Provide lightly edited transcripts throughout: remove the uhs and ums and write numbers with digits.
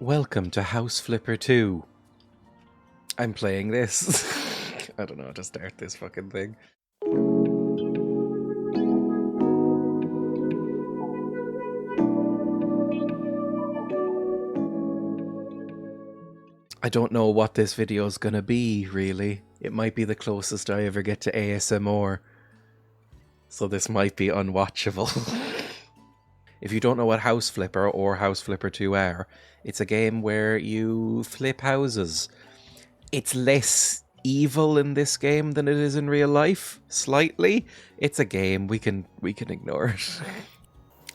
Welcome to House Flipper 2. I'm playing this. I don't know how to start this fucking thing. I don't know what this video is gonna be, really. It might be the closest I ever get to ASMR. So this might be unwatchable. If you don't know what House Flipper or House Flipper 2 are, it's a game where you flip houses. It's less evil in this game than it is in real life, slightly. It's a game, we can ignore it.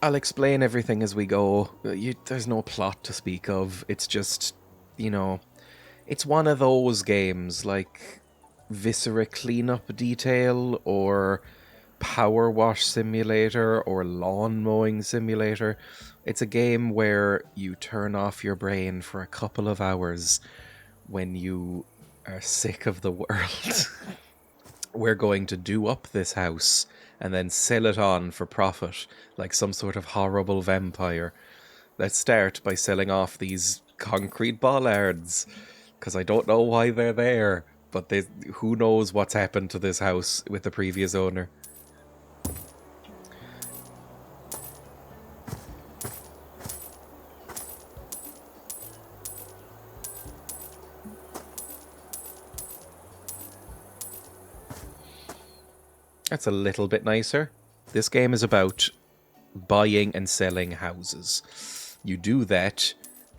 I'll explain everything as we go. There's no plot to speak of. It's just, it's one of those games like Viscera Cleanup Detail or Power Wash Simulator or Lawn Mowing Simulator. It's a game where you turn off your brain for a couple of hours when you are sick of the world. We're going to do up this house and then sell it on for profit like some sort of horrible vampire. Let's start by selling off these concrete bollards, because I don't know why they're there, but who knows what's happened to this house with the previous owner. That's a little bit nicer. This game is about buying and selling houses. You do that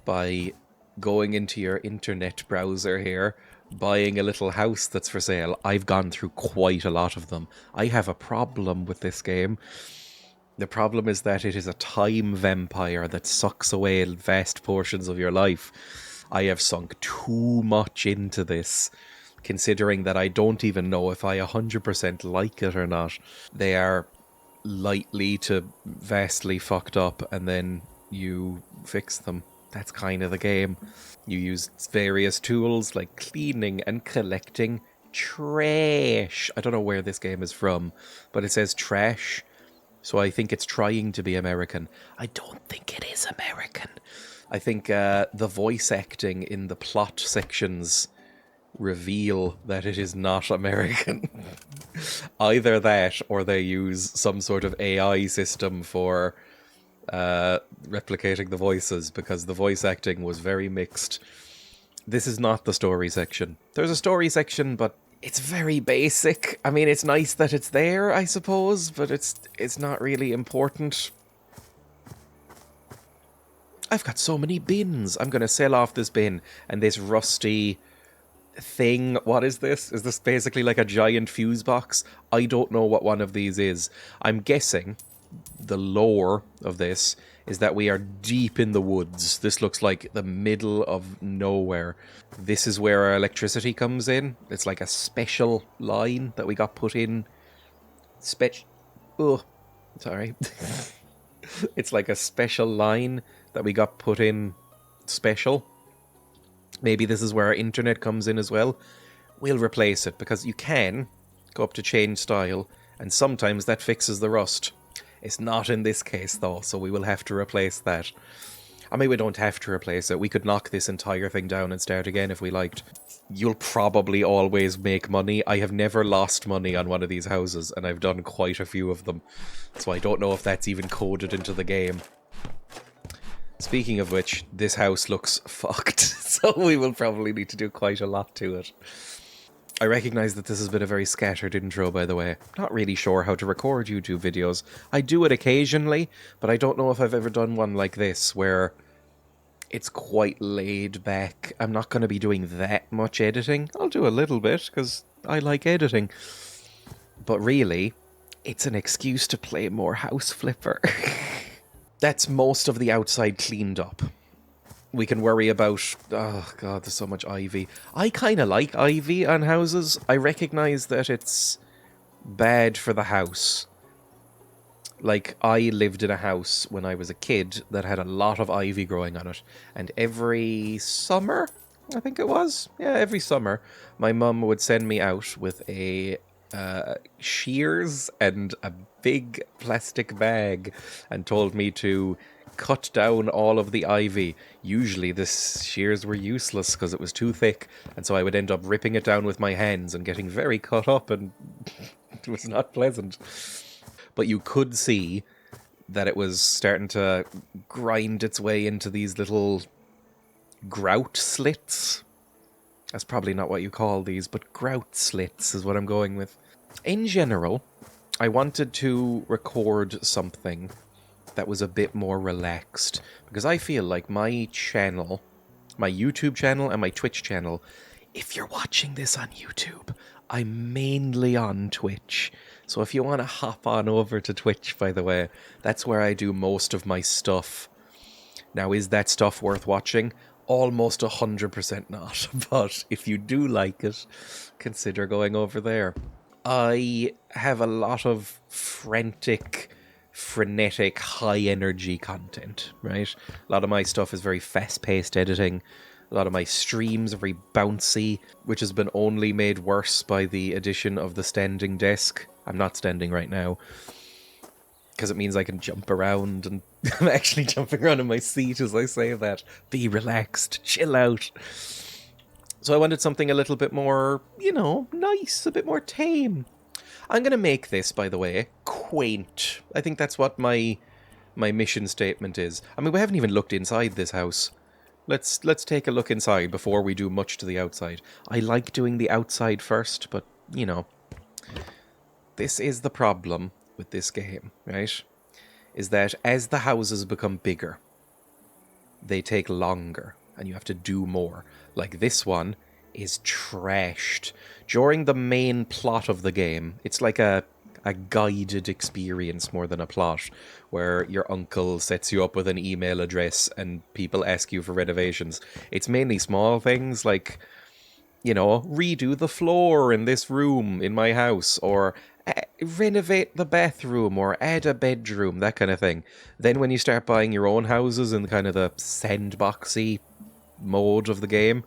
by going into your internet browser here, buying a little house that's for sale. I've gone through quite a lot of them. I have a problem with this game. The problem is that it is a time vampire that sucks away vast portions of your life. I have sunk too much into this, considering that I don't even know if I 100% like it or not. They are lightly to vastly fucked up, and then you fix them. That's kind of the game. You use various tools like cleaning and collecting trash. I don't know where this game is from, but it says trash, so I think it's trying to be American. I don't think it is American. I think the voice acting in the plot sections reveal that it is not American. Either that, or they use some sort of AI system for replicating the voices, because the voice acting was very mixed. This is not the story section. There's a story section, but it's very basic. I mean, it's nice that it's there, I suppose, but it's not really important. I've got so many bins. I'm going to sell off this bin and this rusty thing. What is this? Is this basically like a giant fuse box? I don't know what one of these is. I'm guessing the lore of this is that we are deep in the woods. This looks like the middle of nowhere. This is where our electricity comes in. It's like a special line that we got put in. Oh, sorry. It's like a special line that we got put in special. Maybe this is where our internet comes in as well. We'll replace it, because you can go up to change style, and sometimes that fixes the rust. It's not in this case, though, so we will have to replace that. I mean, we don't have to replace it. We could knock this entire thing down and start again if we liked. You'll probably always make money. I have never lost money on one of these houses, and I've done quite a few of them. So I don't know if that's even coded into the game. Speaking of which, this house looks fucked, so we will probably need to do quite a lot to it. I recognise that this has been a very scattered intro, by the way. Not really sure how to record YouTube videos. I do it occasionally, but I don't know if I've ever done one like this, where it's quite laid back. I'm not going to be doing that much editing. I'll do a little bit, because I like editing. But really, it's an excuse to play more House Flipper. That's most of the outside cleaned up. We can worry about... Oh, God, there's so much ivy. I kind of like ivy on houses. I recognise that it's bad for the house. Like, I lived in a house when I was a kid that had a lot of ivy growing on it. And every summer, I think it was, yeah, every summer, my mum would send me out with a shears and a big plastic bag and told me to cut down all of the ivy. Usually the shears were useless because it was too thick, and so I would end up ripping it down with my hands and getting very cut up, and it was not pleasant. But you could see that it was starting to grind its way into these little grout slits. That's probably not what you call these, but grout slits is what I'm going with. In general, I wanted to record something that was a bit more relaxed, because I feel like my channel, my YouTube channel and my Twitch channel, if you're watching this on YouTube, I'm mainly on Twitch. So if you want to hop on over to Twitch, by the way, that's where I do most of my stuff. Now, is that stuff worth watching? Almost 100% not. But if you do like it, consider going over there. I have a lot of frenetic, high-energy content, right? A lot of my stuff is very fast-paced editing. A lot of my streams are very bouncy, which has been only made worse by the addition of the standing desk. I'm not standing right now, because it means I can jump around, and I'm actually jumping around in my seat as I say that. Be relaxed, chill out. So I wanted something a little bit more, nice, a bit more tame. I'm going to make this, by the way, quaint. I think that's what my mission statement is. I mean, we haven't even looked inside this house. Let's take a look inside before we do much to the outside. I like doing the outside first, but, this is the problem with this game, right? Is that as the houses become bigger, they take longer, and you have to do more. Like this one is trashed. During the main plot of the game, it's like a guided experience more than a plot, where your uncle sets you up with an email address and people ask you for renovations. It's mainly small things like, redo the floor in this room in my house, or renovate the bathroom, or add a bedroom, that kind of thing. Then when you start buying your own houses in kind of the sandboxy mode of the game,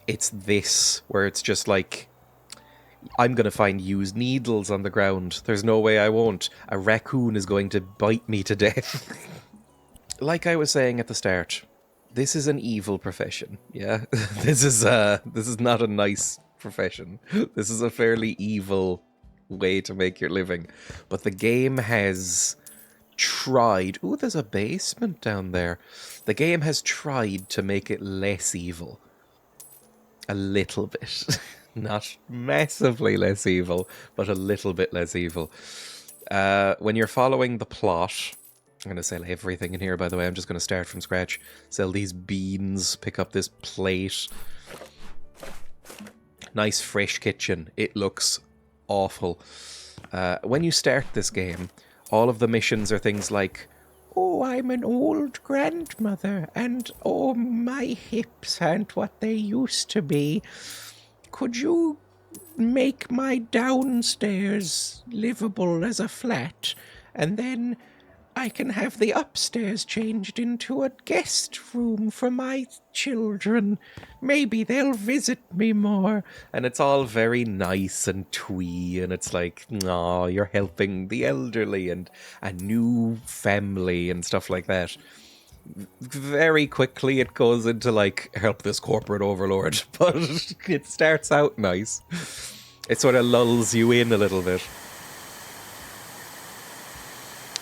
it's this, where it's just like, I'm going to find used needles on the ground. There's no way I won't. A raccoon is going to bite me to death. Like I was saying at the start, this is an evil profession, yeah? This is not a nice profession. This is a fairly evil way to make your living. But the game has tried... Ooh, there's a basement down there. The game has tried to make it less evil. A little bit. Not massively less evil, but a little bit less evil. When you're following the plot... I'm going to sell everything in here, by the way. I'm just going to start from scratch. Sell these beans, pick up this plate. Nice fresh kitchen. It looks awful. When you start this game, all of the missions are things like, oh, I'm an old grandmother, and oh, my hips aren't what they used to be. Could you make my downstairs livable as a flat, and then I can have the upstairs changed into a guest room for my children. Maybe they'll visit me more. And it's all very nice and twee, and it's like, aw, you're helping the elderly and a new family and stuff like that. Very quickly it goes into like, help this corporate overlord, but it starts out nice. It sort of lulls you in a little bit.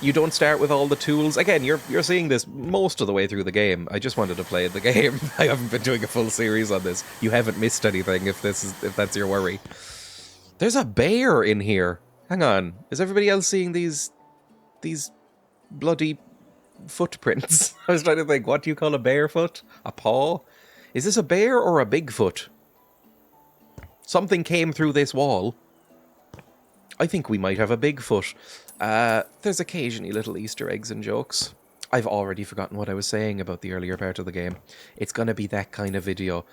You don't start with all the tools. Again, you're seeing this most of the way through the game. I just wanted to play the game. I haven't been doing a full series on this. You haven't missed anything if that's your worry. There's a bear in here. Hang on. Is everybody else seeing these bloody footprints? I was trying to think, what do you call a bear foot? A paw? Is this a bear or a Bigfoot? Something came through this wall. I think we might have a Bigfoot. There's occasionally little Easter eggs and jokes. I've already forgotten what I was saying about the earlier part of the game. It's going to be that kind of video.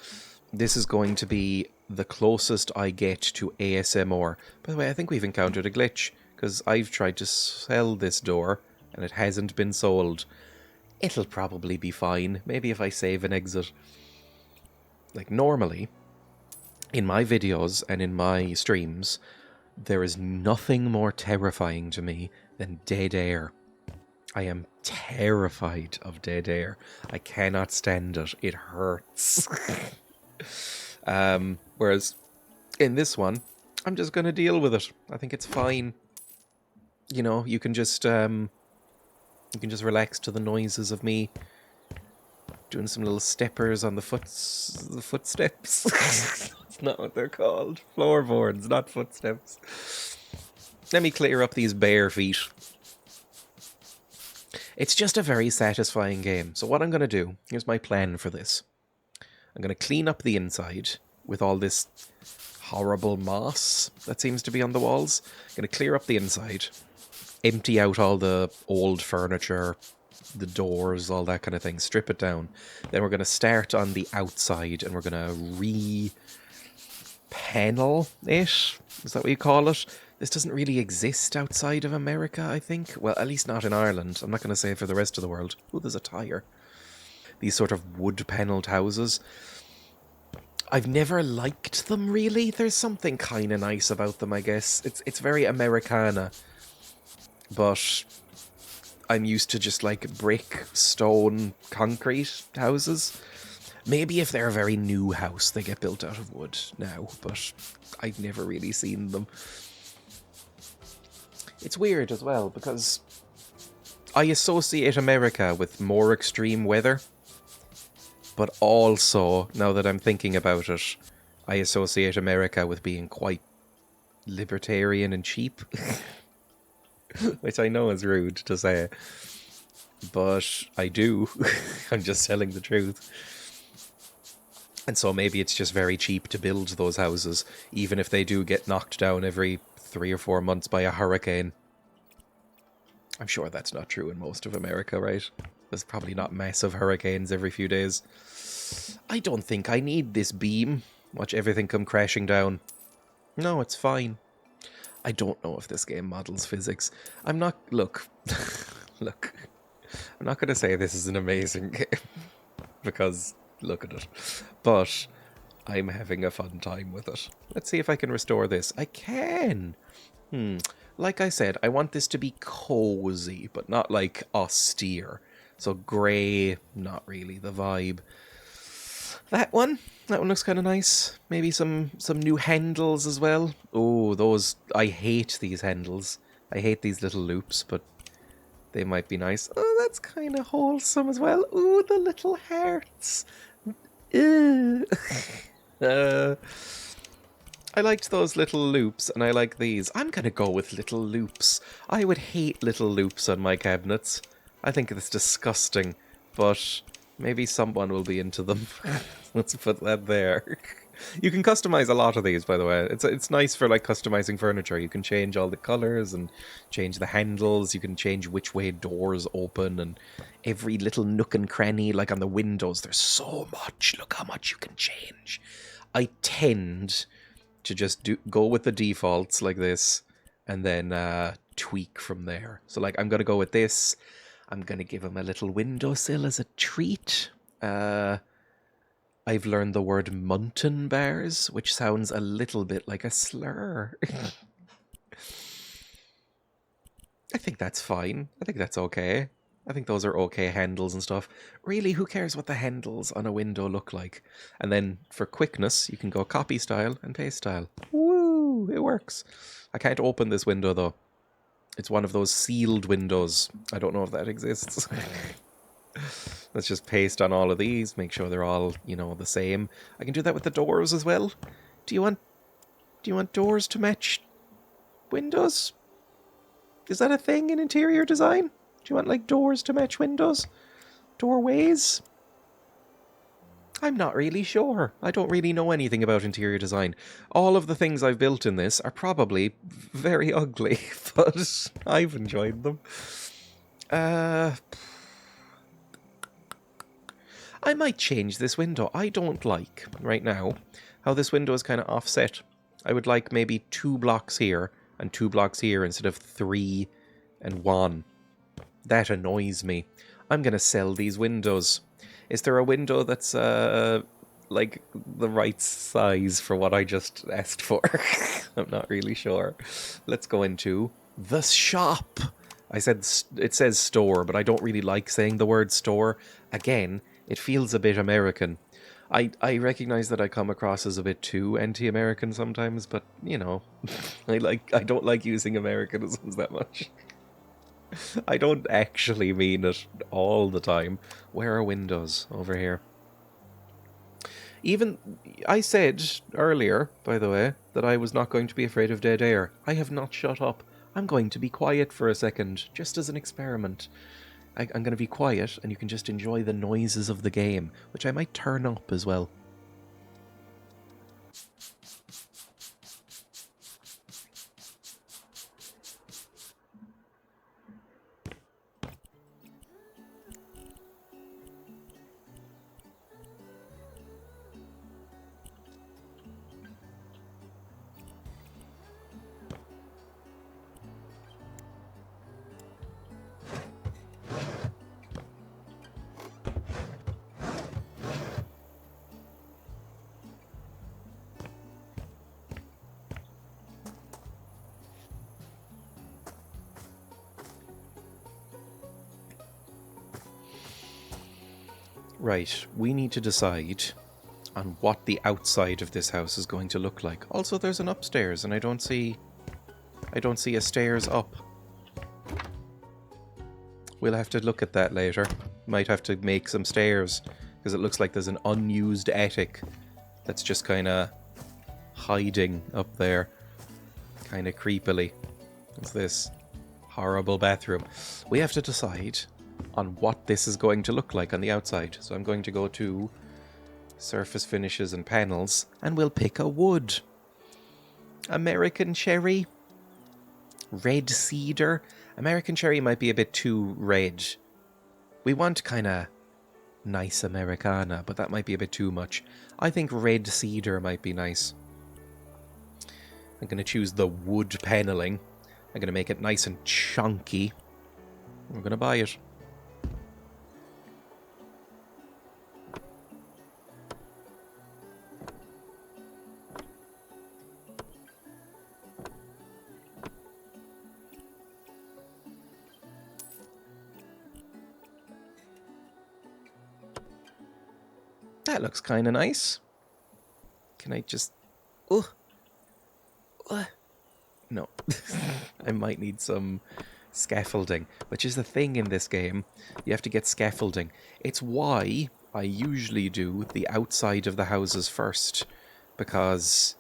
This is going to be the closest I get to ASMR. By the way, I think we've encountered a glitch, because I've tried to sell this door, and it hasn't been sold. It'll probably be fine. Maybe if I save and exit. Like, normally, in my videos and in my streams, there is nothing more terrifying to me than dead air. I am terrified of dead air. I cannot stand it. It hurts. Whereas in this one, I'm just going to deal with it. I think it's fine. You know, you can just relax to the noises of me doing some little steppers on the footsteps. That's not what they're called. Floorboards, not footsteps. Let me clear up these bare feet. It's just a very satisfying game. So what I'm going to do, here's my plan for this. I'm going to clean up the inside with all this horrible moss that seems to be on the walls. I'm going to clear up the inside, empty out all the old furniture, the doors, all that kind of thing, strip it down. Then we're going to start on the outside and we're going to re-panel it. Is that what you call it? This doesn't really exist outside of America, I think. Well, at least not in Ireland. I'm not going to say for the rest of the world. Oh, there's a tyre. These sort of wood-panelled houses. I've never liked them, really. There's something kind of nice about them, I guess. It's very Americana. But I'm used to just like brick, stone, concrete houses. Maybe if they're a very new house, they get built out of wood now. But I've never really seen them. It's weird as well, because I associate America with more extreme weather. But also, now that I'm thinking about it, I associate America with being quite libertarian and cheap. Which I know is rude to say. But I do. I'm just telling the truth. And so maybe it's just very cheap to build those houses, even if they do get knocked down every 3 or 4 months by a hurricane. I'm sure that's not true in most of America, right? There's probably not massive hurricanes every few days. I don't think I need this beam. Watch everything come crashing down. No, it's fine. I don't know if this game models physics. I'm not... Look. Look. I'm not going to say this is an amazing game. Because, look at it. But I'm having a fun time with it. Let's see if I can restore this. I can! Like I said, I want this to be cozy, but not like austere. So grey, not really the vibe. That one looks kind of nice. Maybe some new handles as well. Oh, those, I hate these handles. I hate these little loops, but they might be nice. Oh, that's kind of wholesome as well. Ooh, the little hearts. I liked those little loops, and I like these. I'm going to go with little loops. I would hate little loops on my cabinets. I think it's disgusting, but maybe someone will be into them. Let's put that there. You can customize a lot of these, by the way. It's nice for like customizing furniture. You can change all the colors and change the handles. You can change which way doors open and every little nook and cranny, like on the windows. There's so much. Look how much you can change. I tend to just go with the defaults like this and then tweak from there. So like I'm going to go with this. I'm going to give him a little windowsill as a treat. I've learned the word mountain bars, which sounds a little bit like a slur. I think that's fine. I think that's okay. I think those are okay handles and stuff. Really, who cares what the handles on a window look like? And then for quickness, you can go copy style and paste style. Woo! It works. I can't open this window though. It's one of those sealed windows. I don't know if that exists. Let's just paste on all of these, make sure they're all, you know, the same. I can do that with the doors as well. Do you want doors to match windows? Is that a thing in interior design? Do you want like doors to match windows? Doorways? I'm not really sure. I don't really know anything about interior design. All of the things I've built in this are probably very ugly, but I've enjoyed them. I might change this window. I don't like, right now, how this window is kind of offset. I would like maybe 2 blocks here and 2 blocks here instead of 3 and 1. That annoys me. I'm going to sell these windows. Is there a window that's, like, the right size for what I just asked for? I'm not really sure. Let's go into the shop. I said it says store, but I don't really like saying the word store. Again, it feels a bit American. I recognize that I come across as a bit too anti-American sometimes, but you know, I don't like using Americanisms that much. I don't actually mean it all the time. Where are windows? Over here. Even I said earlier, by the way, that I was not going to be afraid of dead air. I have not shut up. I'm going to be quiet for a second, just as an experiment. I'm going to be quiet, and you can just enjoy the noises of the game, which I might turn up as well. Right, we need to decide on what the outside of this house is going to look like. Also, there's an upstairs, and I don't see a stairs up. We'll have to look at that later. Might have to make some stairs, because it looks like there's an unused attic that's just kind of hiding up there, kind of creepily. What's this? Horrible bathroom. We have to decide on what this is going to look like on the outside. So I'm going to go to surface finishes and panels, and we'll pick a wood. American cherry. Red cedar. American cherry might be a bit too red. We want kind of nice Americana, but that might be a bit too much. I think red cedar might be nice. I'm going to choose the wood paneling. I'm going to make it nice and chunky. We're going to buy it. That looks kind of nice. Can I just... Oh. No. I might need some scaffolding, which is the thing in this game. You have to get scaffolding. It's why I usually do the outside of the houses first, because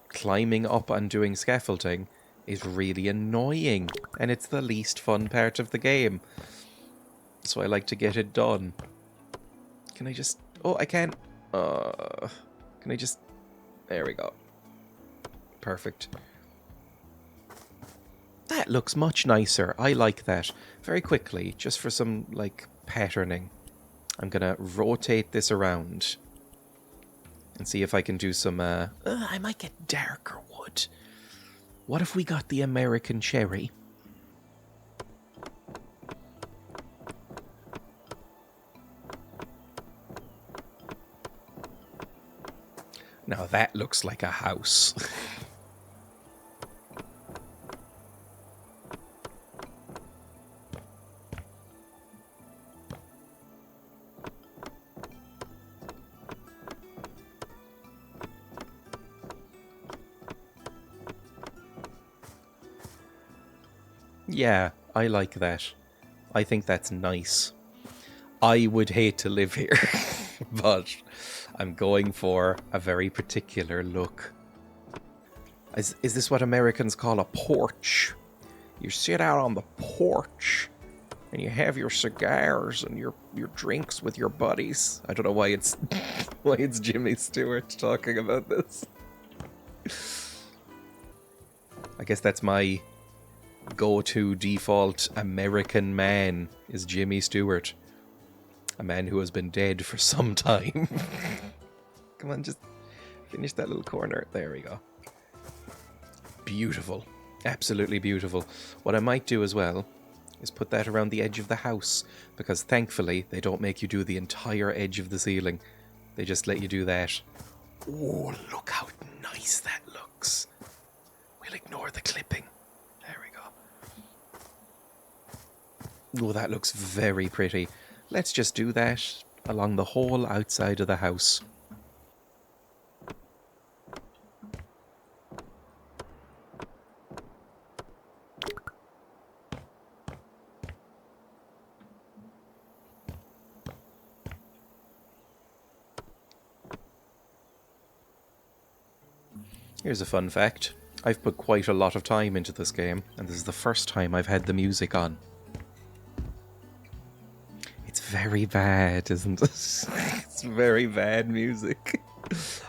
climbing up and doing scaffolding is really annoying, and it's the least fun part of the game. So I like to get it done. Can I just... Oh, I can. Can I just... There we go. Perfect. That looks much nicer. I like that. Very quickly, just for some, like, patterning, I'm gonna rotate this around and see if I can do some, I might get darker wood. What if we got the American cherry? Now that looks like a house. Yeah, I like that. I think that's nice. I would hate to live here, but I'm going for a very particular look. Is this what Americans call a porch? You sit out on the porch and you have your cigars and your drinks with your buddies. I don't know why it's why it's Jimmy Stewart talking about this. I guess that's my go-to default American man is Jimmy Stewart. A man who has been dead for some time. Come on, just finish that little corner. There we go. Beautiful. Absolutely beautiful. What I might do as well is put that around the edge of the house, because thankfully they don't make you do the entire edge of the ceiling. They just let you do that. Oh, look how nice that looks. We'll ignore the clipping. There we go. Oh, that looks very pretty. Let's just do that along the whole outside of the house. Here's a fun fact. I've put quite a lot of time into this game, and this is the first time I've had the music on. It's very bad, isn't it? It's very bad music.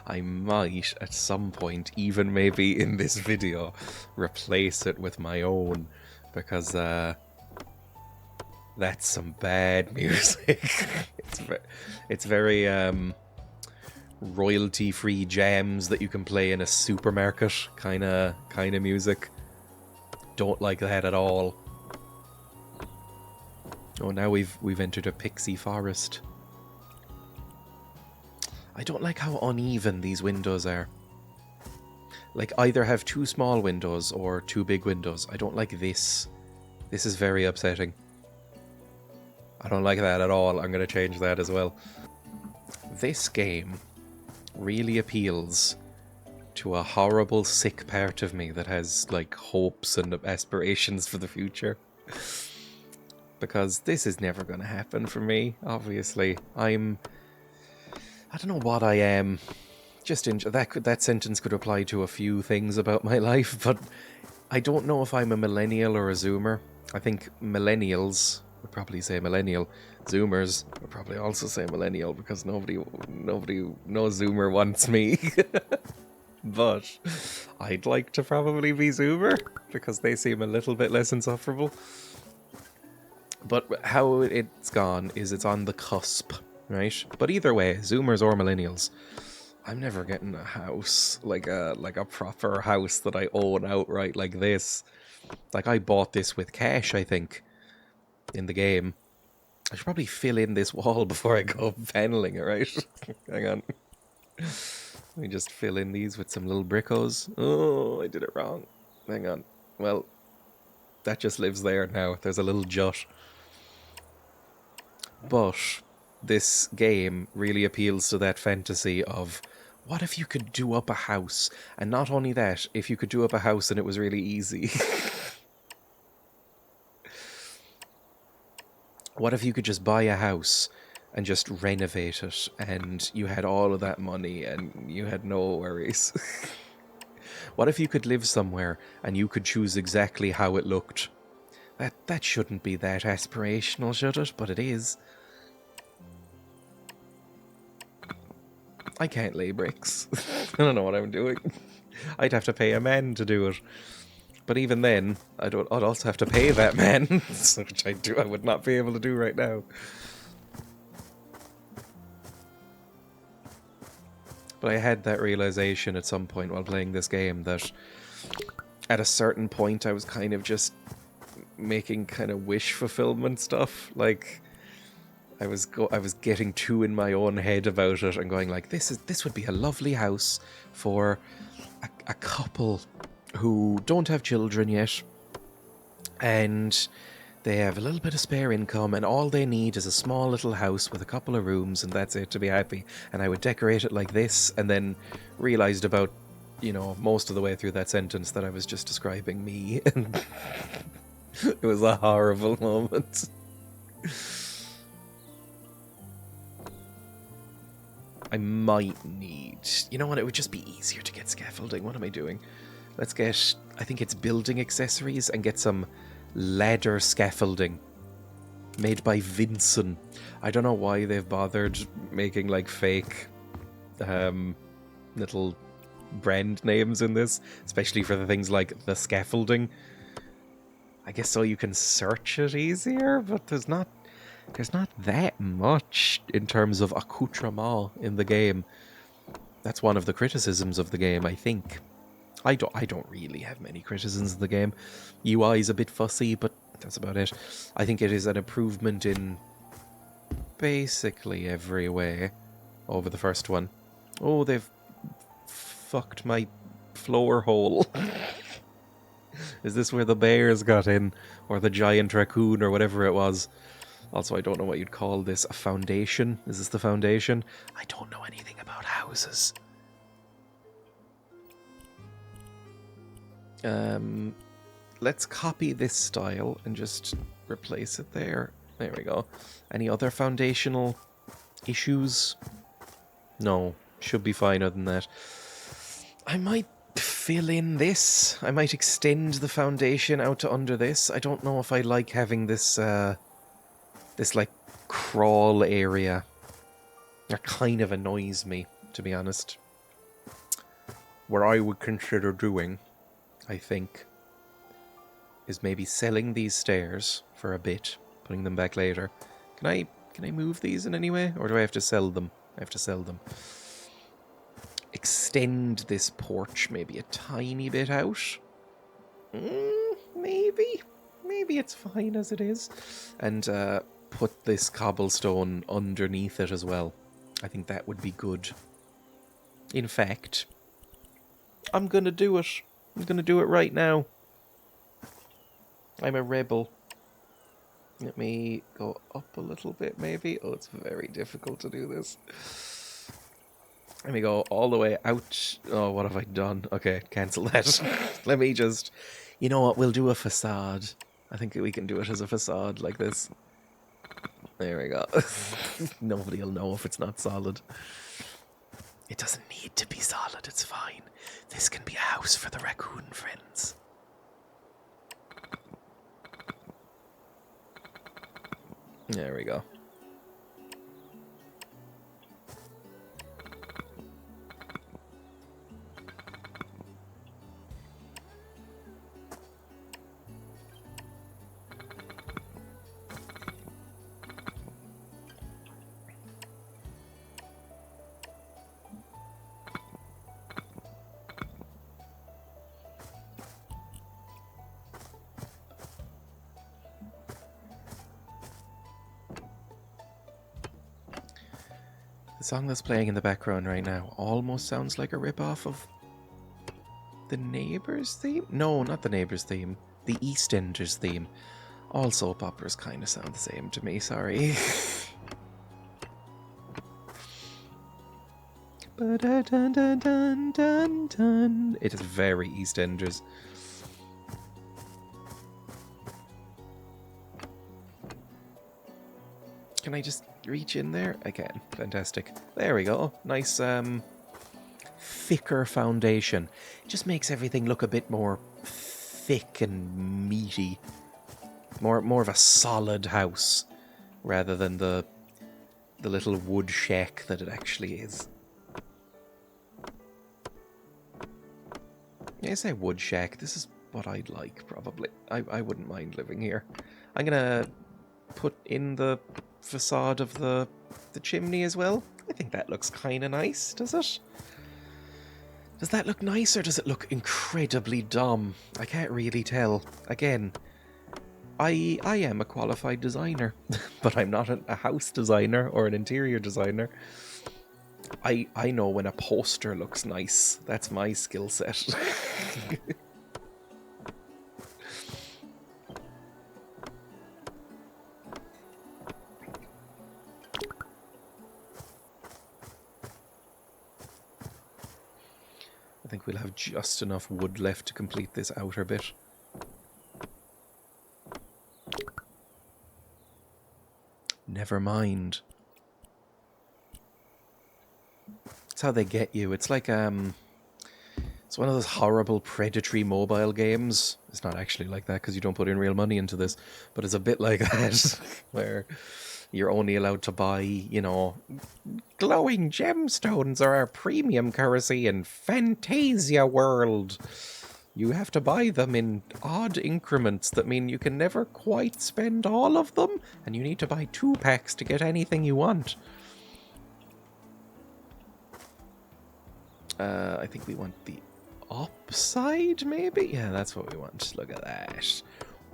I might, at some point, even maybe in this video, replace it with my own, because that's some bad music. It's very royalty-free jams that you can play in a supermarket kind of music. Don't like that at all. Oh, now we've entered a pixie forest. I don't like how uneven these windows are. Like, either have 2 small windows or 2 big windows. I don't like this. This is very upsetting. I don't like that at all. I'm going to change that as well. This game really appeals to a horrible, sick part of me that has, like, hopes and aspirations for the future. Because this is never going to happen for me, obviously. I don't know what I am. Just that sentence could apply to a few things about my life, but I don't know if I'm a millennial or a zoomer. I think millennials would probably say millennial. Zoomers would probably also say millennial, because nobody no zoomer wants me. But I'd like to probably be zoomer, because they seem a little bit less insufferable. But how it's gone is it's on the cusp, right? But either way, zoomers or millennials, I'm never getting a house, like a proper house that I own outright like this. Like, I bought this with cash, I think, in the game. I should probably fill in this wall before I go paneling it, right? Hang on. Let me just fill in these with some little brickos. Oh, I did it wrong. Hang on. Well, that just lives there now. There's a little jut. But this game really appeals to that fantasy of, what if you could do up a house? And not only that, if you could do up a house and it was really easy. What if you could just buy a house and just renovate it, and you had all of that money and you had no worries? What if you could live somewhere and you could choose exactly how it looked? That shouldn't be that aspirational, should it? But it is. I can't lay bricks. I don't know what I'm doing. I'd have to pay a man to do it. But even then, I'd also have to pay that man, which I would not be able to do right now. But I had that realization at some point while playing this game that at a certain point I was kind of just making kind of wish fulfillment stuff. Like, I was getting too in my own head about it and going like, this would be a lovely house for a couple who don't have children yet, and they have a little bit of spare income, and all they need is a small little house with a couple of rooms, and that's it, to be happy. And I would decorate it like this, and then realized about, most of the way through that sentence that I was just describing me. And it was a horrible moment. I might need... You know what? It would just be easier to get scaffolding. What am I doing? Let's get... I think it's building accessories and get some ladder scaffolding made by Vinson. I don't know why they've bothered making, like, fake little brand names in this, especially for the things like the scaffolding. I guess so you can search it easier, but there's not that much in terms of accoutrement in the game. That's one of the criticisms of the game, I think. I don't really have many criticisms of the game. UI is a bit fussy, but that's about it. I think it is an improvement in basically every way over the first one. Oh, they've fucked my floor hole. Is this where the bears got in? Or the giant raccoon or whatever it was? Also, I don't know what you'd call this. A foundation? Is this the foundation? I don't know anything about houses. Let's copy this style and just replace it there. There we go. Any other foundational issues? No, should be fine other than that. I might fill in this. I might extend the foundation out to under this. I don't know if I like having this, this like crawl area. That kind of annoys me, to be honest. What I would consider doing, I think, is maybe selling these stairs for a bit, putting them back later. Can I move these in any way, or do I have to sell them? I have to sell them. Extend this porch maybe a tiny bit out. Maybe it's fine as it is. And put this cobblestone underneath it as well. I think that would be good. In fact, I'm gonna do it. I'm gonna do it right now. I'm a rebel. Let me go up a little bit, maybe. Oh, it's very difficult to do this. Let me go all the way out. Oh, what have I done? Okay, cancel that. Let me just... You know what? We'll do a facade. I think we can do it as a facade like this. There we go. Nobody will know if it's not solid. It doesn't need to be solid. It's fine. This can be a house for the raccoon friends. There we go. The song that's playing in the background right now almost sounds like a rip-off of the Neighbours theme? No, not the Neighbours theme. The EastEnders theme. All soap operas kind of sound the same to me, sorry. It is very EastEnders. Can I just reach in there? I can. Fantastic. There we go. Nice, thicker foundation. It just makes everything look a bit more thick and meaty. More of a solid house, rather than the little wood shack that it actually is. Yeah, I say wood shack. This is what I'd like, probably. I wouldn't mind living here. I'm gonna put in the facade of the chimney as well. I think that looks kind of nice, does it? Does that look nice, or does it look incredibly dumb? I can't really tell. Again, I am a qualified designer, but I'm not a house designer or an interior designer. I know when a poster looks nice. That's my skill set. I think we'll have just enough wood left to complete this outer bit. Never mind. That's how they get you. It's like, it's one of those horrible predatory mobile games. It's not actually like that because you don't put in real money into this, but it's a bit like that, where you're only allowed to buy, you know, glowing gemstones are our premium currency in Fantasia World. You have to buy them in odd increments that mean you can never quite spend all of them, and you need to buy 2 packs to get anything you want. I think we want the upside, maybe? Yeah, that's what we want. Look at that.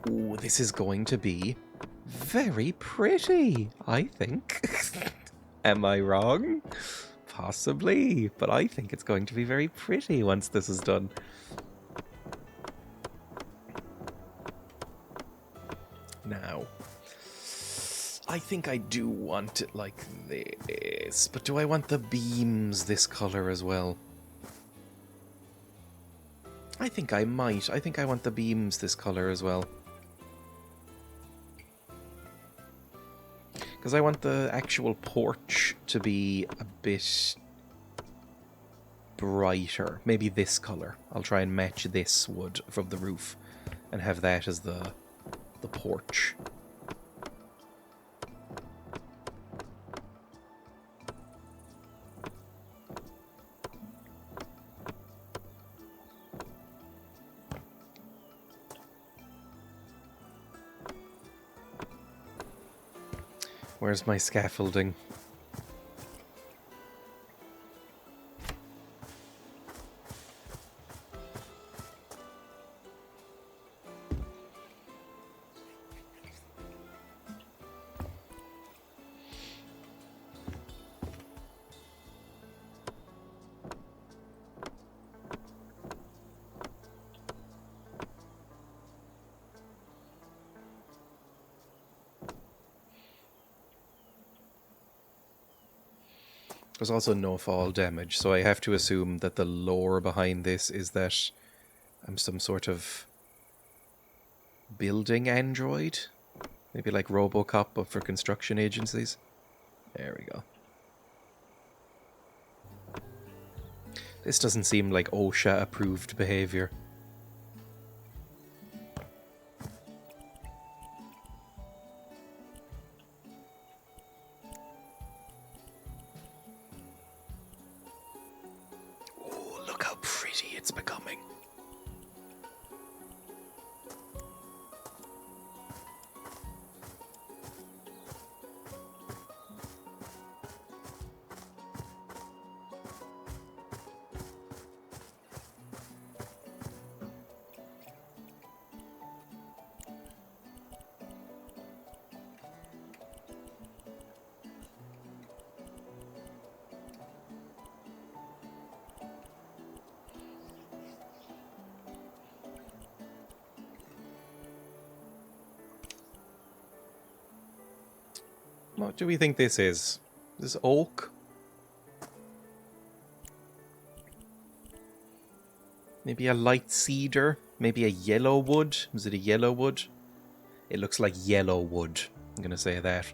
Ooh, this is going to be very pretty, I think. Am I wrong? Possibly, but I think it's going to be very pretty once this is done. Now, I think I do want it like this, but do I want the beams this colour as well? I think I might. I think I want the beams this colour as well. Because I want the actual porch to be a bit brighter. Maybe this colour. I'll try and match this wood from the roof and have that as the porch. Where's my scaffolding? There's also no fall damage, so I have to assume that the lore behind this is that I'm some sort of building android? Maybe like Robocop, but for construction agencies? There we go. This doesn't seem like OSHA-approved behaviour. It's becoming. What do we think this is? Is this oak? Maybe a light cedar? Maybe a yellow wood? Is it a yellow wood? It looks like yellow wood. I'm gonna say that.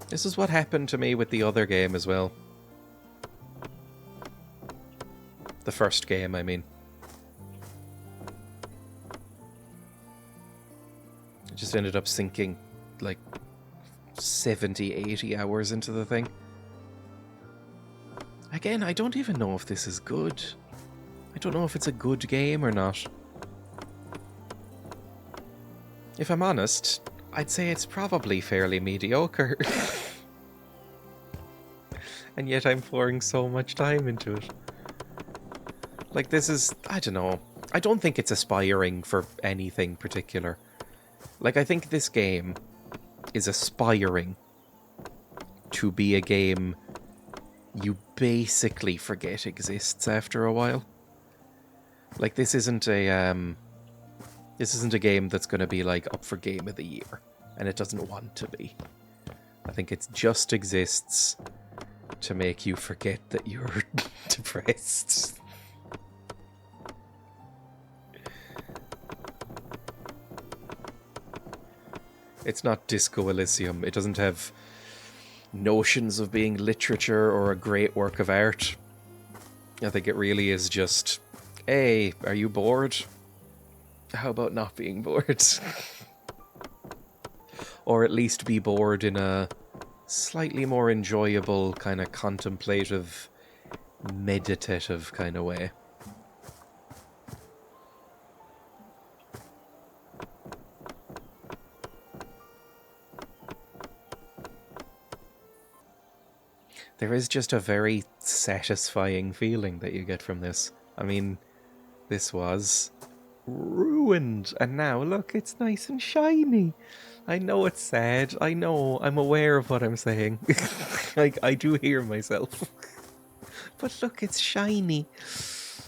This is what happened to me with the other game as well. The first game, I mean. I just ended up sinking like 70, 80 hours into the thing. Again, I don't even know if this is good. I don't know if it's a good game or not. If I'm honest, I'd say it's probably fairly mediocre. And yet I'm pouring so much time into it. Like, this is, I don't know. I don't think it's aspiring for anything particular. Like, I think this game is aspiring to be a game you basically forget exists after a while. Like, this isn't a game that's going to be, like, up for Game of the Year. And it doesn't want to be. I think it just exists to make you forget that you're depressed. It's not Disco Elysium. It doesn't have notions of being literature or a great work of art. I think it really is just, hey, are you bored? How about not being bored? Or at least be bored in a slightly more enjoyable, kind of contemplative, meditative kind of way. There is just a very satisfying feeling that you get from this. I mean, this was ruined, and now look, it's nice and shiny. I know it's sad. I know. I'm aware of what I'm saying. I do hear myself. But look, it's shiny.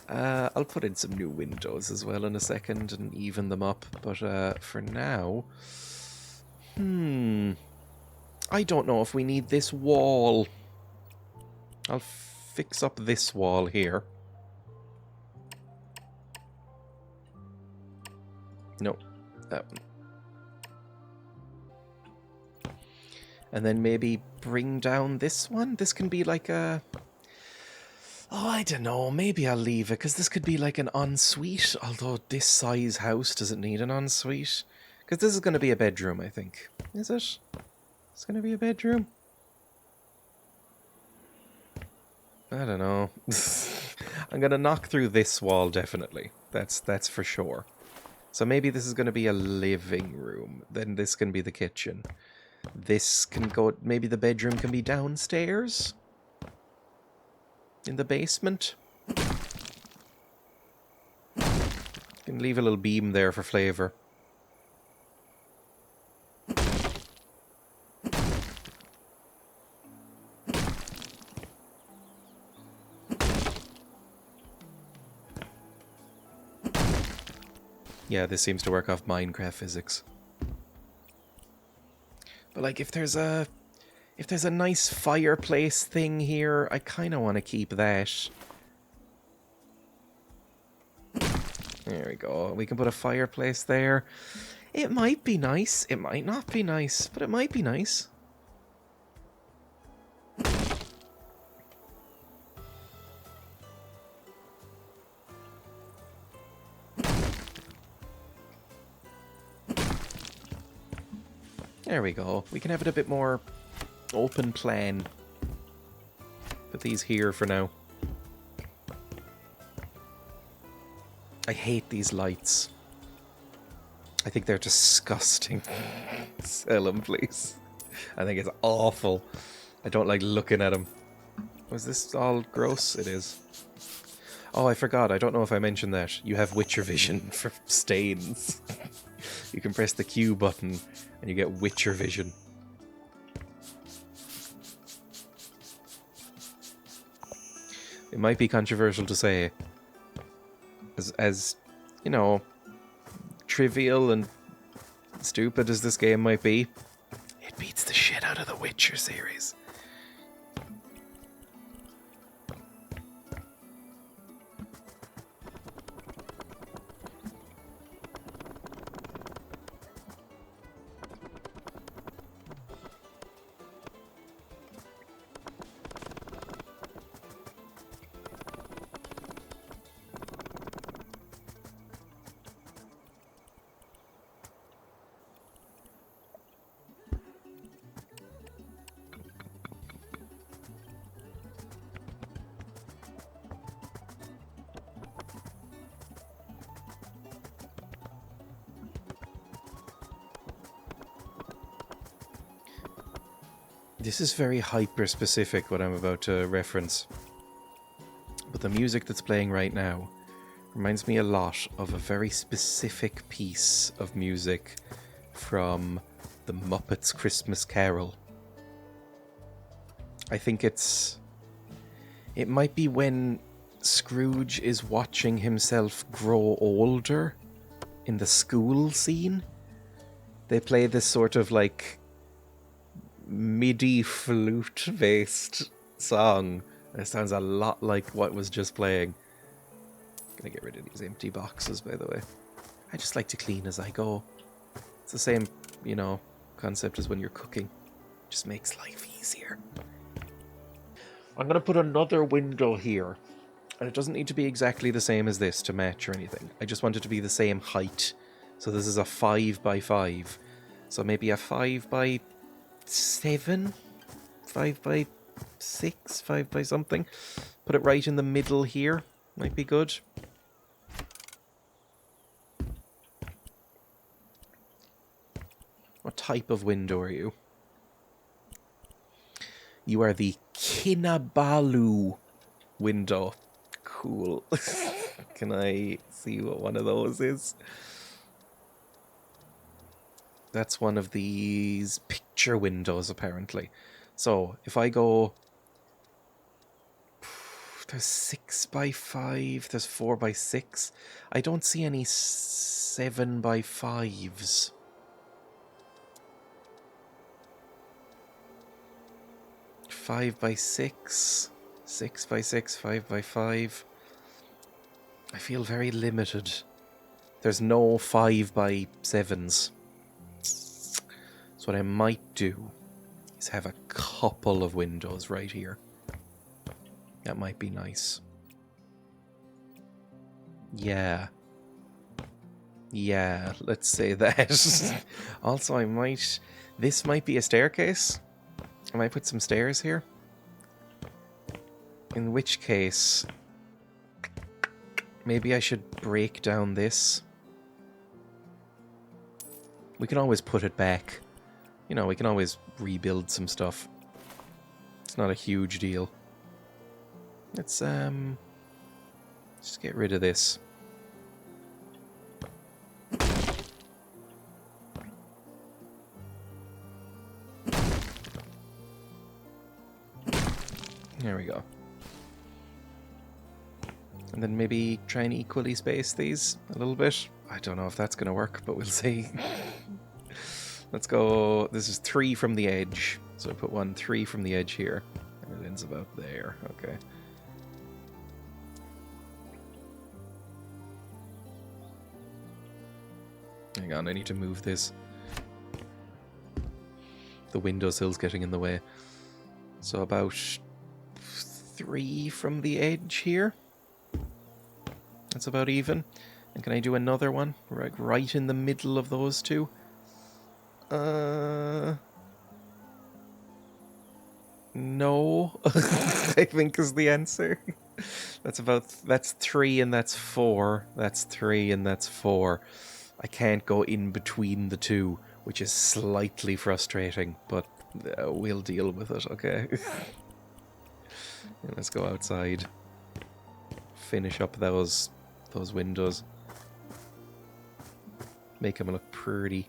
I'll put in some new windows as well in a second and even them up. But for now... I don't know if we need this wall. I'll fix up this wall here. No, that one. And then maybe bring down this one? This can be like a... Oh, I don't know. Maybe I'll leave it, because this could be like an ensuite. Although this size house doesn't need an ensuite. Because this is going to be a bedroom, I think. Is it? It's going to be a bedroom? I don't know. I'm going to knock through this wall, definitely. That's for sure. So maybe this is going to be a living room. Then this can be the kitchen. This can go... Maybe the bedroom can be downstairs? In the basement? Can leave a little beam there for flavour. Yeah, this seems to work off Minecraft physics. But like, if there's a nice fireplace thing here, I kind of want to keep that. There we go. We can put a fireplace there. It might be nice. It might not be nice, but it might be nice. There we go. We can have it a bit more open plan. Put these here for now. I hate these lights. I think they're disgusting. Sell them, please. I think it's awful. I don't like looking at them. Was this all gross? It is. Oh, I forgot. I don't know if I mentioned that. You have Witcher Vision for stains. You can press the Q button and you get Witcher Vision. It might be controversial to say, as you know, trivial and stupid as this game might be, it beats the shit out of the Witcher series. This is very hyper-specific, what I'm about to reference. But the music that's playing right now reminds me a lot of a very specific piece of music from the Muppets Christmas Carol. I think it might be when Scrooge is watching himself grow older in the school scene. They play this sort of like MIDI flute based song. It sounds a lot like what was just playing. Gonna get rid of these empty boxes, by the way. I just like to clean as I go. It's the same, you know, concept as when you're cooking. Just makes life easier. I'm gonna put another window here. And it doesn't need to be exactly the same as this to match or anything. I just want it to be the same height. So this is a 5 by 5. So maybe a 5 by 7, 5 by 6, 5 by something. Put it right in the middle here. Might be good. What type of window are you? You are the Kinabalu window. Cool. Can I see what one of those is? That's one of these picture windows, apparently. So, if I go... There's 6x5, there's 4x6. I don't see any 7x5s. 5x6, 6x6, 5x5. I feel very limited. There's no 5x7s. So what I might do is have a couple of windows right here. That might be nice. Yeah. Yeah, let's say that. Also, I might... This might be a staircase. I might put some stairs here. In which case... Maybe I should break down this. We can always put it back. You know, we can always rebuild some stuff. It's not a huge deal. Let's, just get rid of this. There we go. And then maybe try and equally space these a little bit. I don't know if that's going to work, but we'll see. Let's go... This is 3 from the edge. So I put 1, 3 from the edge here. And it ends about there. Okay. Hang on, I need to move this. The windowsill's getting in the way. So about 3 from the edge here. That's about even. And can I do another one? Right in the middle of those two? No. I think is the answer. That's 3 and that's 4. That's 3 and that's 4. I can't go in between the two, which is slightly frustrating, but we'll deal with it, okay? Let's go outside. Finish up those windows. Make them look pretty.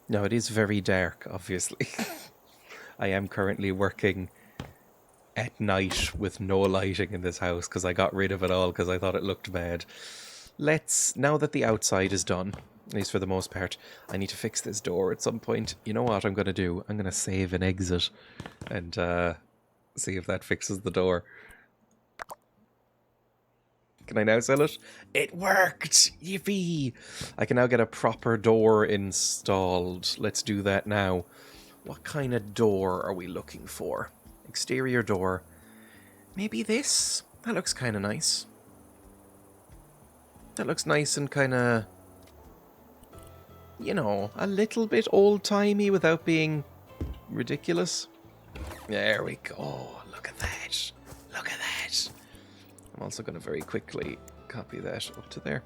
No, it is very dark, obviously. I am currently working at night with no lighting in this house because I got rid of it all because I thought it looked bad. Now that the outside is done, at least for the most part, I need to fix this door at some point. You know what I'm going to do? I'm going to save and exit and see if that fixes the door. Can I now sell it? It worked! Yippee! I can now get a proper door installed. Let's do that now. What kind of door are we looking for? Exterior door. Maybe this? That looks kind of nice. That looks nice and kind of... You know, a little bit old-timey without being ridiculous. There we go. Look at that. Look at that. I'm also going to very quickly copy that up to there.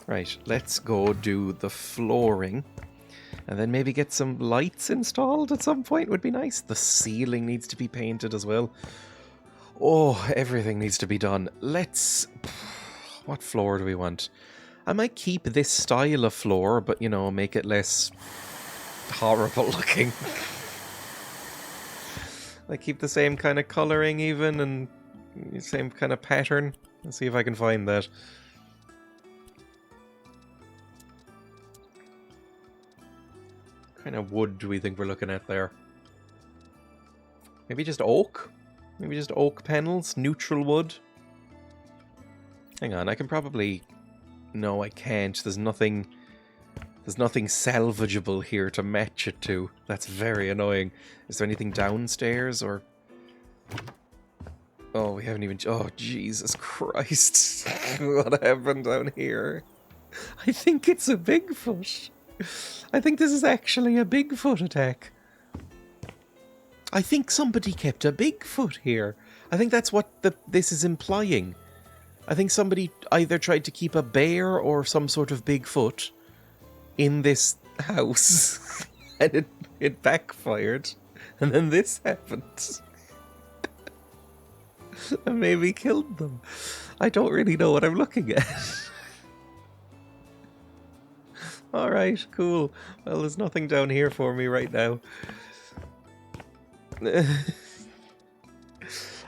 Right, let's go do the flooring. And then maybe get some lights installed at some point would be nice. The ceiling needs to be painted as well. Oh, everything needs to be done. What floor do we want? I might keep this style of floor, but, you know, make it less horrible looking. I keep the same kind of colouring even, and the same kind of pattern. Let's see if I can find that. kind of wood do we think we're looking at there? Maybe just oak? Maybe just oak panels? Neutral wood? Hang on, I can probably... No, I can't. There's nothing salvageable here to match it to. That's very annoying. Is there anything downstairs, or... Oh, we haven't even... Oh, Jesus Christ. What happened down here? I think it's a Bigfoot. I think this is actually a Bigfoot attack. I think somebody kept a Bigfoot here. I think that's what this is implying. I think somebody either tried to keep a bear or some sort of Bigfoot in this house. And it backfired. And then this happened. And maybe killed them. I don't really know what I'm looking at. Alright, cool. Well, there's nothing down here for me right now.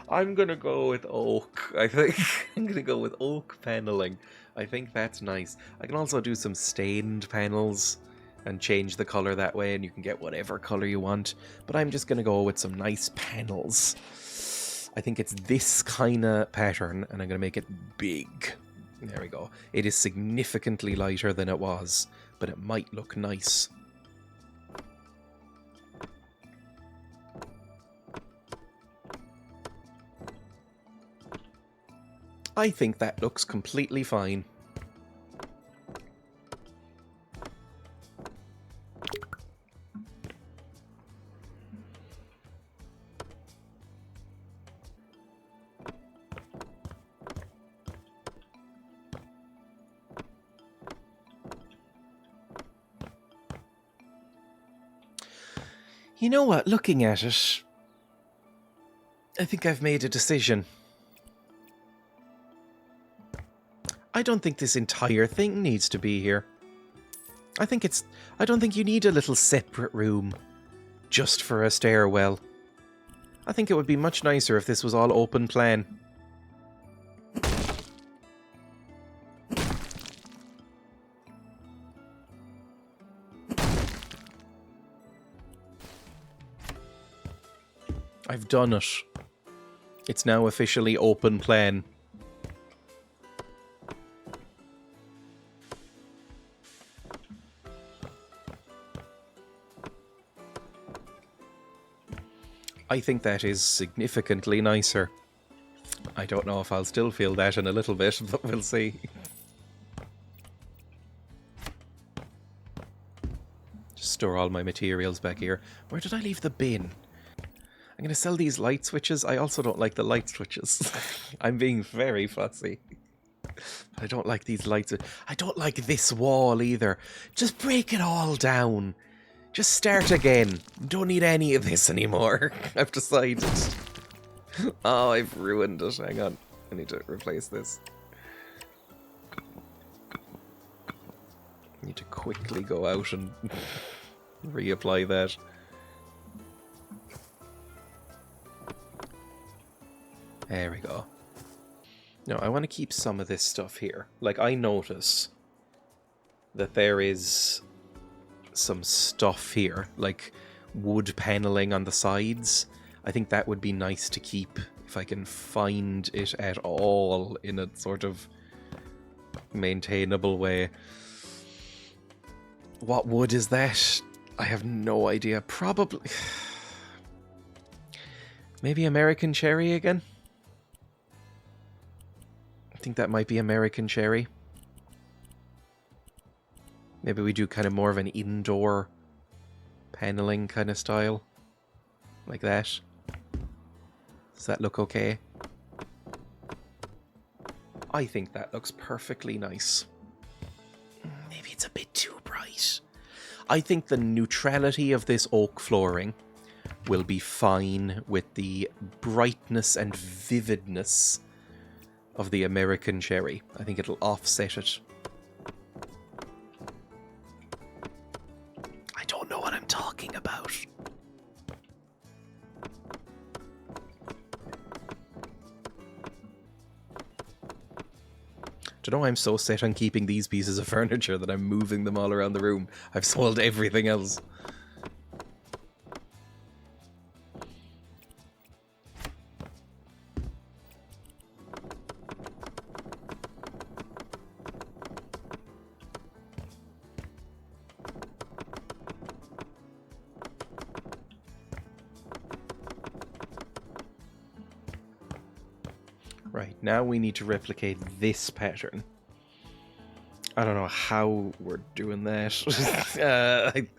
I'm gonna go with oak, I think. I'm gonna go with oak paneling. I think that's nice. I can also do some stained panels and change the color that way, and you can get whatever color you want. But I'm just gonna go with some nice panels. I think it's this kind of pattern, and I'm gonna make it big. There we go. It is significantly lighter than it was, but it might look nice. I think that looks completely fine. You know what? Looking at it, I think I've made a decision. I don't think this entire thing needs to be here. I don't think you need a little separate room just for a stairwell. I think it would be much nicer if this was all open plan. I've done it. It's now officially open plan. I think that is significantly nicer. I don't know if I'll still feel that in a little bit, but we'll see. Just store all my materials back here. Where did I leave the bin? I'm going to sell these light switches. I also don't like the light switches. I'm being very fussy. I don't like these lights. I don't like this wall either. Just break it all down. Just start again. Don't need any of this anymore. I've decided. Oh, I've ruined it. Hang on. I need to replace this. I need to quickly go out and reapply that. There we go. No, I want to keep some of this stuff here. Like, I notice that there is some stuff here, like wood paneling on the sides. I think that would be nice to keep if I can find it at all in a sort of maintainable way. What wood is that? I have no idea. Probably... Maybe American cherry again? I think that might be American cherry. Maybe we do kind of more of an indoor paneling kind of style. Like that. Does that look okay? I think that looks perfectly nice. Maybe it's a bit too bright. I think the neutrality of this oak flooring will be fine with the brightness and vividness of the American cherry. I think it'll offset it. I don't know what I'm talking about. Do you know I'm so set on keeping these pieces of furniture that I'm moving them all around the room? I've sold everything else. Right, now we need to replicate this pattern. I don't know how we're doing that.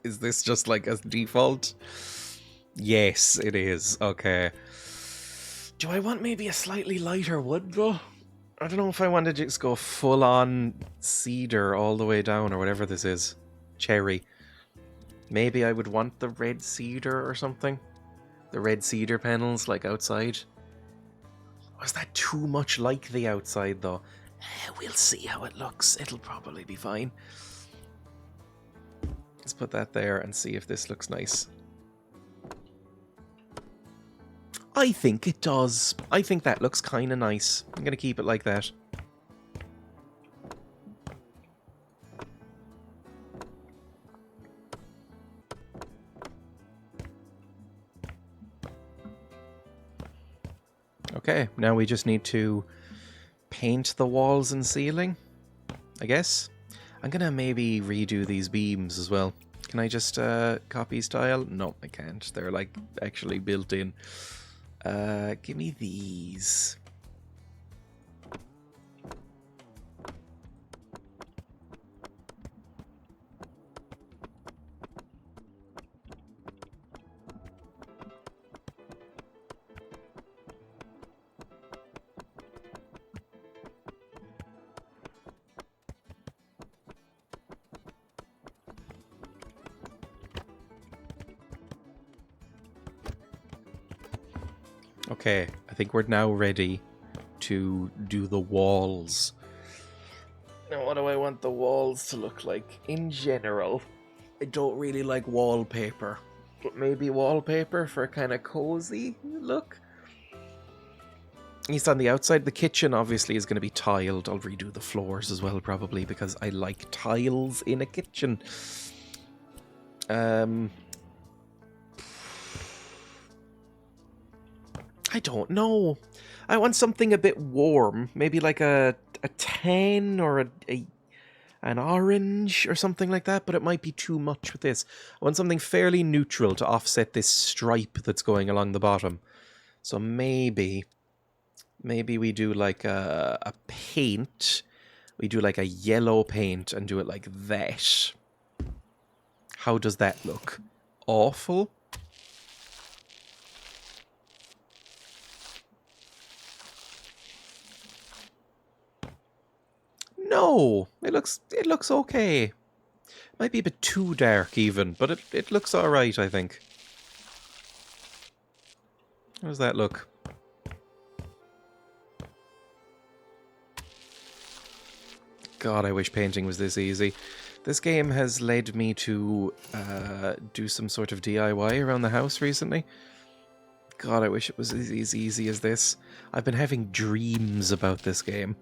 Is this just like a default? Yes, it is. Okay. Do I want maybe a slightly lighter wood, though? I don't know if I want to just go full-on cedar all the way down, or whatever this is. Cherry. Maybe I would want the red cedar or something. The red cedar panels, like outside. Or is that too much like the outside, though? We'll see how it looks. It'll probably be fine. Let's put that there and see if this looks nice. I think it does. I think that looks kind of nice. I'm going to keep it like that. Okay, now we just need to paint the walls and ceiling, I guess. I'm going to maybe redo these beams as well. Can I just copy style? No, I can't. They're like actually built in. Give me these. Okay, I think we're now ready to do the walls. Now, what do I want the walls to look like? In general, I don't really like wallpaper, but maybe wallpaper for a kind of cozy look. At least on the outside, the kitchen obviously is going to be tiled. I'll redo the floors as well, probably, because I like tiles in a kitchen. I don't know. I want something a bit warm. Maybe like a tan or an orange or something like that, but it might be too much with this. I want something fairly neutral to offset this stripe that's going along the bottom. So maybe we do like a paint. We do like a yellow paint and do it like that. How does that look? Awful? No, it looks okay. Might be a bit too dark even, but it looks alright, I think. How does that look? God, I wish painting was this easy. This game has led me to do some sort of DIY around the house recently. God, I wish it was as easy as this. I've been having dreams about this game,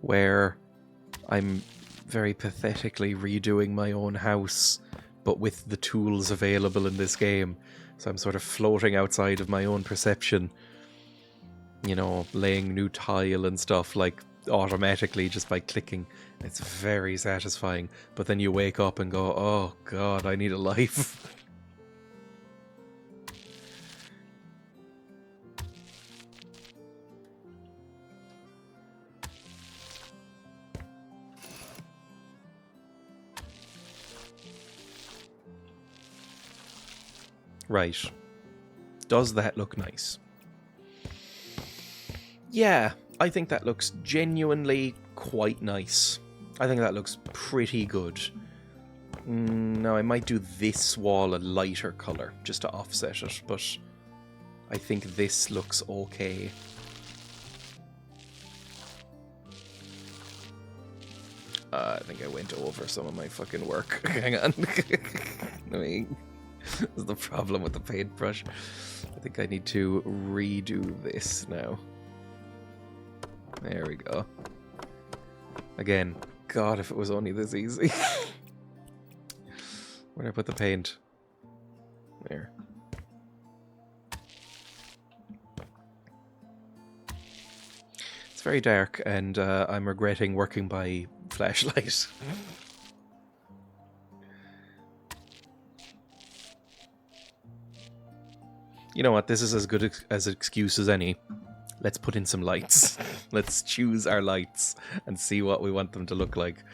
where I'm very pathetically redoing my own house, but with the tools available in this game. So I'm sort of floating outside of my own perception, you know, laying new tile and stuff, like, automatically just by clicking. It's very satisfying. But then you wake up and go, oh god, I need a life. Right. Does that look nice? Yeah, I think that looks genuinely quite nice. I think that looks pretty good. Now, I might do this wall a lighter colour, just to offset it, but I think this looks okay. I think I went over some of my fucking work. Hang on. This is the problem with the paintbrush. I think I need to redo this now. There we go. Again, God, if it was only this easy. Where did I put the paint? There. It's very dark, and I'm regretting working by flashlight. You know what? This is as good as an excuse as any. Let's put in some lights. Let's choose our lights and see what we want them to look like.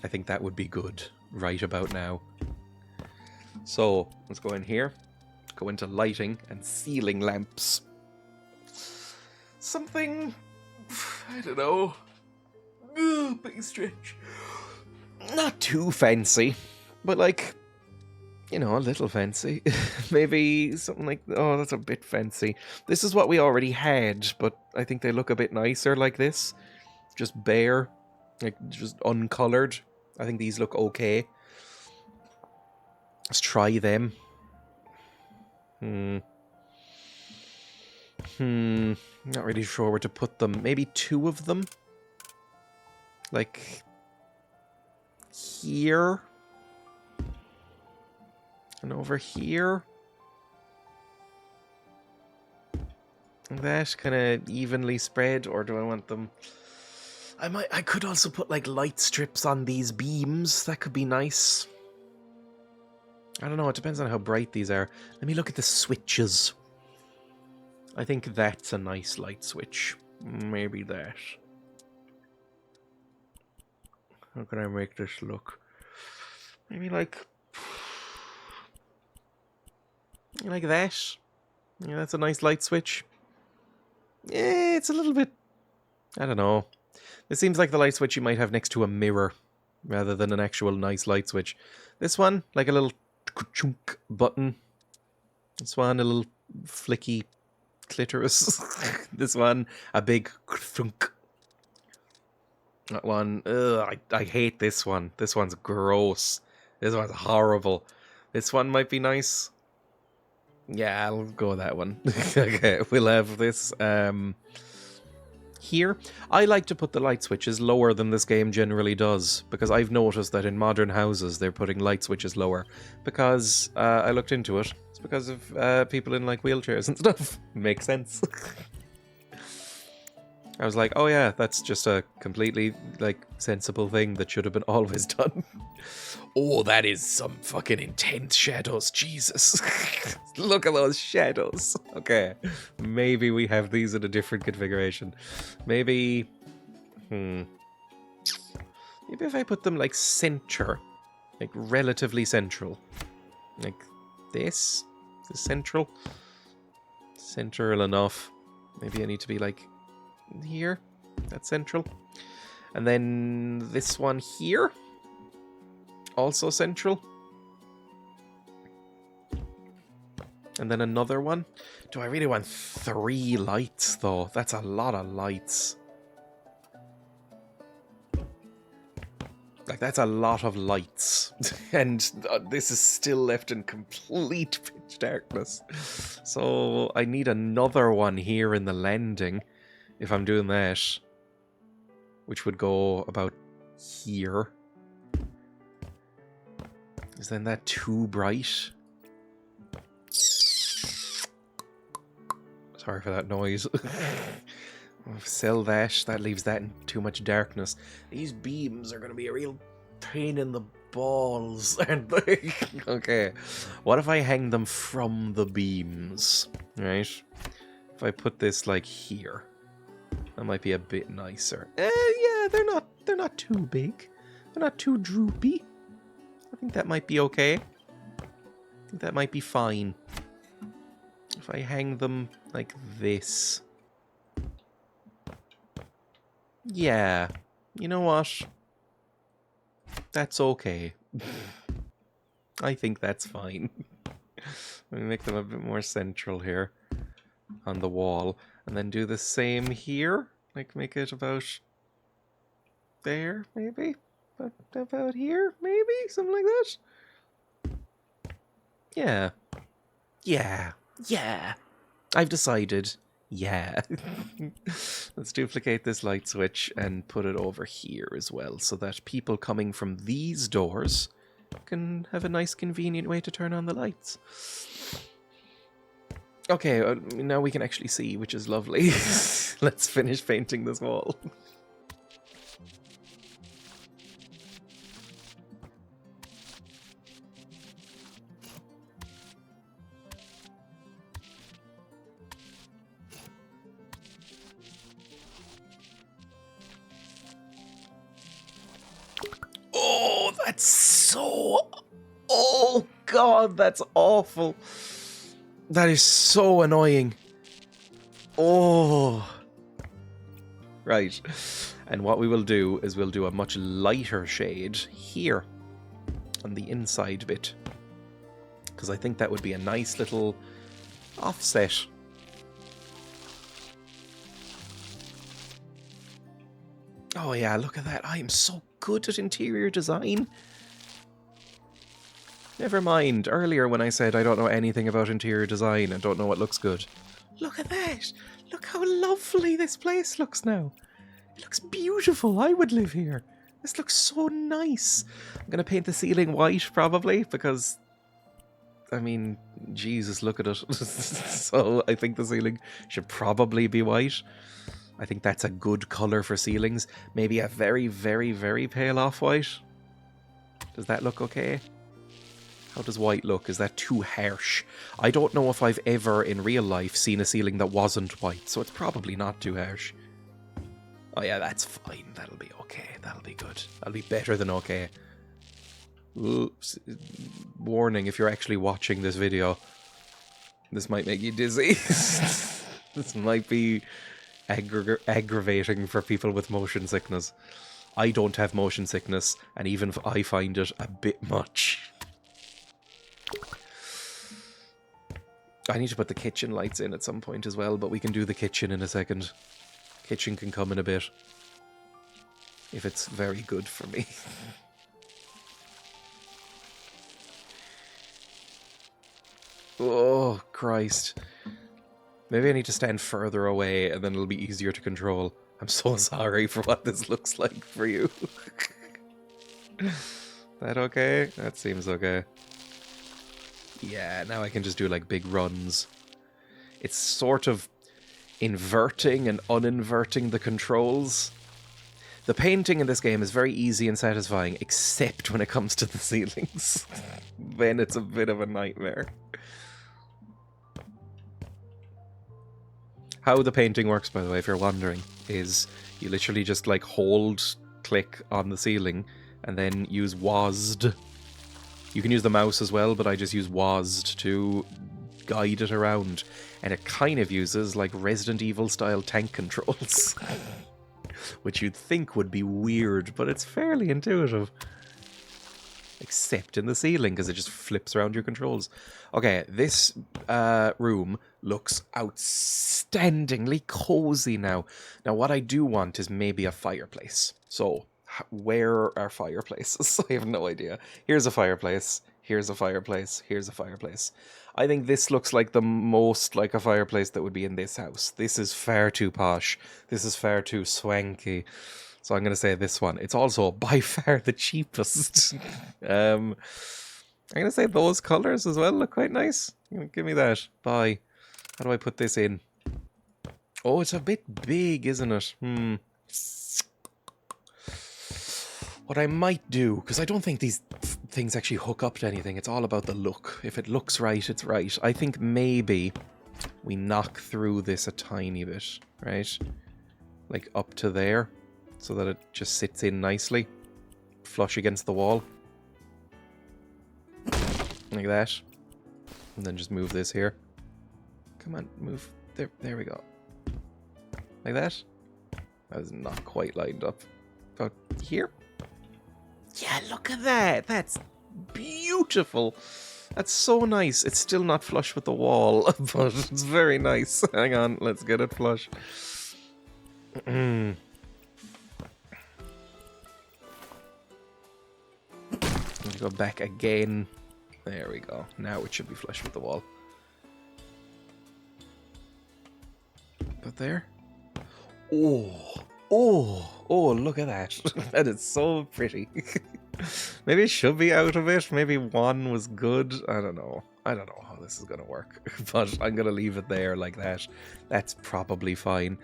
I think that would be good right about now. So, let's go in here. Go into lighting and ceiling lamps. Something... I don't know. Big stretch. Not too fancy, but like, you know, a little fancy. Maybe something like, oh, that's a bit fancy. This is what we already had, but I think they look a bit nicer like this. Just bare, like just uncolored. I think these look okay. Let's try them. Not really sure where to put them. Maybe 2 of them? Like... here? And over here? That kind of evenly spread, or do I want them... I could also put like light strips on these beams. That could be nice. I don't know, it depends on how bright these are. Let me look at the switches. I think that's a nice light switch. Maybe that. How can I make this look? Maybe like that. Yeah, that's a nice light switch. Yeah, it's a little bit... I don't know. It seems like the light switch you might have next to a mirror rather than an actual nice light switch. This one, like a little chunk button. This one, a little flicky clitoris. This one, a big thunk. That one, I hate this one. This one's gross. This one's horrible. This one might be nice. Yeah, I'll go with that one. Okay, we'll have this here. I like to put the light switches lower than this game generally does, because I've noticed that in modern houses they're putting light switches lower. Because I looked into it. It's because of people in like wheelchairs and stuff. Makes sense. I was like, oh yeah, that's just a completely, like, sensible thing that should have been always done. Oh, that is some fucking intense shadows, Jesus. Look at those shadows. Okay, maybe we have these in a different configuration. Maybe, maybe if I put them, like, center. Like, relatively central. Like, this? Is this central? Central enough. Maybe I need to be, like... here, that's central, and then this one here, also central, and then another one. Do I really want 3 lights though? That's a lot of lights. Like, that's a lot of lights. And this is still left in complete pitch darkness. So I need another one here in the landing. If I'm doing that, which would go about here. Is then that too bright? Sorry for that noise. Sell that. That leaves that in too much darkness. These beams are going to be a real pain in the balls, aren't they? Okay. What if I hang them from the beams? Right? If I put this like here. That might be a bit nicer. Yeah, they're not too big. They're not too droopy. I think that might be okay. I think that might be fine. If I hang them like this. Yeah. You know what? That's okay. I think that's fine. Let me make them a bit more central here on the wall. And then do the same here. Like, make it about there, maybe? About here, maybe? Something like that? Yeah. Yeah. Yeah. I've decided. Yeah. Let's duplicate this light switch and put it over here as well, so that people coming from these doors can have a nice, convenient way to turn on the lights. Okay, now we can actually see, which is lovely. Let's finish painting this wall. God, that's awful. That is so annoying. Oh. Right. And what we will do is we'll do a much lighter shade here on the inside bit. Because I think that would be a nice little offset. Oh yeah, look at that. I am so good at interior design. Never mind, earlier when I said I don't know anything about interior design and don't know what looks good. Look at that! Look how lovely this place looks now. It looks beautiful. I would live here. This looks so nice. I'm going to paint the ceiling white, probably, because, I mean, Jesus, look at it. So I think the ceiling should probably be white. I think that's a good colour for ceilings. Maybe a very, very, very pale off-white. Does that look okay? How does white look? Is that too harsh? I don't know if I've ever in real life seen a ceiling that wasn't white, so it's probably not too harsh. Oh yeah, that's fine. That'll be okay. That'll be good. That'll be better than okay. Oops. Warning, if you're actually watching this video, this might make you dizzy. This might be aggravating for people with motion sickness. I don't have motion sickness, and even I find it a bit much. I need to put the kitchen lights in at some point as well, but we can do the kitchen in a second. Kitchen can come in a bit. If it's very good for me. Oh, Christ. Maybe I need to stand further away and then it'll be easier to control. I'm so sorry for what this looks like for you. That okay? That seems okay. Yeah, now I can just do like big runs. It's sort of inverting and uninverting the controls. The painting in this game is very easy and satisfying, except when it comes to the ceilings. Then it's a bit of a nightmare. How the painting works, by the way, if you're wondering, is you literally just like hold click on the ceiling and then use WASD. You can use the mouse as well, but I just use WASD to guide it around. And it kind of uses like Resident Evil style tank controls. Which you'd think would be weird, but it's fairly intuitive. Except in the ceiling, because it just flips around your controls. Okay, this room looks outstandingly cozy now. Now, what I do want is maybe a fireplace. So, where are fireplaces? I have no idea. Here's a fireplace. Here's a fireplace. Here's a fireplace. I think this looks like the most like a fireplace that would be in this house. This is far too posh. This is far too swanky. So I'm going to say this one. It's also by far the cheapest. I'm going to say those colours as well look quite nice. Give me that. Bye. How do I put this in? Oh, it's a bit big, isn't it? What I might do, because I don't think these things actually hook up to anything. It's all about the look. If it looks right, it's right. I think maybe we knock through this a tiny bit, right? Like up to there, so that it just sits in nicely, flush against the wall. Like that. And then just move this here. Come on, move. There we go. Like that. That is not quite lined up. About here. Yeah, look at that. That's beautiful. That's so nice. It's still not flush with the wall, but it's very nice. Hang on, let's get it flush. Go back again. There we go. Now it should be flush with the wall. But there. Oh, look at that. That is so pretty. Maybe it should be out of it. Maybe one was good. I don't know how this is going to work. But I'm going to leave it there like that. That's probably fine.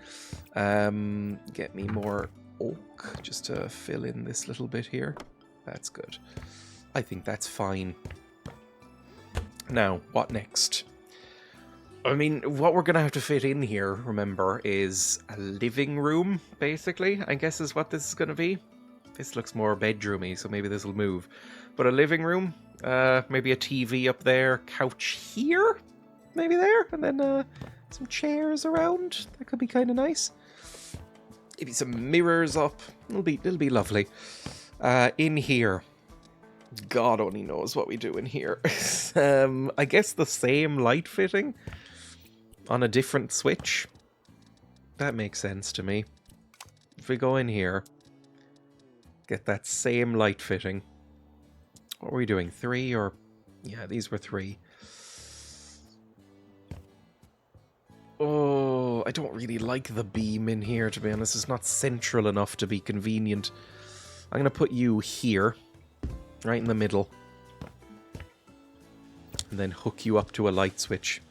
Get me more oak just to fill in this little bit here. That's good. I think that's fine. Now, what next? I mean, what we're going to have to fit in here, remember, is a living room, basically, I guess is what this is going to be. This looks more bedroomy, so maybe this will move. But a living room, Maybe a TV up there, couch here, maybe there, and then some chairs around. That could be kind of nice. Maybe some mirrors up. It'll be lovely. In here, God only knows what we do in here. I guess the same light fitting on a different switch. That makes sense to me. If we go in here, get that same light fitting. What were we doing? 3 or... Yeah, these were 3. Oh, I don't really like the beam in here, to be honest. It's not central enough to be convenient. I'm going to put you here, right in the middle. And then hook you up to a light switch.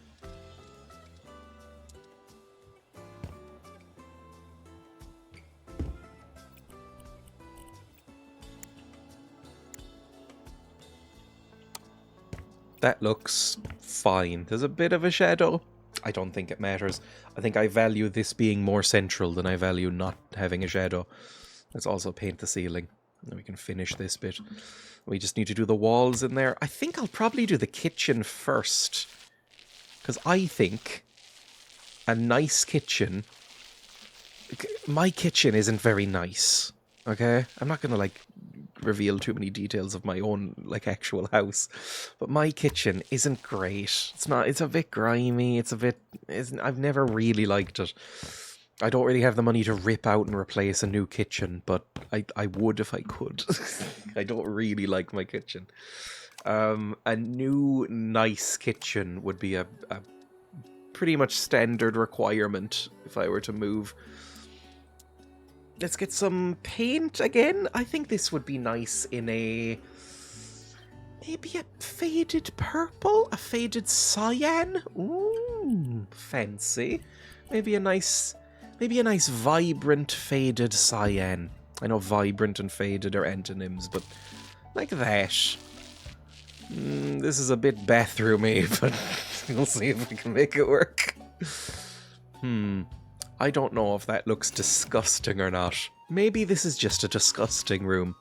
That looks fine. There's a bit of a shadow. I don't think it matters. I think I value this being more central than I value not having a shadow. Let's also paint the ceiling. And we can finish this bit. We just need to do the walls in there. I think I'll probably do the kitchen first. Because I think a nice kitchen... My kitchen isn't very nice. Okay? I'm not going to, like, reveal too many details of my own, like, actual house. But my kitchen isn't great. It's a bit grimy. I've never really liked it. I don't really have the money to rip out and replace a new kitchen, but I would if I could. I don't really like my kitchen. A new, nice kitchen would be a pretty much standard requirement if I were to move. Let's get some paint again. I think this would be nice in maybe a faded purple? A faded cyan? Ooh, fancy. Maybe a nice vibrant faded cyan. I know vibrant and faded are antonyms, but like that. This is a bit bathroomy, but we'll see if we can make it work. I don't know if that looks disgusting or not. Maybe this is just a disgusting room.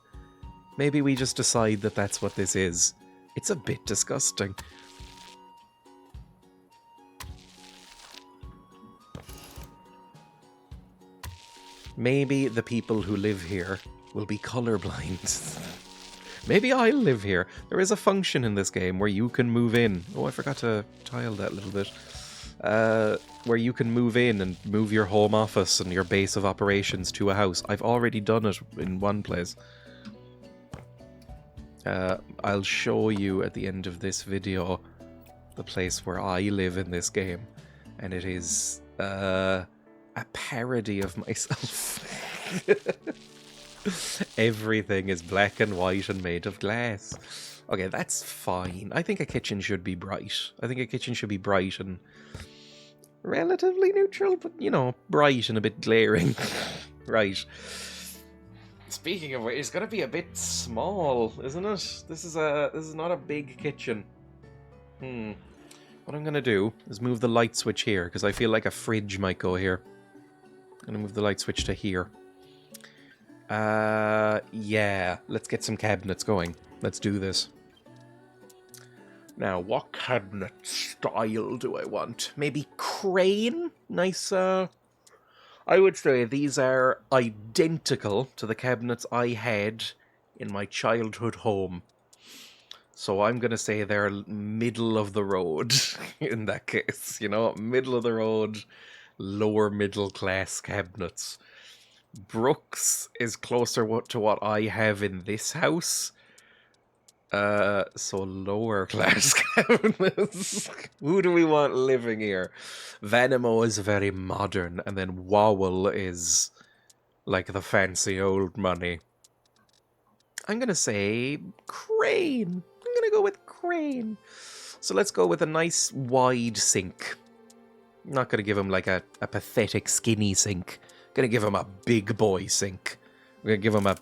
Maybe we just decide that that's what this is. It's a bit disgusting. Maybe the people who live here will be colorblind. Maybe I'll live here. There is a function in this game where you can move in. Oh, I forgot to tile that a little bit. Where you can move in and move your home office and your base of operations to a house. I've already done it in one place. I'll show you at the end of this video the place where I live in this game. And it is a parody of myself. Everything is black and white and made of glass. Okay, that's fine. I think a kitchen should be bright. I think a kitchen should be bright and relatively neutral, but, you know, bright and a bit glaring. Right. Speaking of which, it's gonna be a bit small, isn't it? This is not a big kitchen. What I'm gonna do is move the light switch here, because I feel like a fridge might go here. I'm gonna move the light switch to here. Yeah, let's get some cabinets going. Let's do this. Now, what cabinet style do I want? Maybe crane? Nice, I would say these are identical to the cabinets I had in my childhood home. So I'm going to say they're middle of the road in that case. You know, middle of the road, lower middle class cabinets. Brooks is closer to what I have in this house. So lower class cabinets. Who do we want living here? Vanimo is very modern, and then Wowell is like the fancy old money. I'm gonna say crane. I'm gonna go with crane. So let's go with a nice wide sink. I'm not gonna give him like a pathetic skinny sink. I'm gonna give him a big boy sink. I'm gonna give him a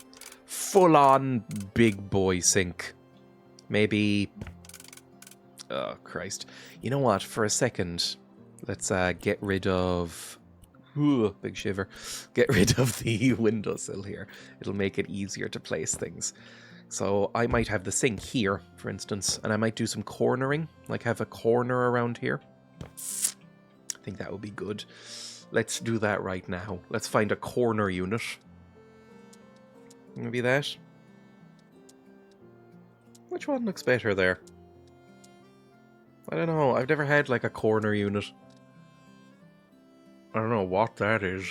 full-on big boy sink. Maybe... Oh, Christ. You know what? For a second, let's get rid of... Ooh, big shiver. Get rid of the windowsill here. It'll make it easier to place things. So I might have the sink here, for instance, and I might do some cornering, like have a corner around here. I think that would be good. Let's do that right now. Let's find a corner unit. Maybe that. Which one looks better there? I don't know. I've never had like a corner unit. I don't know what that is.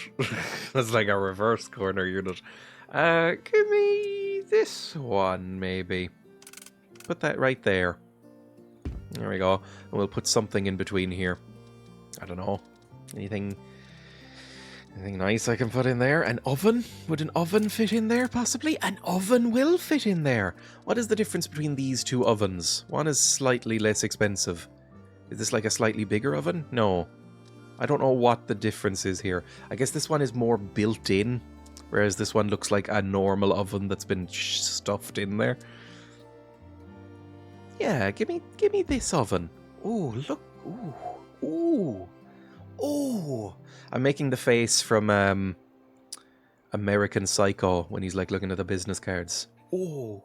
That's like a reverse corner unit. Give me this one, maybe. Put that right there. There we go. And we'll put something in between here. I don't know. Anything nice I can put in there? An oven? Would an oven fit in there, possibly? An oven will fit in there. What is the difference between these two ovens? One is slightly less expensive. Is this like a slightly bigger oven? No. I don't know what the difference is here. I guess this one is more built in, whereas this one looks like a normal oven that's been stuffed in there. Yeah, give me this oven. Ooh, look. Ooh. Ooh. Ooh. I'm making the face from American Psycho when he's like looking at the business cards. Ooh.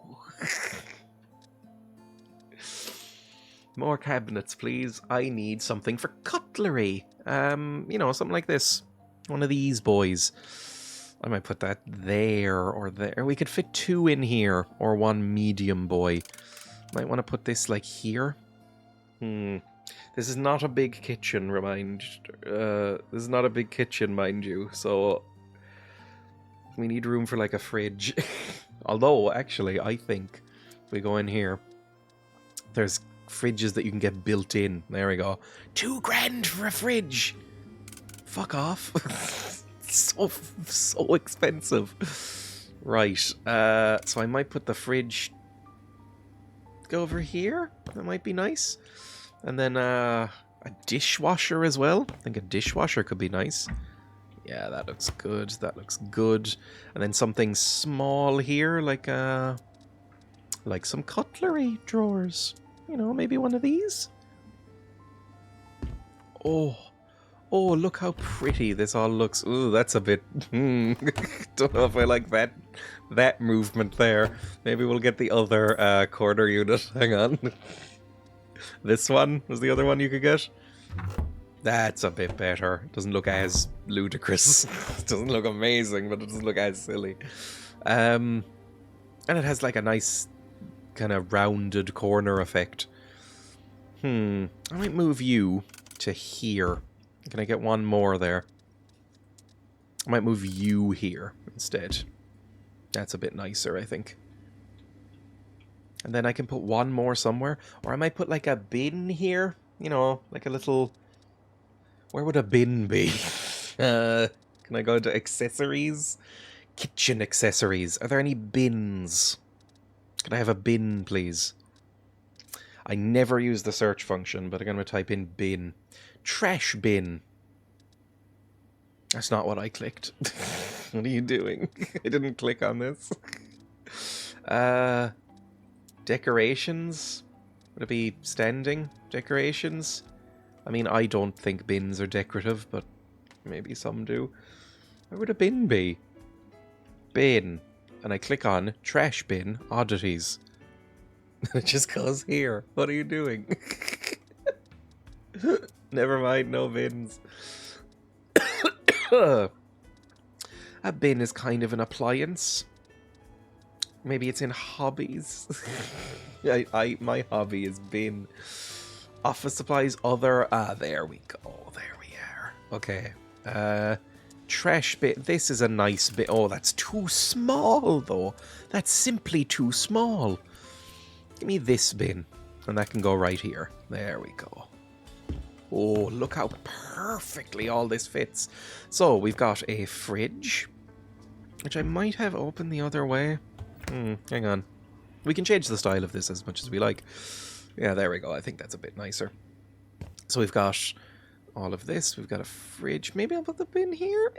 More cabinets, please. I need something for cutlery. You know, something like this. One of these boys. I might put that there or there. We could fit two in here, or one medium boy. Might want to put this like here. This is not a big kitchen, this is not a big kitchen, mind you. So we need room for like a fridge. Although, actually, I think if we go in here, there's fridges that you can get built in. There we go. $2,000 for a fridge. Fuck off. so expensive. Right. So I might put the fridge go over here. That might be nice. And then a dishwasher as well. I think a dishwasher could be nice. Yeah, that looks good. That looks good. And then something small here, like some cutlery drawers. You know, maybe one of these. Oh, look how pretty this all looks. Ooh, that's a bit... Don't know if I like that movement there. Maybe we'll get the other corner unit. Hang on. This one was the other one you could get. That's a bit better. It doesn't look as ludicrous. It doesn't look amazing, but it doesn't look as silly. And it has like a nice kind of rounded corner effect. I might move you to here. Can I get one more there? I might move you here instead. That's a bit nicer, I think. And then I can put one more somewhere. Or I might put like a bin here. You know, like a little... Where would a bin be? Can I go into accessories? Kitchen accessories. Are there any bins? Can I have a bin, please? I never use the search function, but I'm going to type in bin. Trash bin. That's not what I clicked. What are you doing? I didn't click on this. Decorations? Would it be standing decorations? I mean, I don't think bins are decorative, but maybe some do. Where would a bin be? Bin. And I click on trash bin oddities. It just goes here. What are you doing? Never mind, no bins. A bin is kind of an appliance. Maybe it's in hobbies. My hobby is bin. Office supplies, other... there we go. There we are. Okay. Trash bin. This is a nice bin. Oh, that's too small, though. That's simply too small. Give me this bin. And that can go right here. There we go. Oh, look how perfectly all this fits. So, we've got a fridge, which I might have opened the other way. Hang on. We can change the style of this as much as we like. Yeah, there we go. I think that's a bit nicer. So we've got all of this. We've got a fridge. Maybe I'll put the bin here.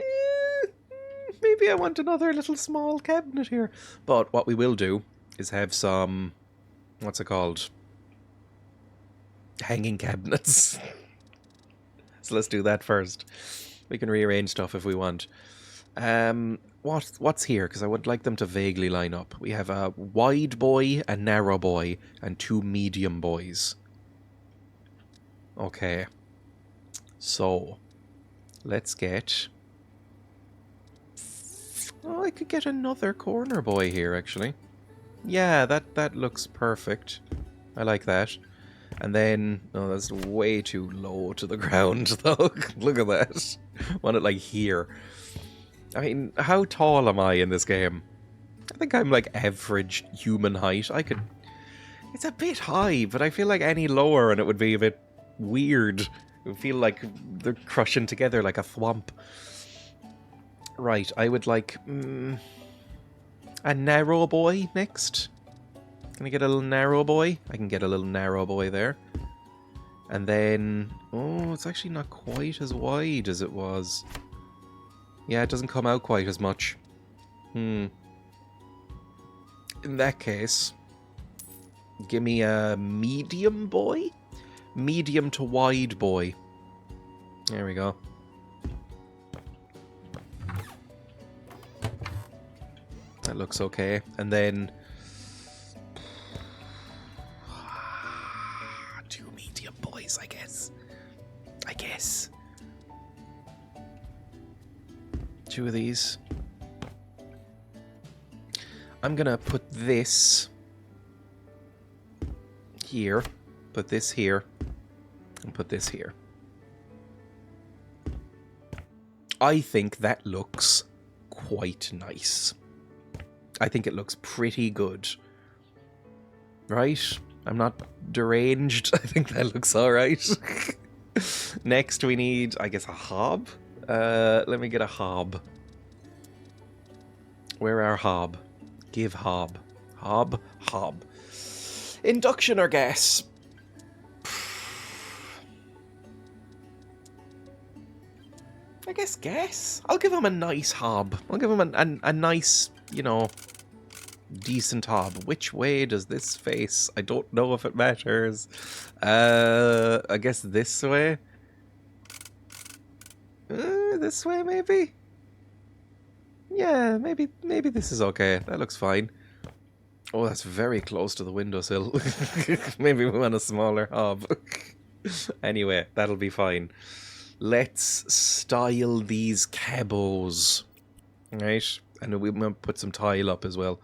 Maybe I want another little small cabinet here. But what we will do is have some... What's it called? Hanging cabinets. So let's do that first. We can rearrange stuff if we want. What's here? Because I would like them to vaguely line up. We have a wide boy, a narrow boy, and 2 medium boys. Okay. So, let's get... Oh, I could get another corner boy here, actually. Yeah, that looks perfect. I like that. And then... Oh, that's way too low to the ground, though. Look at that. Want it, like, here. I mean, how tall am I in this game? I think I'm, like, average human height. I could... It's a bit high, but I feel like any lower and it would be a bit weird. It would feel like they're crushing together like a thwomp. Right, I would like... a narrow boy next. Can I get a little narrow boy? I can get a little narrow boy there. And then... Oh, it's actually not quite as wide as it was. Yeah, it doesn't come out quite as much. In that case... Give me a medium boy? Medium to wide boy. There we go. That looks okay. And then... 2 medium boys, I guess. 2 of these. I'm gonna put this... here, put this here, and put this here. I think that looks quite nice. I think it looks pretty good. Right? I'm not deranged. I think that looks alright. Next we need, I guess, a hob. Let me get a hob. Where are hob? Give hob. Hob. Induction or gas? I guess gas. I'll give him a nice hob. I'll give him a nice, you know, decent hob. Which way does this face? I don't know if it matters. I guess this way? This way, maybe? Yeah, maybe this is okay. That looks fine. Oh, that's very close to the windowsill. Maybe we want a smaller hob. Anyway, that'll be fine. Let's style these cabos. Right? And we might put some tile up as well.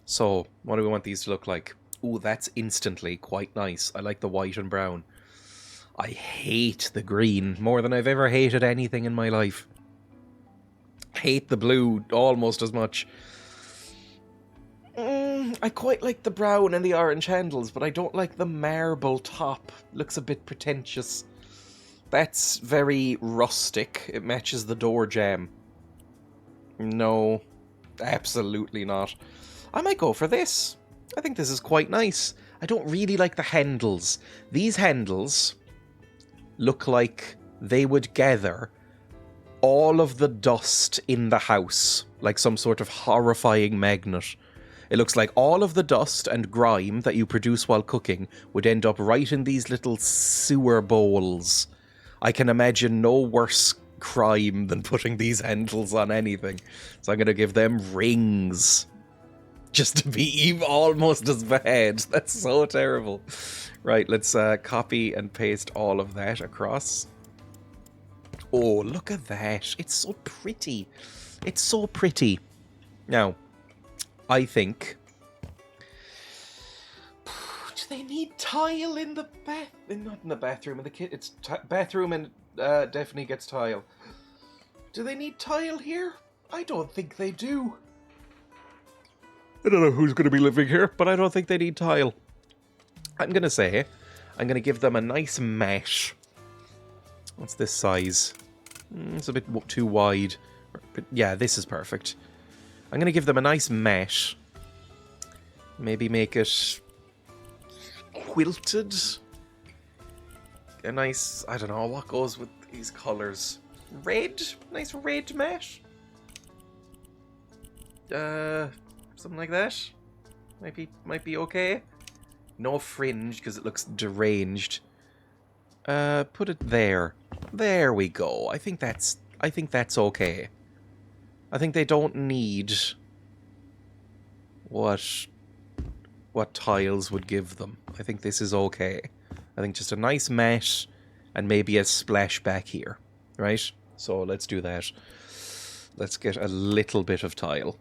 So, what do we want these to look like? Ooh, that's instantly quite nice. I like the white and brown. I hate the green more than I've ever hated anything in my life. Hate the blue almost as much. I quite like the brown and the orange handles, but I don't like the marble top. Looks a bit pretentious. That's very rustic. It matches the door jamb. No, absolutely not. I might go for this. I think this is quite nice. I don't really like the handles. These handles look like they would gather all of the dust in the house, like some sort of horrifying magnet. It looks like all of the dust and grime that you produce while cooking would end up right in these little sewer bowls. I can imagine no worse crime than putting these handles on anything. So I'm going to give them rings. Just to be almost as bad. That's so terrible. Right, let's copy and paste all of that across. Oh, look at that. It's so pretty. It's so pretty. Now, I think... Do they need tile in the bath? Not in the bathroom, in the kitchen. It's bathroom and definitely gets tile. Do they need tile here? I don't think they do. I don't know who's going to be living here, but I don't think they need tile. I'm going to say, I'm going to give them a nice mesh. What's this size? It's a bit too wide. But yeah, this is perfect. I'm going to give them a nice mesh. Maybe make it quilted. A nice, I don't know, what goes with these colours? Red? Nice red mesh? Something like that. Might be okay. No fringe because it looks deranged. Put it there. There we go. I think that's okay. I think they don't need what tiles would give them. I think this is okay. I think just a nice mat and maybe a splash back here, right? So let's do that. Let's get a little bit of tile.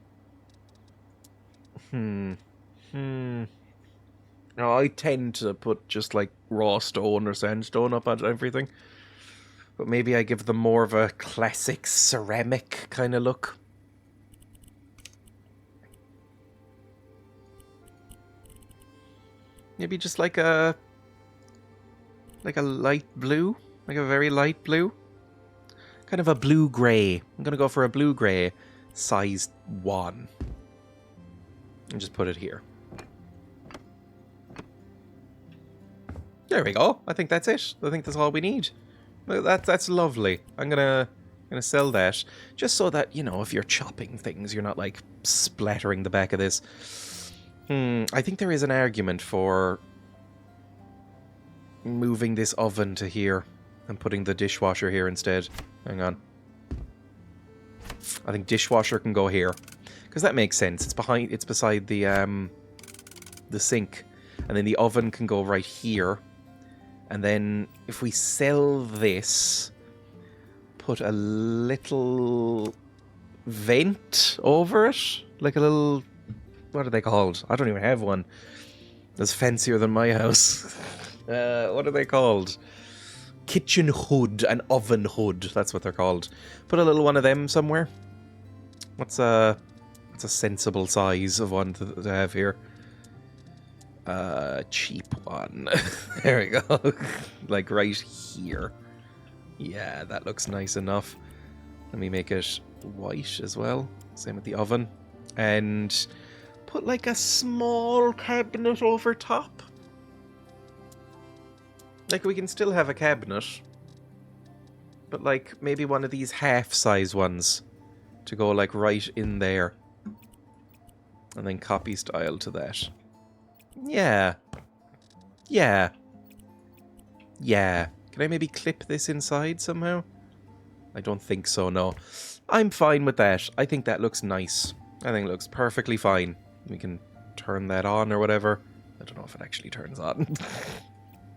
No, I tend to put just like raw stone or sandstone up on everything. But maybe I give them more of a classic ceramic kind of look. Maybe just like a light blue, like a very light blue. Kind of a blue-grey. I'm going to go for a blue-grey, size 1. And just put it here. There we go. I think that's it. I think that's all we need. That's lovely. I'm gonna sell that. Just so that, you know, if you're chopping things, you're not, like, splattering the back of this. I think there is an argument for moving this oven to here and putting the dishwasher here instead. Hang on. I think dishwasher can go here because that makes sense. It's beside the sink, and then the oven can go right here. And then if we sell this, put a little vent over it, like a little. What are they called? I don't even have one. That's fancier than my house. What are they called? Kitchen hood, an oven hood. That's what they're called. Put a little one of them somewhere. What's a sensible size of one to have here? Cheap one. There we go. Like right here. Yeah, that looks nice enough. Let me make it white as well. Same with the oven. And put like a small cabinet over top. Like we can still have a cabinet. But like maybe one of these half-size ones to go like right in there. And then copy style to that. Yeah. Yeah. Yeah. Can I maybe clip this inside somehow? I don't think so, no. I'm fine with that. I think that looks nice. I think it looks perfectly fine. We can turn that on or whatever. I don't know if it actually turns on.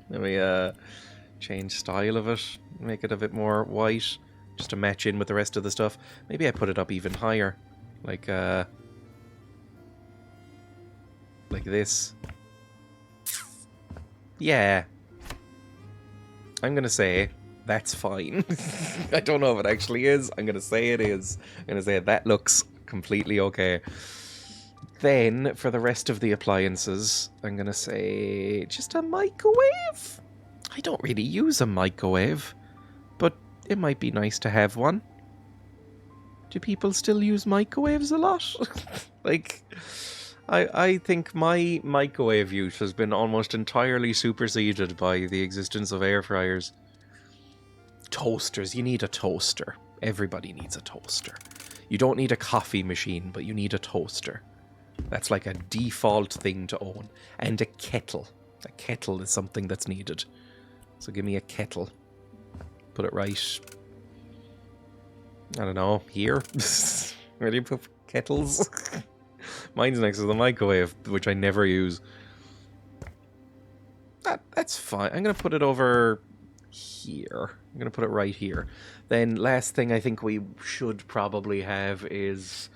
Let me change style of it. Make it a bit more white. Just to match in with the rest of the stuff. Maybe I put it up even higher. Like this. Yeah. I'm going to say that's fine. I don't know if it actually is. I'm going to say it is. I'm going to say that looks completely okay. Then, for the rest of the appliances, I'm going to say just a microwave. I don't really use a microwave, but it might be nice to have one. Do people still use microwaves a lot? Like, I think my microwave use has been almost entirely superseded by the existence of air fryers. Toasters. You need a toaster. Everybody needs a toaster. You don't need a coffee machine, but you need a toaster. That's like a default thing to own. And a kettle. A kettle is something that's needed. So give me a kettle. Put it right. I don't know. Here? Where do you put kettles? Mine's next to the microwave, which I never use. That's fine. I'm going to put it over here. I'm going to put it right here. Then last thing I think we should probably have is...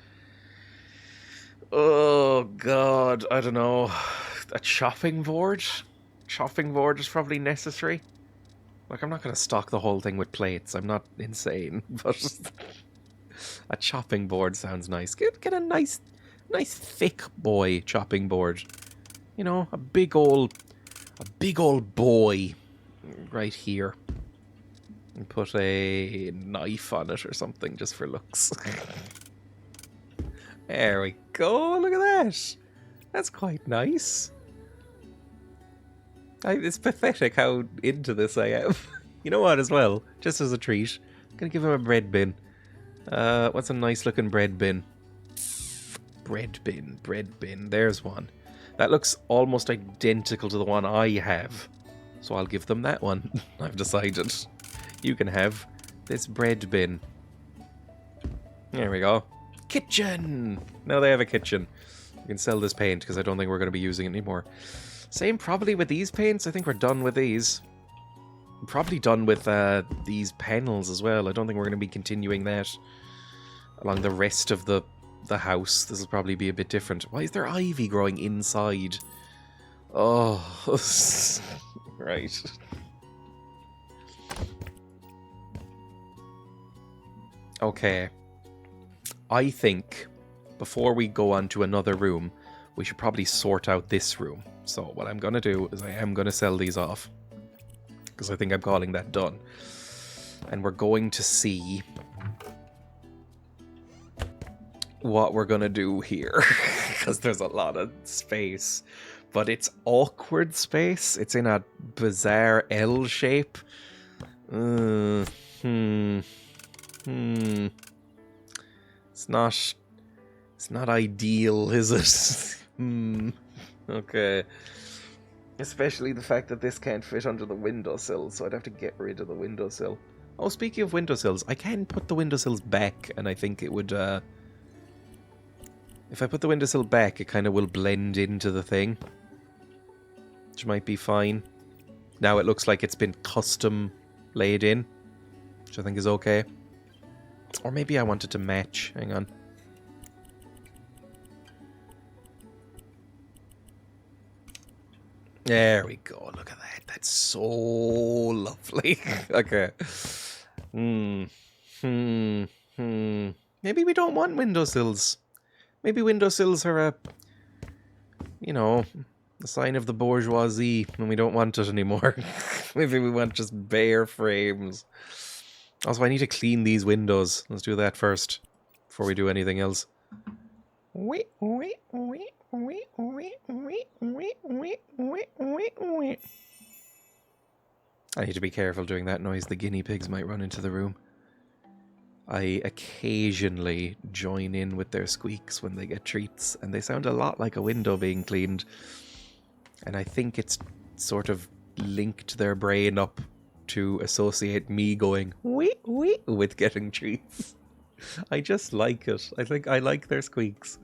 Oh, God. I don't know. A chopping board? Chopping board is probably necessary. Like, I'm not going to stock the whole thing with plates. I'm not insane. But a chopping board sounds nice. Get a nice thick boy chopping board. You know, a big old boy right here. And put a knife on it or something just for looks. There we go. Look at that. That's quite nice. It's pathetic how into this I am. You know what, as well? Just as a treat, I'm going to give him a bread bin. What's a nice looking bread bin? Bread bin. There's one. That looks almost identical to the one I have. So I'll give them that one. I've decided. You can have this bread bin. There we go. kitchen! Now they have a kitchen. We can sell this paint because I don't think we're going to be using it anymore. Same probably with these paints. I think we're done with these. I'm probably done with these panels as well. I don't think we're going to be continuing that along the rest of the house. This will probably be a bit different. Why is there ivy growing inside? Oh, right. Okay. I think before we go on to another room, we should probably sort out this room. So what I'm going to do is I am going to sell these off, because I think I'm calling that done. And we're going to see what we're going to do here, because there's a lot of space. But it's awkward space. It's in a bizarre L shape. It's not ideal, is it? Okay. Especially the fact that this can't fit under the windowsill, so I'd have to get rid of the windowsill. Oh, speaking of windowsills, I can put the windowsills back, and I think it would, if I put the windowsill back, it kind of will blend into the thing, which might be fine. Now it looks like it's been custom laid in, which I think is okay. Or maybe I want it to match. Hang on. There we go. Look at that. That's so lovely. Okay. Maybe we don't want windowsills. Maybe windowsills are a sign of the bourgeoisie, and we don't want it anymore. Maybe we want just bare frames. Also, I need to clean these windows. Let's do that first, before we do anything else. I need to be careful doing that noise. The guinea pigs might run into the room. I occasionally join in with their squeaks when they get treats, and they sound a lot like a window being cleaned. And I think it's sort of linked their brain up to associate me going wee wee with getting treats. I just like it. I think I like their squeaks.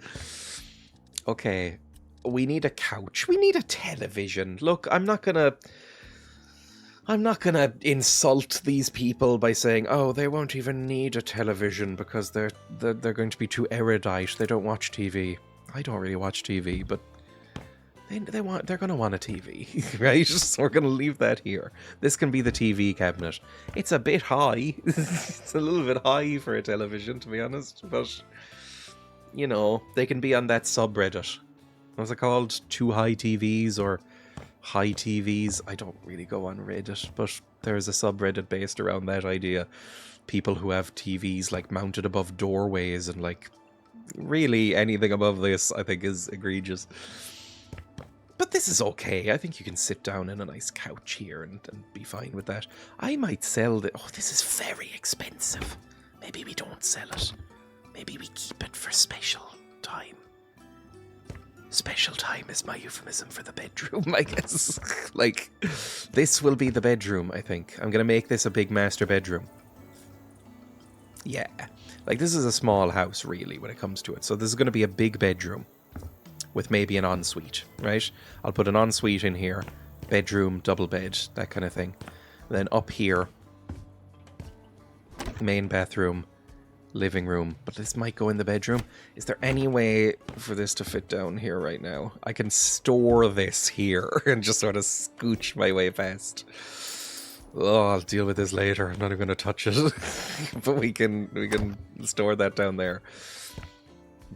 Okay, we need a couch. We need a television. Look, I'm not gonna insult these people by saying, oh, they won't even need a television because they're going to be too erudite. They don't watch TV. I don't really watch TV, but they're going to want a TV, right? So we're going to leave that here. This can be the TV cabinet. It's a bit high. It's a little bit high for a television, to be honest, but they can be on that subreddit. What's it called? Too high TVs or high TVs? I don't really go on Reddit, but there's a subreddit based around that idea. People who have TVs like mounted above doorways, and like really anything above this I think is egregious. But this is okay. I think you can sit down in a nice couch here and be fine with that. I might sell the... Oh, this is very expensive. Maybe we don't sell it. Maybe we keep it for special time. Special time is my euphemism for the bedroom, I guess. Like, this will be the bedroom, I think. I'm going to make this a big master bedroom. Yeah. Like, this is a small house, really, when it comes to it. So this is going to be a big bedroom with maybe an ensuite, right? I'll put an ensuite in here. Bedroom, double bed, that kind of thing. And then up here, main bathroom, living room, but this might go in the bedroom. Is there any way for this to fit down here right now? I can store this here and just sort of scooch my way past. Oh, I'll deal with this later. I'm not even going to touch it. But we can store that down there.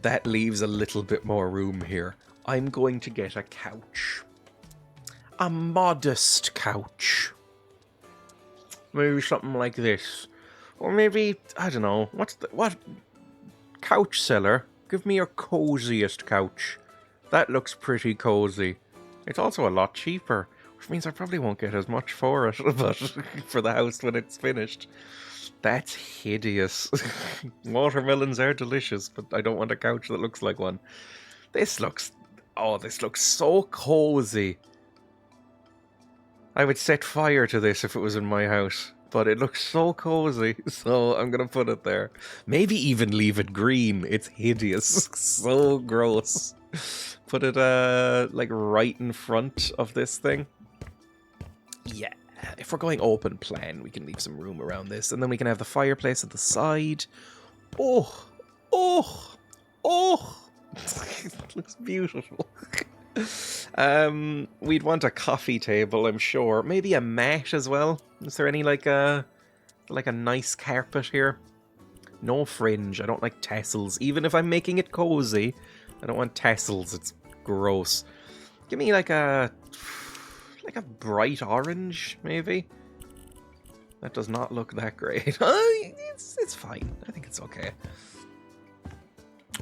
That leaves a little bit more room here. I'm going to get a couch. A modest couch. Maybe something like this. Or maybe, I don't know, what couch seller? Give me your coziest couch. That looks pretty cozy. It's also a lot cheaper, which means I probably won't get as much for it, but for the house when it's finished. That's hideous. Watermelons are delicious, but I don't want a couch that looks like one. This looks so cozy. I would set fire to this if it was in my house. but it looks so cozy, so I'm gonna put it there. Maybe even leave it green. It's hideous. So gross. Put it, like, right in front of this thing. Yeah, if we're going open plan, we can leave some room around this, and then we can have the fireplace at the side. Oh! Oh! Oh! It looks beautiful. We'd want a coffee table, I'm sure. Maybe a mat as well. Is there any like a nice carpet here? No fringe. I don't like tassels. Even if I'm making it cozy, I don't want tassels. It's gross. Give me like a bright orange, maybe. That does not look that great. It's fine. I think it's okay.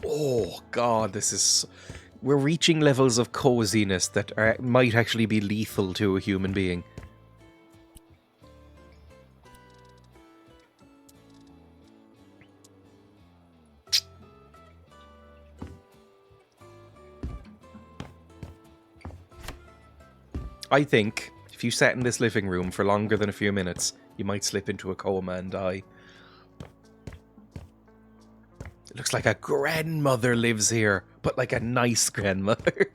Oh god, this is... We're reaching levels of coziness that might actually be lethal to a human being. I think if you sat in this living room for longer than a few minutes, you might slip into a coma and die. It looks like a grandmother lives here, but like a nice grandmother.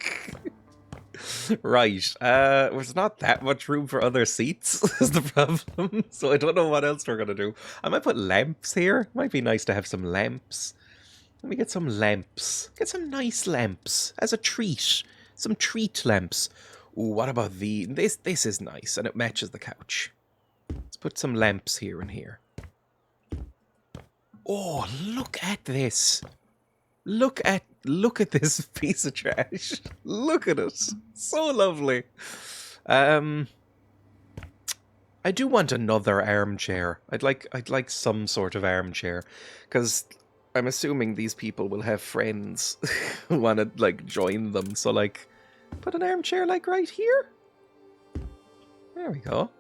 Right. There's not that much room for other seats, is the problem. So I don't know what else we're going to do. I might put lamps here. Might be nice to have some lamps. Let me get some lamps. Get some nice lamps as a treat. Some treat lamps. Ooh, what about this? This is nice, and it matches the couch. Let's put some lamps here and here. Oh, look at this. Look at this piece of trash. Look at it. So lovely. I do want another armchair. I'd like some sort of armchair, because I'm assuming these people will have friends who want to like join them. So like, put an armchair like right here. There we go.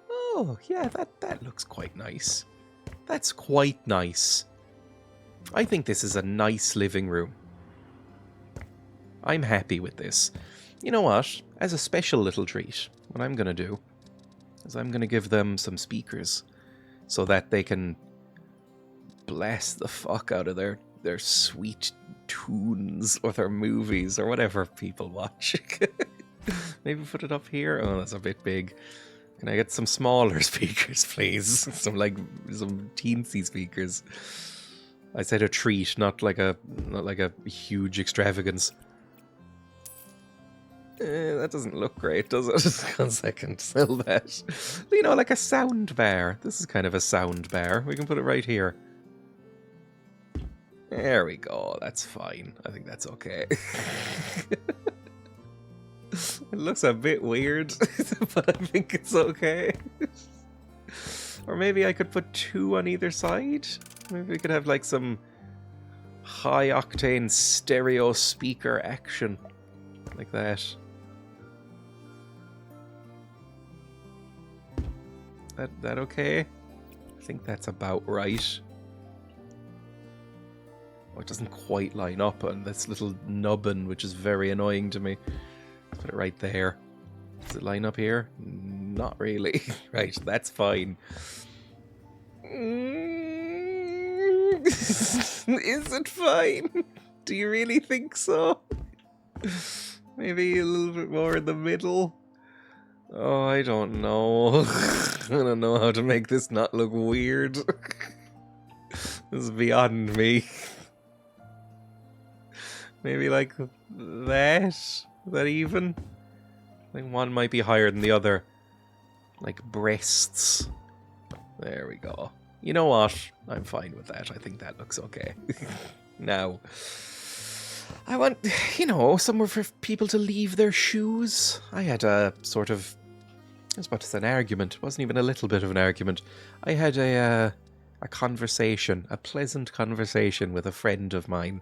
Oh yeah, that looks quite nice. That's quite nice. I think this is a nice living room. I'm happy with this. You know what? As a special little treat, what I'm going to do is I'm going to give them some speakers so that they can blast the fuck out of their sweet tunes or their movies or whatever people watch. Maybe put it up here. Oh, that's a bit big. Can I get some smaller speakers, please? Some teensy speakers. I said a treat, not like a huge extravagance. That doesn't look great, does it? 1 second, sell that. You know, like a sound bar. This is kind of a sound bar. We can put it right here. There we go. That's fine. I think that's okay. It looks a bit weird, but I think it's okay. Or maybe I could put 2 on either side. Maybe we could have like some high-octane stereo speaker action. Like that. That okay? I think that's about right. Oh, it doesn't quite line up on this little nubbin, which is very annoying to me. Let's put it right there. Does it line up here? Not really. Right, that's fine. Is it fine? Do you really think so? Maybe a little bit more in the middle? Oh, I don't know. I don't know how to make this not look weird. This is beyond me. Maybe like that? Is that even? I think one might be higher than the other. Like breasts. There we go. You know what? I'm fine with that. I think that looks okay. Now, I want, you know, somewhere for people to leave their shoes. I had a sort of, I was about to say an argument. It wasn't even a little bit of an argument. I had a conversation, a pleasant conversation with a friend of mine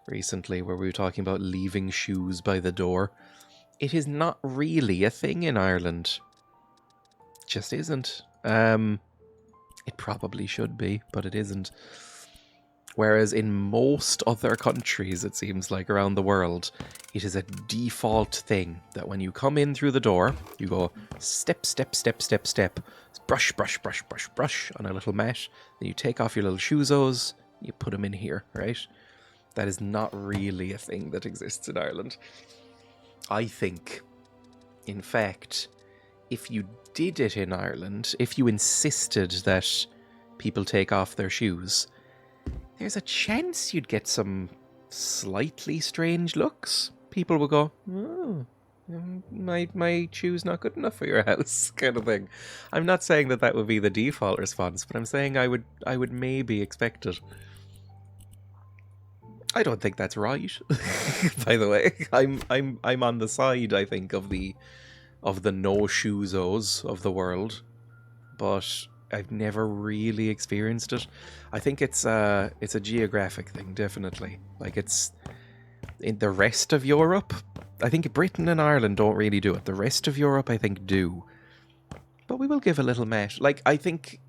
recently where we were talking about leaving shoes by the door. It is not really a thing in Ireland. It just isn't. It probably should be, but it isn't. Whereas in most other countries, it seems like around the world, it is a default thing that when you come in through the door, you go step, step, step, step, step, brush, brush, brush, brush, brush on a little mat. Then you take off your little shoesos, you put them in here, right? That is not really a thing that exists in Ireland. I think, in fact, if you did it in Ireland, if you insisted that people take off their shoes, there's a chance you'd get some slightly strange looks. People would go, oh, my shoe's not good enough for your house, kind of thing. I'm not saying that would be the default response, but I'm saying I would maybe expect it. I don't think that's right. By the way, I'm on the side, I think, of the no shoesos of the world, but I've never really experienced it. I think it's a geographic thing, definitely. Like, it's in the rest of Europe. I think Britain and Ireland don't really do it. The rest of Europe, I think, do. But we will give a little mat. Like, I think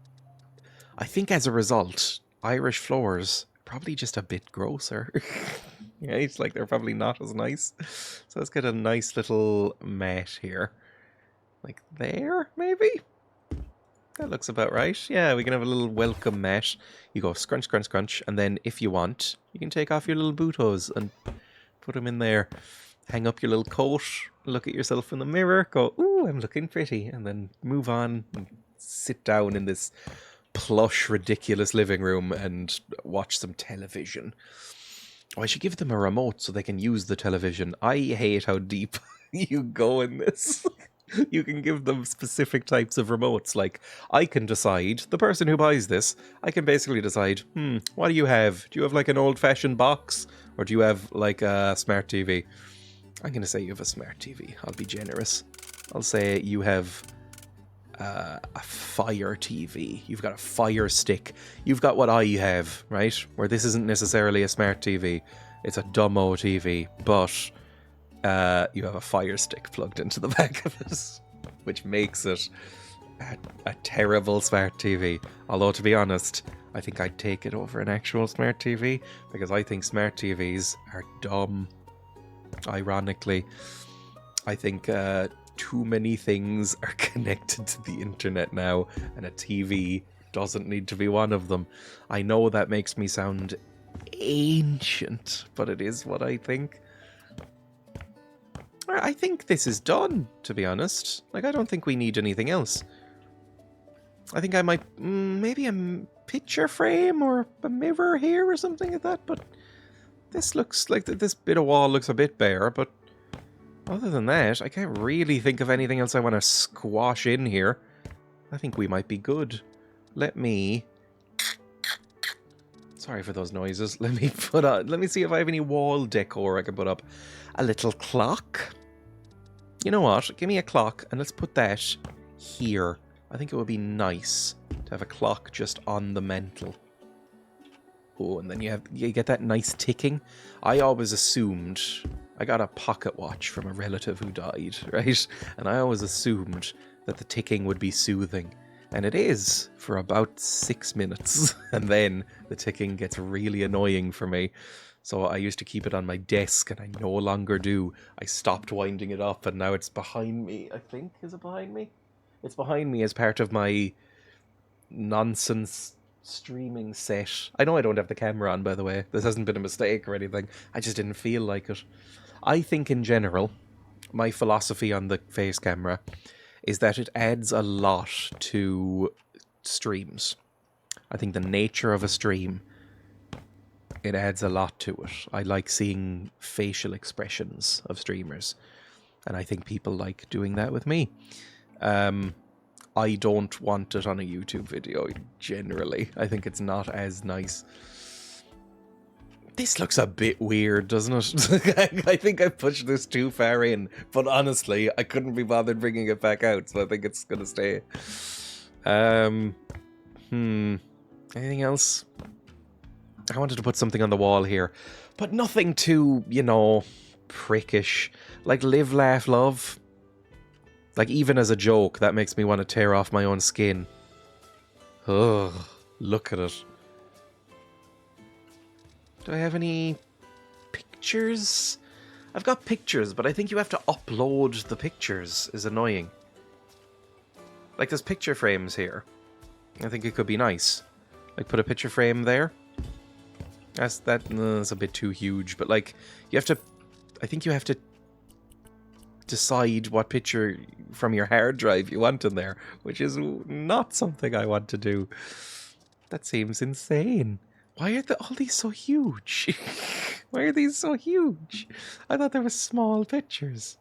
as a result, Irish floors are probably just a bit grosser. Yeah, it's like they're probably not as nice. So let's get a nice little mat here. Like there, maybe? That looks about right. Yeah, we can have a little welcome mat. You go scrunch, scrunch, scrunch, and then if you want, you can take off your little boot hose and put them in there. Hang up your little coat, look at yourself in the mirror, go, ooh, I'm looking pretty, and then move on and sit down in this plush, ridiculous living room and watch some television. Oh, I should give them a remote so they can use the television. I hate how deep you go in this. You can give them specific types of remotes. Like, I can decide, the person who buys this, I can basically decide, what do you have? Do you have like an old-fashioned box? Or do you have like a smart TV? I'm going to say you have a smart TV. I'll be generous. I'll say you have a Fire TV. You've got a Fire Stick. You've got what I have, right? Where this isn't necessarily a smart TV. It's a dumbo TV, but you have a Fire Stick plugged into the back of it, which makes it a terrible smart TV. Although, to be honest, I think I'd take it over an actual smart TV, because I think smart TVs are dumb. Ironically, I think too many things are connected to the internet now, and a TV doesn't need to be one of them. I know that makes me sound ancient, but it is what I think. I think this is done, to be honest. Like, I don't think we need anything else. I think I might, maybe a picture frame or a mirror here or something like that, but this looks like, this bit of wall looks a bit bare, but other than that, I can't really think of anything else I want to squash in here. I think we might be good. Let me... Sorry for those noises. Let me see if I have any wall decor I can put up. A little clock. You know what? Give me a clock and let's put that here. I think it would be nice to have a clock just on the mantle. Oh, and then you get that nice ticking. I always assumed... I got a pocket watch from a relative who died, right? And I always assumed that the ticking would be soothing. And it is for about 6 minutes. And then the ticking gets really annoying for me. So I used to keep it on my desk, and I no longer do. I stopped winding it up, and now it's behind me, I think. Is it behind me? It's behind me as part of my nonsense streaming set. I know I don't have the camera on, by the way. This hasn't been a mistake or anything. I just didn't feel like it. I think in general, my philosophy on the face camera is that it adds a lot to streams. I think the nature of a stream, it adds a lot to it. I like seeing facial expressions of streamers, and I think people like doing that with me. I don't want it on a YouTube video, generally. I think it's not as nice. This looks a bit weird, doesn't it? I think I pushed this too far in, but honestly, I couldn't be bothered bringing it back out, so I think it's gonna stay. Anything else? I wanted to put something on the wall here, but nothing too, prickish. Like live, laugh, love. Like, even as a joke, that makes me want to tear off my own skin. Ugh, look at it. Do I have any pictures? I've got pictures, but I think you have to upload the pictures is annoying. Like, there's picture frames here. I think it could be nice. Like, put a picture frame there. That's a bit too huge, but like, you have to... I think you have to decide what picture from your hard drive you want in there, which is not something I want to do. That seems insane. Why are all these so huge? Why are these so huge? I thought there were small pictures.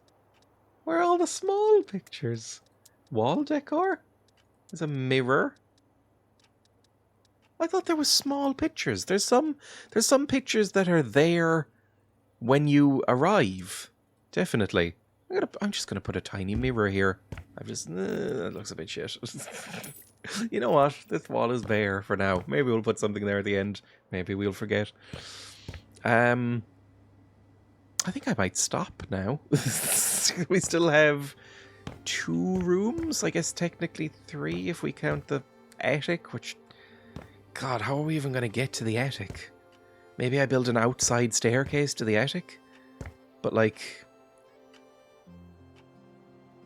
Where are all the small pictures? Wall decor? There's a mirror. I thought there was small pictures. There's some pictures that are there when you arrive. Definitely. I'm just gonna put a tiny mirror here. That looks a bit shit. You know what? This wall is bare for now. Maybe we'll put something there at the end. Maybe we'll forget. I think I might stop now. We still have 2 rooms. I guess technically 3 if we count the attic, which... God, how are we even going to get to the attic? Maybe I build an outside staircase to the attic? But, like...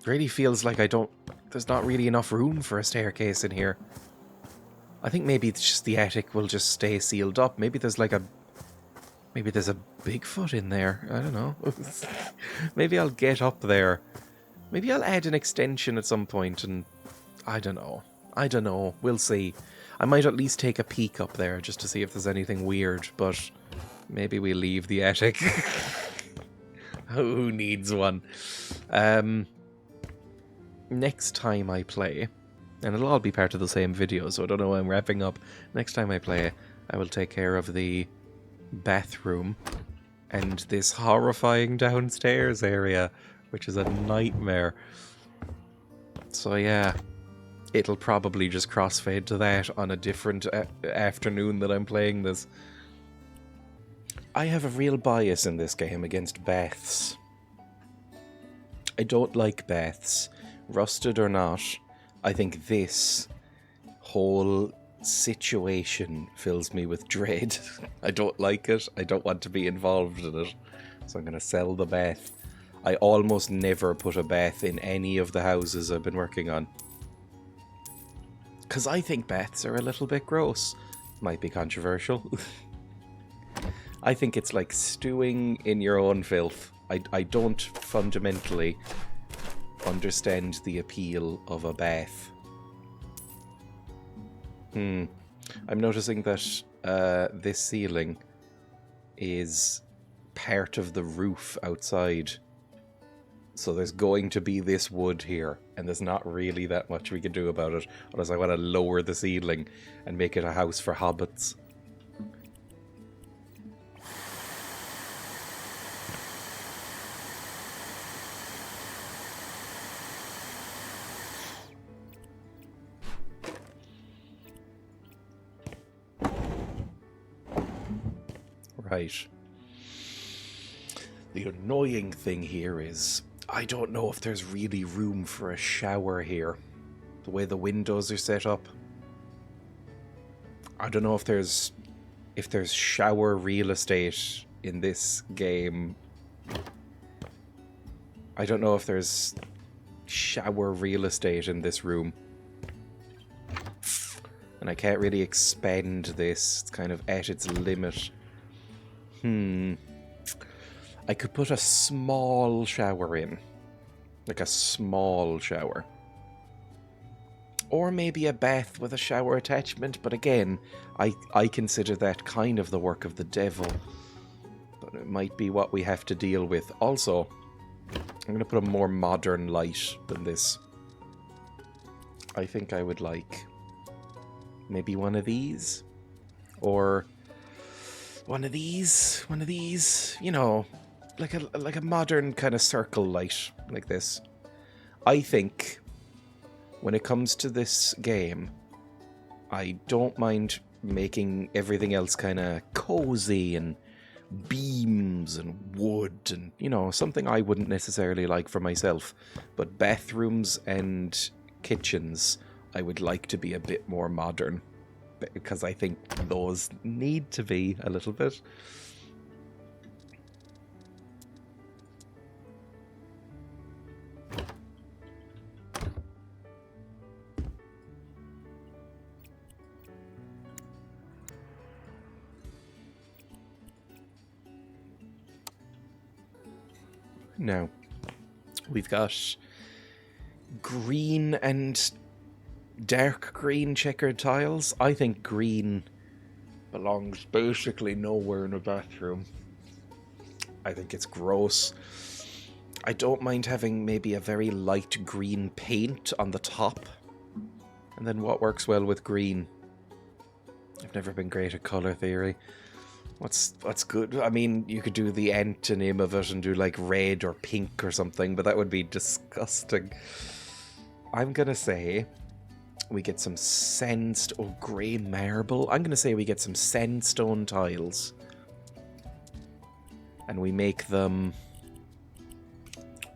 really feels like there's not really enough room for a staircase in here. I think maybe it's just the attic will just stay sealed up. Maybe there's like maybe there's a Bigfoot in there. I don't know. Maybe I'll get up there. Maybe I'll add an extension at some point and... I don't know. We'll see. I might at least take a peek up there just to see if there's anything weird, but maybe we leave the attic. Who needs one? Next time I play, and it'll all be part of the same video, so I don't know why I'm wrapping up. Next time I play, I will take care of the bathroom and this horrifying downstairs area, which is a nightmare. So yeah, it'll probably just crossfade to that on a different afternoon that I'm playing this. I have a real bias in this game against baths. I don't like baths. Rusted or not, I think this whole situation fills me with dread. I don't like it. I don't want to be involved in it. So I'm going to sell the bath. I almost never put a bath in any of the houses I've been working on. Because I think baths are a little bit gross. Might be controversial. I think it's like stewing in your own filth. I don't fundamentally understand the appeal of a bath. I'm noticing that this ceiling is part of the roof outside. So there's going to be this wood here, and there's not really that much we can do about it, unless I want to lower the ceiling and make it a house for hobbits. Right. The annoying thing here is I don't know if there's really room for a shower here. The way the windows are set up. I don't know if there's shower real estate in this game. I don't know if there's shower real estate in this room. And I can't really expand this. It's kind of at its limit. I could put a small shower in. Like a small shower. Or maybe a bath with a shower attachment, but again, I consider that kind of the work of the devil. But it might be what we have to deal with. Also, I'm going to put a more modern light than this. I think I would like maybe one of these. Or one of these, you know, like a modern kind of circle light like this. I think when it comes to this game, I don't mind making everything else kind of cozy and beams and wood and, you know, something I wouldn't necessarily like for myself. But bathrooms and kitchens, I would like to be a bit more modern. because I think those need to be a little bit. Now, we've got green and dark green checkered tiles. I think green belongs basically nowhere in a bathroom. I think it's gross. I don't mind having maybe a very light green paint on the top. And then what works well with green? I've never been great at colour theory. What's good? I mean, you could do the antonym of it and do like red or pink or something, but that would be disgusting. I'm gonna say we get some grey marble. I'm gonna say we get some sandstone tiles. And we make them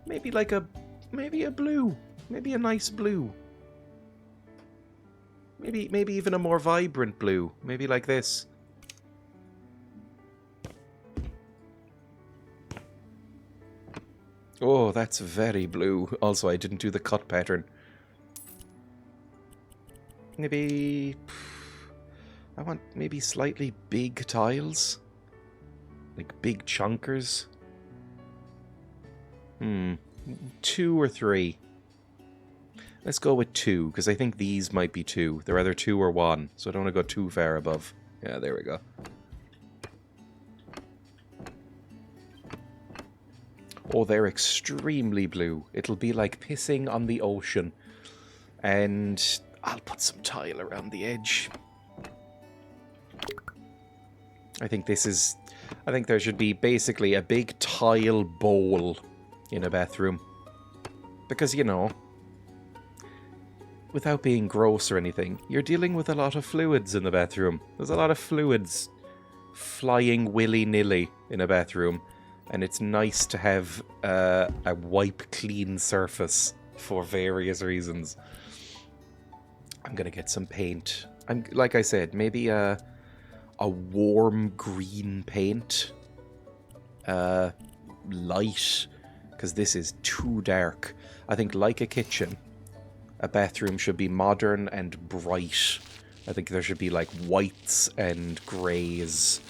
maybe a blue. Maybe a nice blue. Maybe even a more vibrant blue. Maybe like this. Oh, that's very blue. Also, I didn't do the cut pattern. Maybe... I want maybe slightly big tiles. Like big chunkers. 2 or 3. Let's go with 2, because I think these might be 2. They're either 2 or 1, so I don't want to go too far above. Yeah, there we go. Oh, they're extremely blue. It'll be like pissing on the ocean. And I'll put some tile around the edge. I think there should be basically a big tile bowl in a bathroom. Because, you know, without being gross or anything, you're dealing with a lot of fluids in the bathroom. There's a lot of fluids flying willy-nilly in a bathroom. And it's nice to have a wipe-clean surface for various reasons. I'm gonna get some paint. Like I said, maybe a warm green paint. Light, because this is too dark. I think like a kitchen, a bathroom should be modern and bright. I think there should be like whites and greys.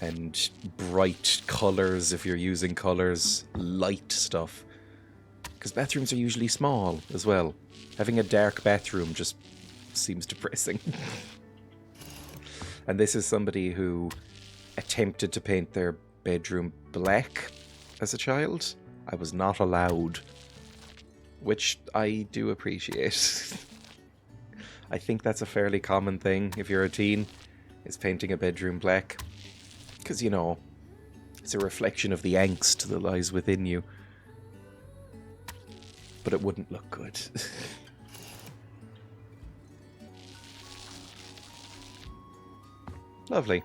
And bright colours if you're using colours, light stuff. Because bathrooms are usually small as well. Having a dark bathroom just seems depressing. And this is somebody who attempted to paint their bedroom black as a child. I was not allowed. Which I do appreciate. I think that's a fairly common thing if you're a teen, is painting a bedroom black. Because, you know, it's a reflection of the angst that lies within you. But it wouldn't look good. Lovely.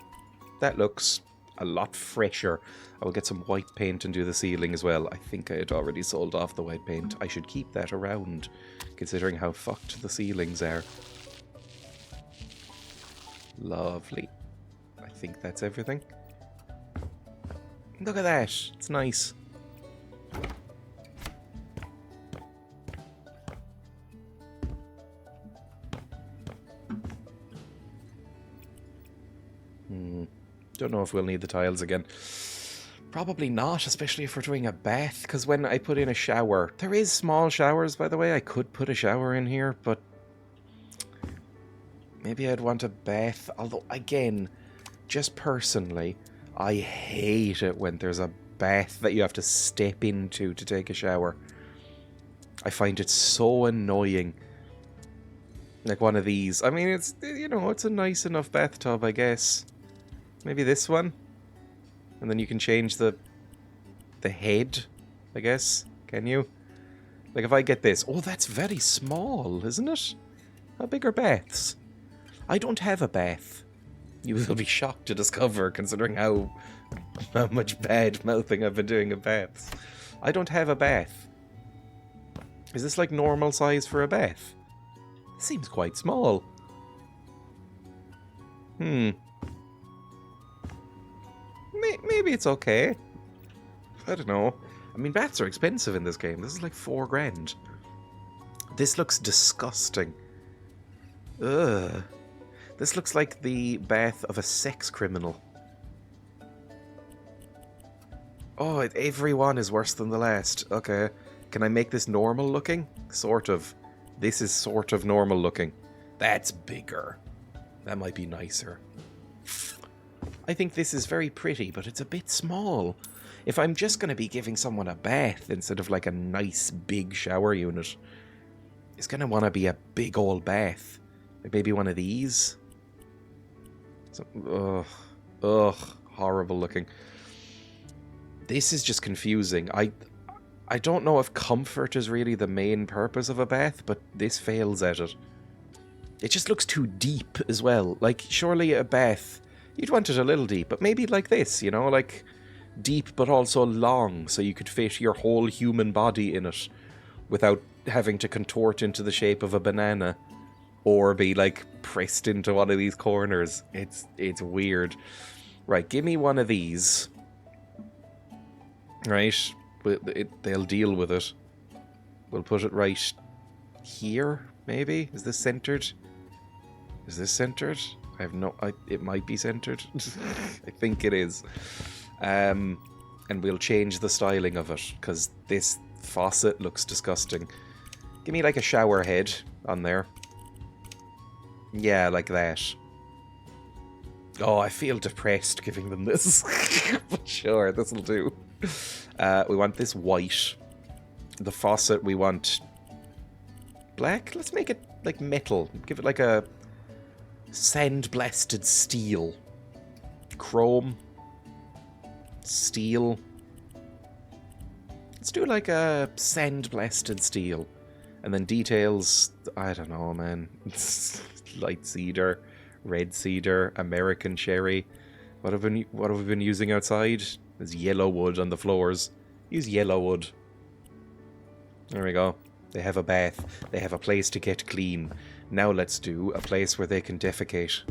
That looks a lot fresher. I will get some white paint and do the ceiling as well. I think I had already sold off the white paint. I should keep that around, considering how fucked the ceilings are. Lovely. I think that's everything. Look at that. It's nice. Don't know if we'll need the tiles again. Probably not, especially if we're doing a bath, because when I put in a shower... There is small showers, by the way. I could put a shower in here, but... Maybe I'd want a bath. Although, again, just personally... I hate it when there's a bath that you have to step into to take a shower. I find it so annoying. Like one of these. I mean, it's, you know, it's a nice enough bathtub, I guess. Maybe this one? And then you can change the head, I guess. Can you? Like if I get this. Oh, that's very small, isn't it? How big are baths? I don't have a bath. You will be shocked to discover, considering how much bad mouthing I've been doing of baths. I don't have a bath. Is this like normal size for a bath? It seems quite small. Hmm. Maybe it's okay. I don't know. I mean, baths are expensive in this game. This is like $4 grand. This looks disgusting. Ugh. This looks like the bath of a sex criminal. Oh, every one is worse than the last. Okay. Can I make this normal looking? Sort of. This is sort of normal looking. That's bigger. That might be nicer. I think this is very pretty, but it's a bit small. If I'm just going to be giving someone a bath instead of like a nice big shower unit, it's going to want to be a big old bath. Like maybe one of these. Ugh, horrible looking. This is just confusing. I don't know if comfort is really the main purpose of a bath, but this fails at it. It just looks too deep as well. Like, surely a bath, you'd want it a little deep, but maybe like this, you know, like deep but also long, so you could fit your whole human body in it without having to contort into the shape of a banana or be like pressed into one of these corners. It's weird. Right, give me one of these. Right, they'll deal with it. We'll put it right here, maybe? Is this centered? Is this centered? I have no... it might be centered. I think it is. And we'll change the styling of it, because this faucet looks disgusting. Give me like a shower head on there. Yeah, like that. Oh, I feel depressed giving them this. But sure, this'll do. We want this white. The faucet we want black. Let's make it like metal. Give it like a sand-blasted steel. Chrome. Steel. Let's do like a sand-blasted steel. And then details, I don't know, man. Light cedar, red cedar, American cherry. What have we been using outside? There's yellow wood on the floors. Use yellow wood. There we go. They have a bath. They have a place to get clean. Now let's do a place where they can defecate.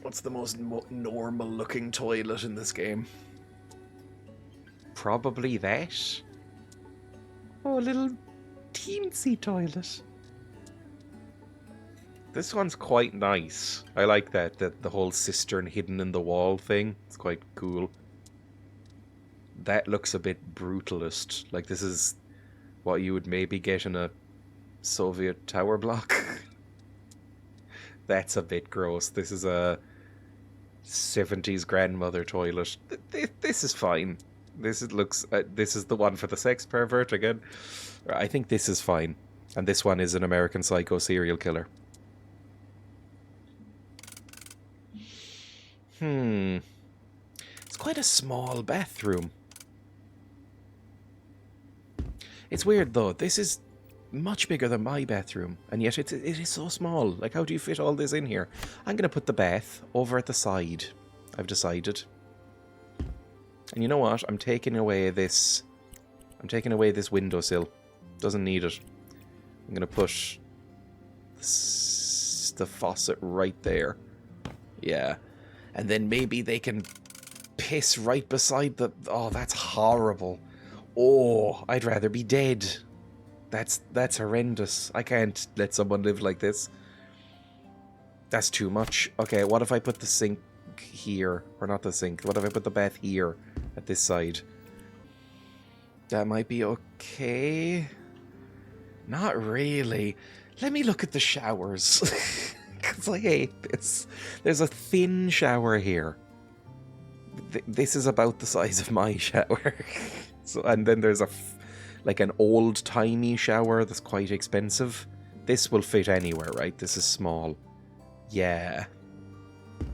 What's the most normal looking toilet in this game? Probably that. Oh, a little teensy toilet. This one's quite nice. I like that the whole cistern hidden in the wall thing. It's quite cool. That looks a bit brutalist. Like this is what you would maybe get in a Soviet tower block. That's a bit gross. This is a 70s grandmother toilet. This is fine. This looks. This is the one for the sex pervert again. I think this is fine. And this one is an American Psycho serial killer. It's quite a small bathroom. It's weird though. This is much bigger than my bathroom, and yet it is so small. Like, how do you fit all this in here? I'm going to put the bath over at the side. I've decided. And you know what? I'm taking away this windowsill. Doesn't need it. I'm going to put the faucet right there. Yeah. And then maybe they can piss right beside the... Oh, that's horrible. Oh, I'd rather be dead. That's horrendous. I can't let someone live like this. That's too much. Okay, what if I put the sink here? Or not the sink. What if I put the bath here at this side? That might be okay. Not really. Let me look at the showers. Because I hate this. There's a thin shower here. This is about the size of my shower. And then there's like an old-timey shower that's quite expensive. This will fit anywhere, right? This is small. Yeah.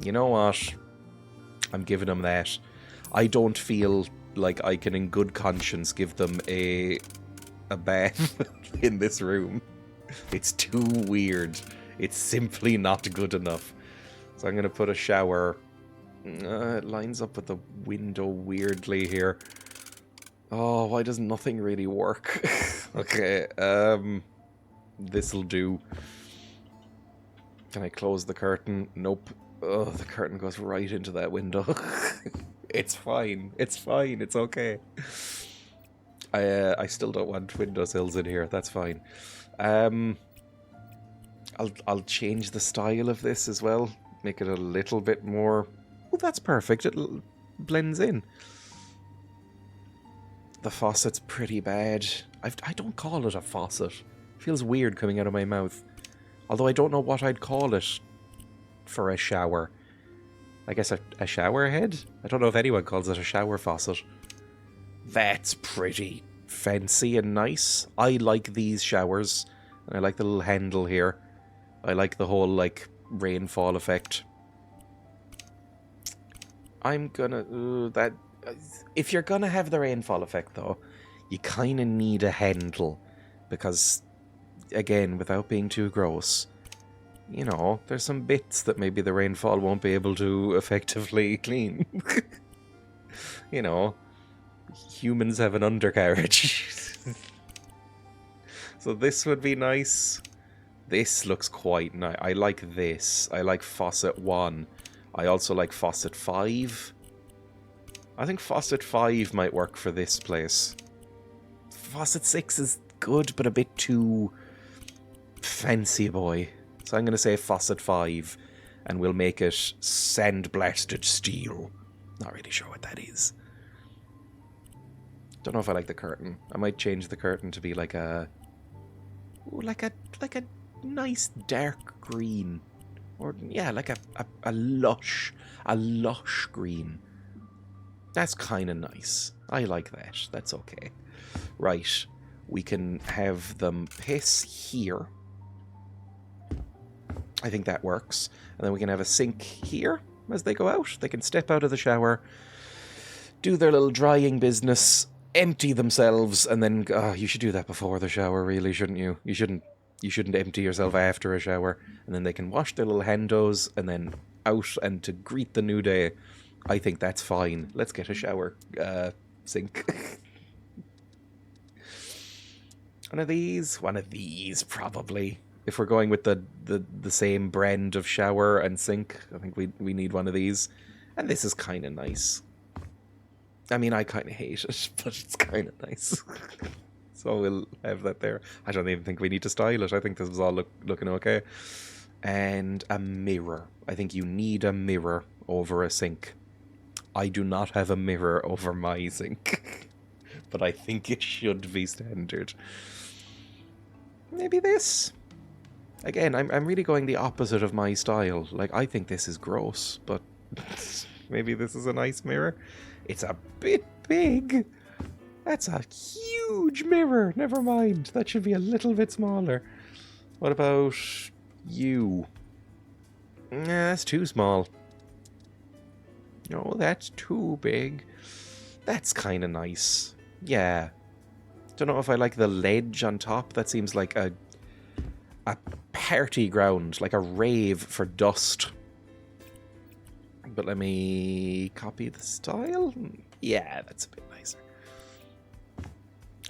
You know what? I'm giving them that. I don't feel like I can in good conscience give them a bath in this room. It's too weird. It's simply not good enough. So I'm going to put a shower. It lines up with the window weirdly here. Oh, why does nothing really work? Okay, this'll do. Can I close the curtain? Nope. Oh, the curtain goes right into that window. It's fine. It's fine. It's okay. I still don't want windowsills in here. That's fine. I'll change the style of this as well. Make it a little bit more... Oh, that's perfect. It blends in. The faucet's pretty bad. I don't call it a faucet. It feels weird coming out of my mouth. Although I don't know what I'd call it for a shower. I guess a shower head? I don't know if anyone calls it a shower faucet. That's pretty fancy and nice. I like these showers. And I like the little handle here. I like the whole, like, rainfall effect. I'm gonna... that... If you're gonna have the rainfall effect, though, you kind of need a handle. Because, again, without being too gross, you know, there's some bits that maybe the rainfall won't be able to effectively clean. You know, humans have an undercarriage. So this would be nice. This looks quite nice. I like this. I like faucet 1. I also like faucet 5. I think faucet 5 might work for this place. Faucet 6 is good, but a bit too fancy boy. So I'm going to say faucet 5, and we'll make it sandblasted steel. Not really sure what that is. Don't know if I like the curtain. I might change the curtain to be like a... Ooh, like a nice dark green. Or, yeah, like a lush green. That's kind of nice. I like that. That's okay. Right. We can have them piss here. I think that works. And then we can have a sink here as they go out. They can step out of the shower, do their little drying business, empty themselves, and then... you should do that before the shower, really, shouldn't you? You shouldn't empty yourself after a shower. And then they can wash their little handos and then out and to greet the new day. I think that's fine. Let's get a shower sink. One of these, probably. If we're going with the same brand of shower and sink, I think we need one of these. And this is kind of nice. I mean, I kind of hate it, but it's kind of nice. So we'll have that there. I don't even think we need to style it. I think this is all looking okay. And a mirror. I think you need a mirror over a sink. I do not have a mirror over my sink. But I think it should be standard. Maybe this. Again, I'm really going the opposite of my style. Like, I think this is gross, but maybe this is a nice mirror. It's a bit big. That's a huge mirror. Never mind. That should be a little bit smaller. What about you? Nah, that's too small. No, that's too big. That's kind of nice. Yeah. Don't know if I like the ledge on top. That seems like a party ground, like a rave for dust. But let me copy the style. Yeah, that's a bit nicer.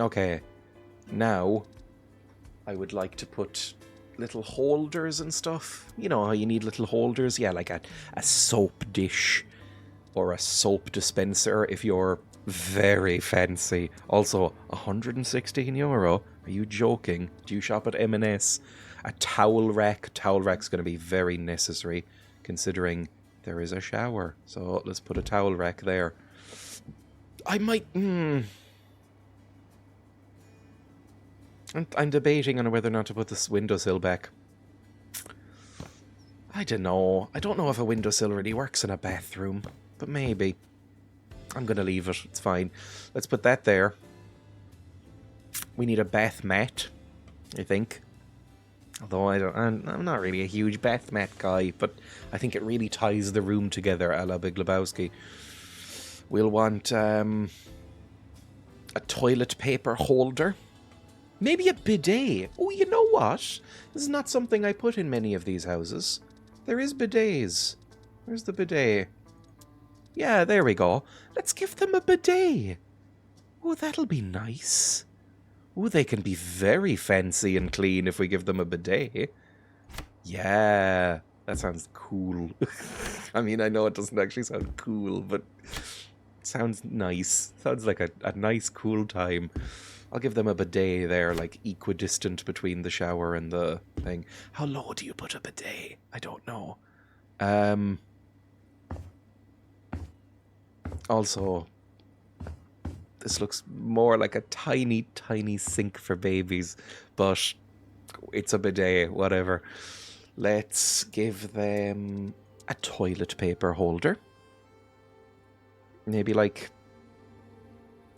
Okay, now I would like to put little holders and stuff. You know how you need little holders? Yeah, like a soap dish or a soap dispenser if you're very fancy. Also, €116? Are you joking? Do you shop at M&S? A towel rack. Towel rack's going to be very necessary considering there is a shower. So let's put a towel rack there. I might... I'm debating on whether or not to put this windowsill back. I don't know. I don't know if a windowsill really works in a bathroom, but maybe. I'm going to leave it. It's fine. Let's put that there. We need a bath mat, I think. Although I'm not really a huge bath mat guy, but I think it really ties the room together a la Big Lebowski. We'll want a toilet paper holder. Maybe a bidet. Oh, you know what? This is not something I put in many of these houses. There is bidets. Where's the bidet? Yeah, there we go. Let's give them a bidet. Oh, that'll be nice. Oh, they can be very fancy and clean if we give them a bidet. Yeah, that sounds cool. I mean, I know it doesn't actually sound cool, but it sounds nice. Sounds like a nice, cool time. I'll give them a bidet there, like equidistant between the shower and the thing. How low do you put a bidet? I don't know. Also, this looks more like a tiny, tiny sink for babies, but it's a bidet, whatever. Let's give them a toilet paper holder. Maybe like,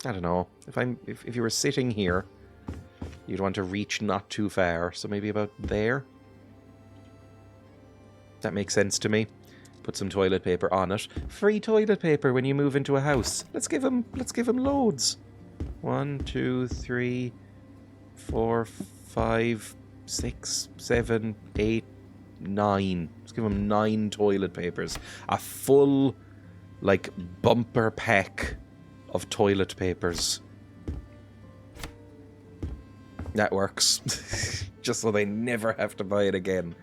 I don't know, if you were sitting here, you'd want to reach not too far, so maybe about there. That makes sense to me. Put some toilet paper on it. Free toilet paper when you move into a house. Let's give them loads. 1, 2, 3, 4, 5, 6, 7, 8, 9. Let's give them 9 toilet papers. A full, like, bumper pack of toilet papers. That works. Just so they never have to buy it again.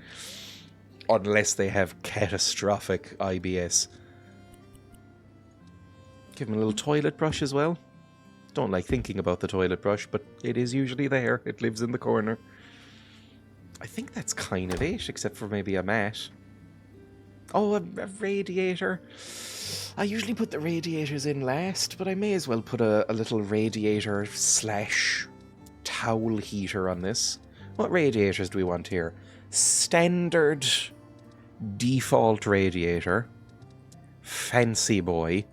Unless they have catastrophic IBS. Give them a little toilet brush as well. Don't like thinking about the toilet brush, but it is usually there. It lives in the corner. I think that's kind of it, except for maybe a mat. Oh, a radiator. I usually put the radiators in last, but I may as well put a little radiator / towel heater on this. What radiators do we want here? Standard default radiator, fancy boy,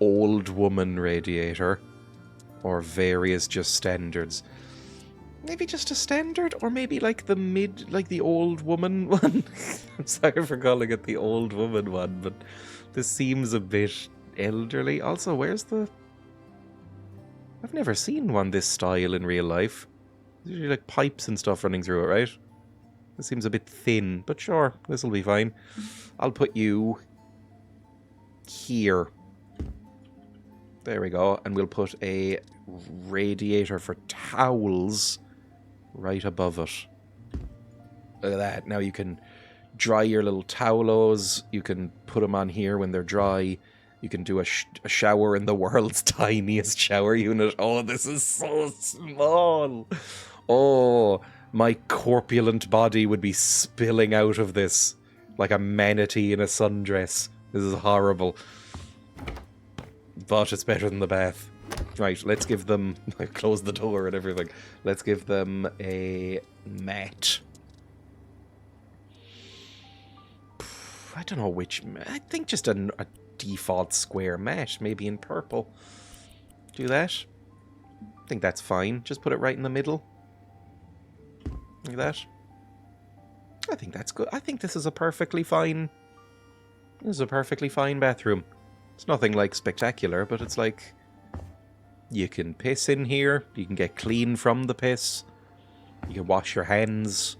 old woman radiator, or various just standards. Maybe just a standard, or maybe like the old woman one. I'm sorry for calling it the old woman one, but this seems a bit elderly. Also, I've never seen one this style in real life. There's usually like pipes and stuff running through it, right? This seems a bit thin, but sure, this'll be fine. I'll put you here. There we go. And we'll put a radiator for towels right above it. Look at that. Now you can dry your little towels. You can put them on here when they're dry. You can do a shower in the world's tiniest shower unit. Oh, this is so small. Oh, my corpulent body would be spilling out of this like a manatee in a sundress. This is horrible. But it's better than the bath. Right, let's give them... I closed the door and everything. Let's give them a mat. I don't know which... I think just a default square mat, maybe in purple. Do that. I think that's fine. Just put it right in the middle. Like that. I think that's good. I think this is a perfectly fine... This is a perfectly fine bathroom. It's nothing, like, spectacular, but it's like... You can piss in here. You can get clean from the piss. You can wash your hands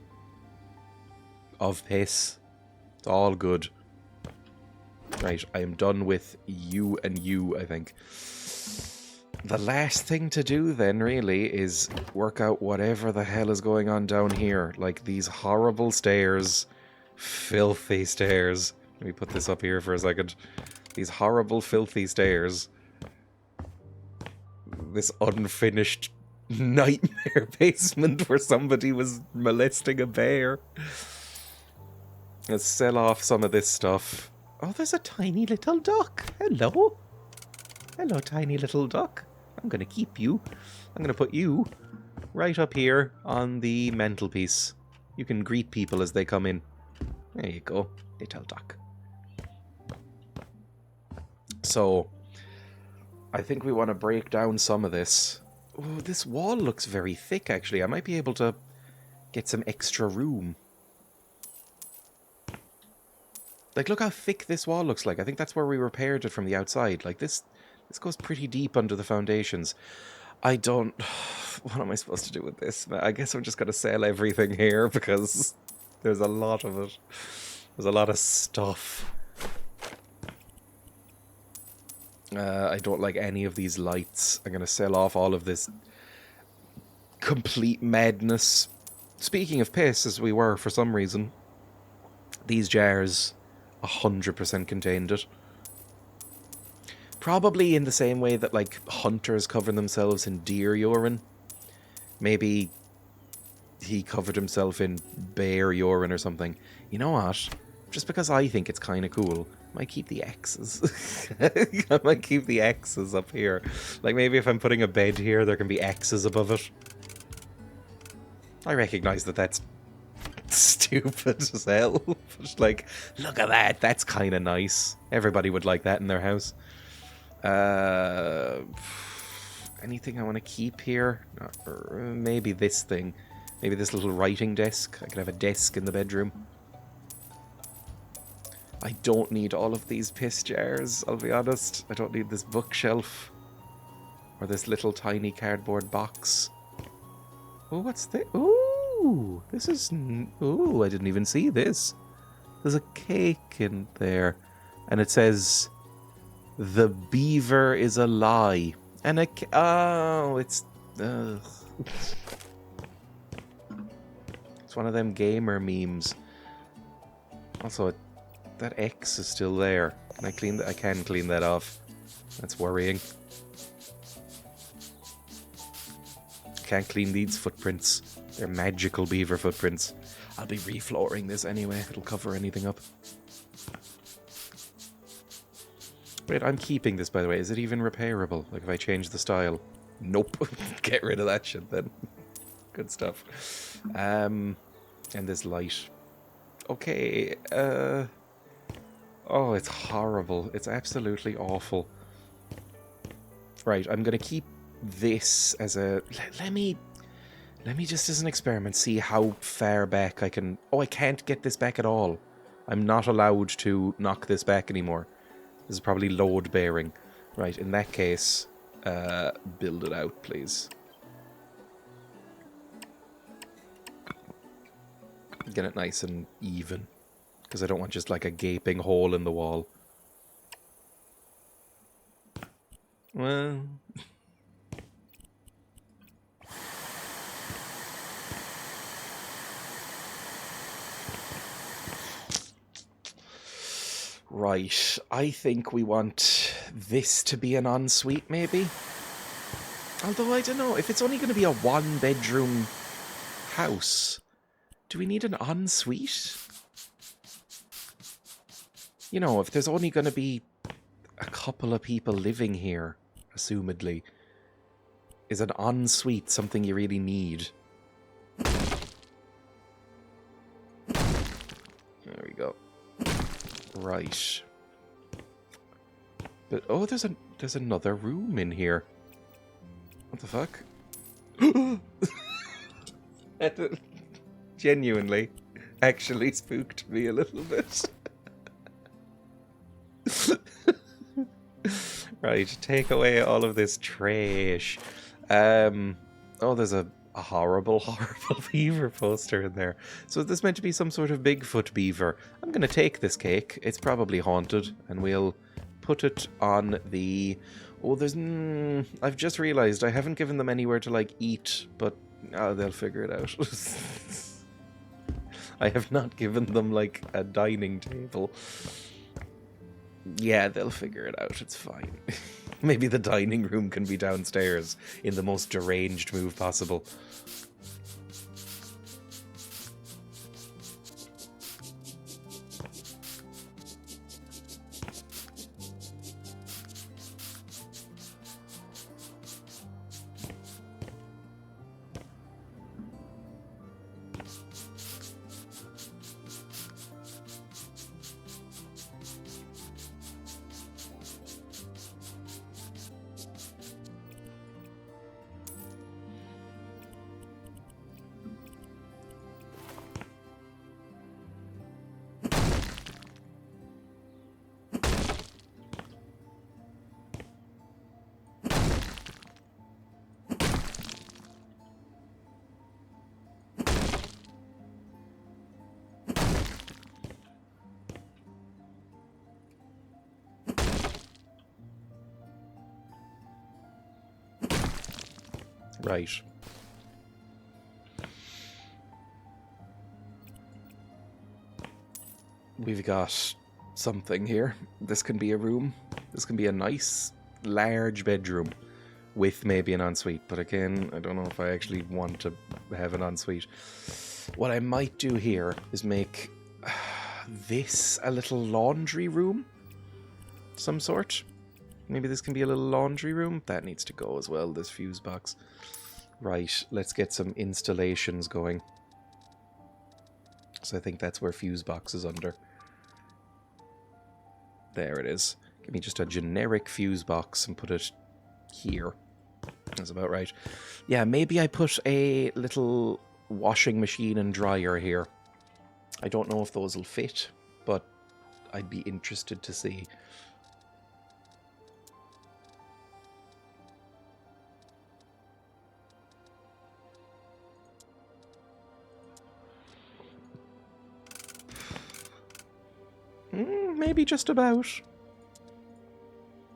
of piss. It's all good. Right, I am done with you and you, I think. The last thing to do then, really, is work out whatever the hell is going on down here. Like, these horrible stairs. Filthy stairs. Let me put this up here for a second. These horrible, filthy stairs. This unfinished nightmare basement where somebody was molesting a bear. Let's sell off some of this stuff. Oh, there's a tiny little duck. Hello. Hello, tiny little duck. I'm going to keep you. I'm going to put you right up here on the mantelpiece. You can greet people as they come in. There you go, little duck. So, I think we want to break down some of this. Oh, this wall looks very thick, actually. I might be able to get some extra room. Like, look how thick this wall looks like. I think that's where we repaired it from the outside. Like, this goes pretty deep under the foundations. I don't... What am I supposed to do with this? I guess I'm just going to sell everything here because there's a lot of it. There's a lot of stuff. I don't like any of these lights. I'm going to sell off all of this complete madness speaking of piss, as we were for some reason, these jars 100% contained it. Probably in the same way that, like, hunters cover themselves in deer urine. Maybe he covered himself in bear urine or something. You know what? Just because I think it's kind of cool, I might keep the X's. I might keep the X's up here. Like, maybe if I'm putting a bed here, there can be X's above it. I recognise that that's stupid as hell. But, like, look at that. That's kind of nice. Everybody would like that in their house. Anything I want to keep here? Maybe this thing. Maybe this little writing desk. I could have a desk in the bedroom. I don't need all of these piss jars, I'll be honest. I don't need this bookshelf. Or this little tiny cardboard box. Oh, what's this? Ooh, this is... Ooh, I didn't even see this. There's a cake in there. And it says... The beaver is a lie. And a... Oh, it's... It's one of them gamer memes. Also, that X is still there. Can I clean that? I can clean that off. That's worrying. Can't clean these footprints. They're magical beaver footprints. I'll be reflooring this anyway. It'll cover anything up. Wait, I'm keeping this, by the way. Is it even repairable? Like, if I change the style? Nope. Get rid of that shit, then. Good stuff. And this light. Okay, Oh, it's horrible. It's absolutely awful. Right, I'm gonna keep this as a... Let me just, as an experiment, see how far back I can... Oh, I can't get this back at all. I'm not allowed to knock this back anymore. This is probably load bearing. Right, in that case, build it out, please. Get it nice and even. Because I don't want just like a gaping hole in the wall. Well... Right, I think we want this to be an ensuite, maybe? Although, I don't know, if it's only going to be a one-bedroom house, do we need an ensuite? You know, if there's only going to be a couple of people living here, assumedly, is an ensuite something you really need? There we go. Right. But oh, there's another room in here. What the fuck? That genuinely actually spooked me a little bit. Right, take away all of this trash. Oh, there's a horrible, horrible beaver poster in there. So is this meant to be some sort of Bigfoot beaver? I'm going to take this cake. It's probably haunted, and we'll put it on the... Oh, there's... I've just realised I haven't given them anywhere to, like, eat, but they'll figure it out. I have not given them, like, a dining table. Yeah, they'll figure it out. It's fine. Maybe the dining room can be downstairs in the most deranged move possible. Right. we've got something here. This can be a room. This can be a nice, large bedroom with maybe an ensuite. But again, I don't know if I actually want to have an ensuite. What I might do here is make this a little laundry room. Some sort. Maybe this can be a little laundry room. That needs to go as well, this fuse box. Right, let's get some installations going. So I think that's where fuse box is under. There it is. Give me just a generic fuse box and put it here. That's about right. Yeah, maybe I put a little washing machine and dryer here. I don't know if those will fit, but I'd be interested to see. Maybe just about.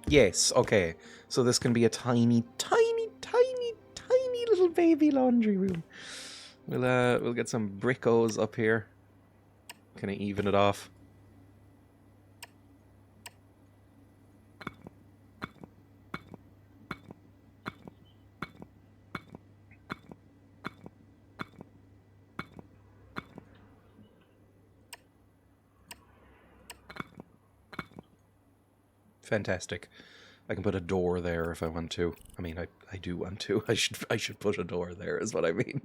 Yes, okay. So this can be a tiny, tiny, tiny, tiny little baby laundry room. We'll get some brickos up here. Kind of even it off. Fantastic. I can put a door there if I want to. I mean, I do want to. I should put a door there is what I mean.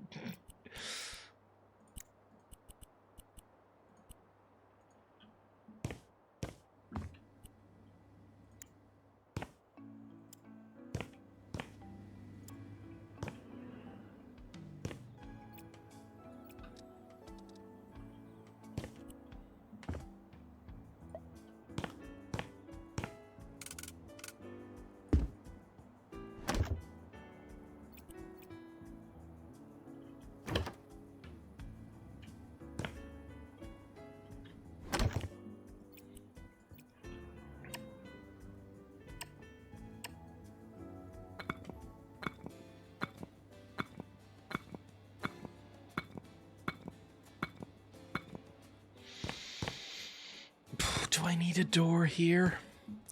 Do I need a door here?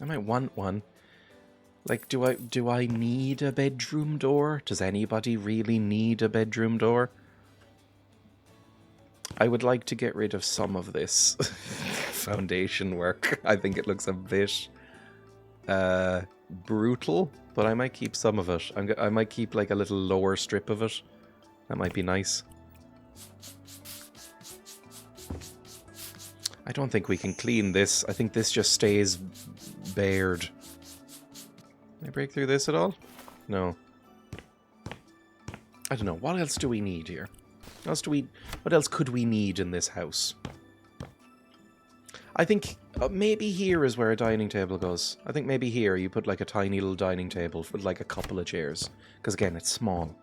I might want one. Like, do I need a bedroom door? Does anybody really need a bedroom door? I would like to get rid of some of this foundation work. I think it looks a bit brutal, but I might keep some of it. I might keep like a little lower strip of it. That might be nice. I don't think we can clean this. I think this just stays bared. Can I break through this at all? No. I don't know. What else do we need here? What else could we need in this house? I think maybe here is where a dining table goes. I think maybe here you put like a tiny little dining table with like a couple of chairs. Because again, it's small.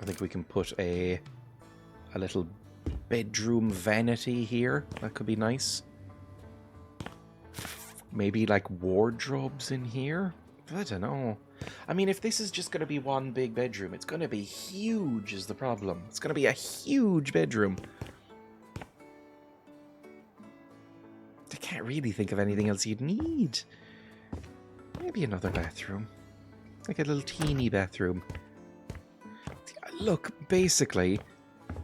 I think we can put a little bedroom vanity here. That could be nice. Maybe like wardrobes in here? I don't know. I mean, if this is just going to be one big bedroom, it's going to be huge is the problem. It's going to be a huge bedroom. I can't really think of anything else you'd need. Maybe another bathroom. Like a little teeny bathroom. Look, basically,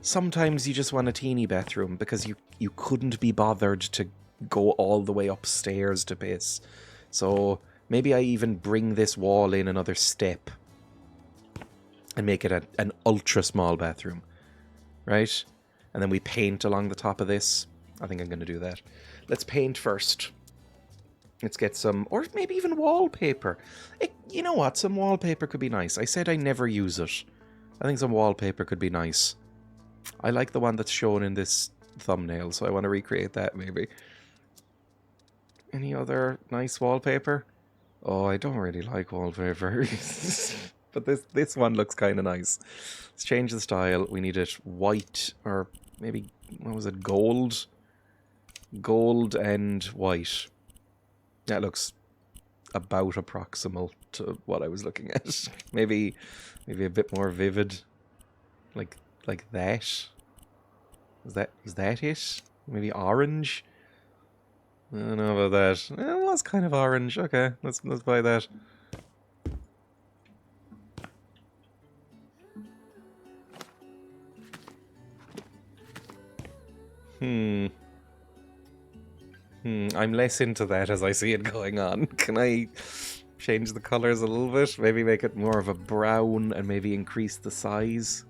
sometimes you just want a teeny bathroom because you couldn't be bothered to go all the way upstairs to piss. So maybe I even bring this wall in another step and make it an ultra small bathroom, right? And then we paint along the top of this. I think I'm going to do that. Let's paint first. Let's get some, or maybe even wallpaper. You know what? Some wallpaper could be nice. I said I never use it. I think some wallpaper could be nice. I like the one that's shown in this thumbnail, so I want to recreate that maybe. Any other nice wallpaper? Oh, I don't really like wallpaper. But this one looks kind of nice. Let's change the style. We need it white, or maybe, what was it, gold? Gold and white. That looks about approximal to what I was looking at. maybe a bit more vivid. Like that. Is that it? Maybe orange? I don't know about that. It was kind of orange. Okay, let's buy that. I'm less into that as I see it going on. Can I change the colors a little bit? Maybe make it more of a brown and maybe increase the size?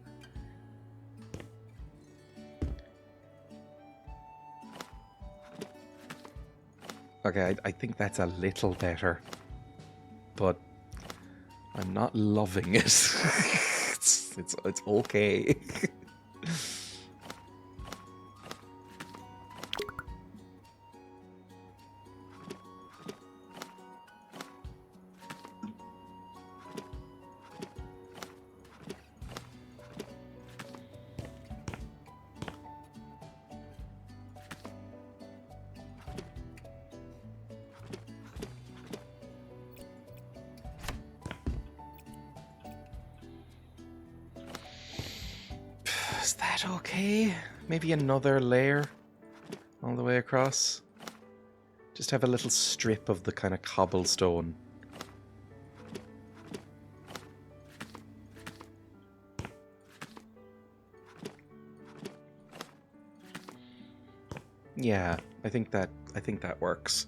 Okay, I think that's a little better. But I'm not loving it. it's okay. Is that okay? Maybe another layer all the way across? Just have a little strip of the kind of cobblestone. Yeah, I think that works.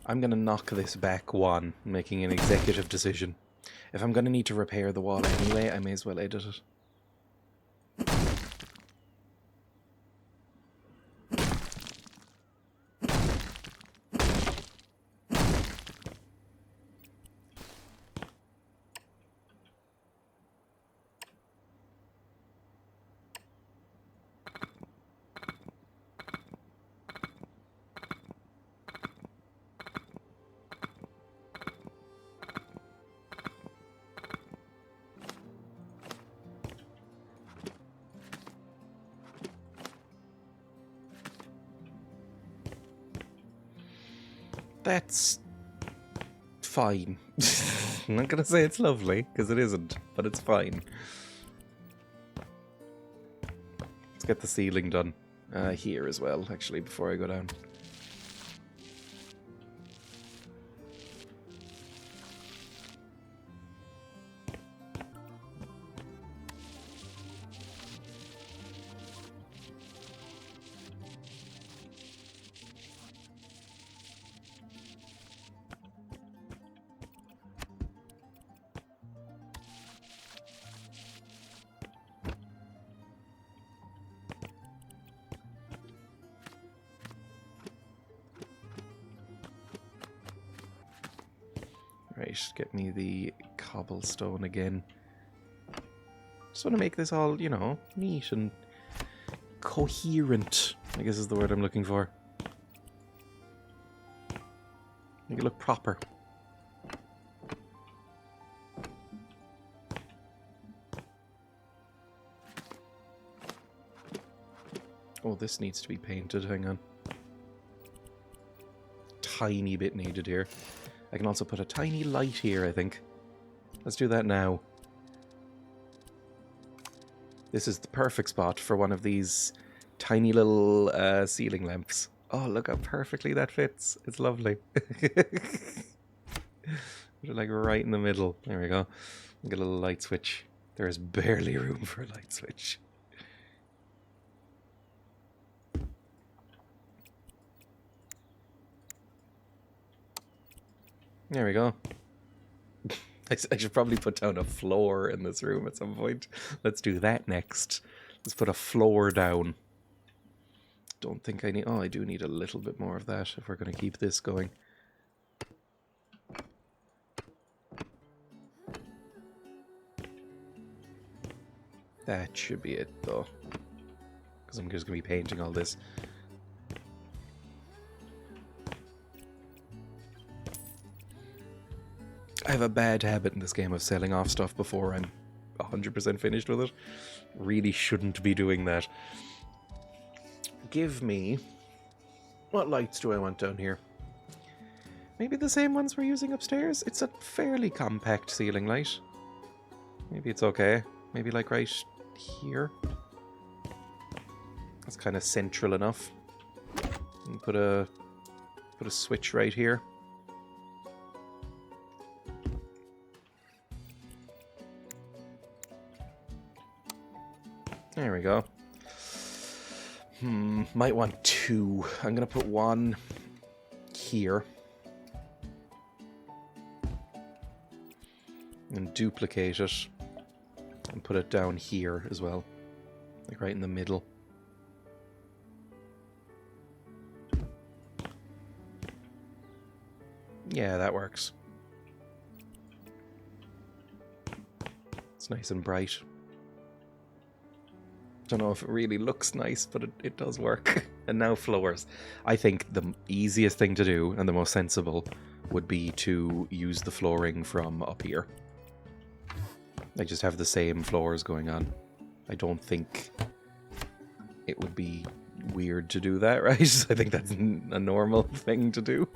I'm going to knock this back one, making an executive decision. If I'm going to need to repair the wall anyway, I may as well edit it. That's fine. I'm not going to say it's lovely, because it isn't, but it's fine. Let's get the ceiling done here as well, actually, before I go down. Right, get me the cobblestone again. Just want to make this all, you know, neat and coherent, I guess is the word I'm looking for. Make it look proper. Oh, this needs to be painted, hang on. Tiny bit needed here. I can also put a tiny light here, I think. Let's do that now. This is the perfect spot for one of these tiny little ceiling lamps. Oh, look how perfectly that fits. It's lovely. Put it like right in the middle. There we go. Get a little light switch. There is barely room for a light switch. There we go. I should probably put down a floor in this room at some point. Let's do that next. Let's put a floor down. Don't think I need... Oh, I do need a little bit more of that if we're going to keep this going. That should be it, though. Because I'm just going to be painting all this. I have a bad habit in this game of selling off stuff before I'm 100% finished with it. Really shouldn't be doing that. Give me... What lights do I want down here? Maybe the same ones we're using upstairs? It's a fairly compact ceiling light. Maybe it's okay. Maybe like right here. That's kind of central enough. And put a switch right here. There we go. Might want two. I'm gonna put one here. And duplicate it. And put it down here as well. Like right in the middle. Yeah, that works. It's nice and bright. Don't know if it really looks nice, but it does work. And now floors. I think the easiest thing to do and the most sensible would be to use the flooring from up here. I just have the same floors going on. I don't think it would be weird to do that, right? I think that's a normal thing to do.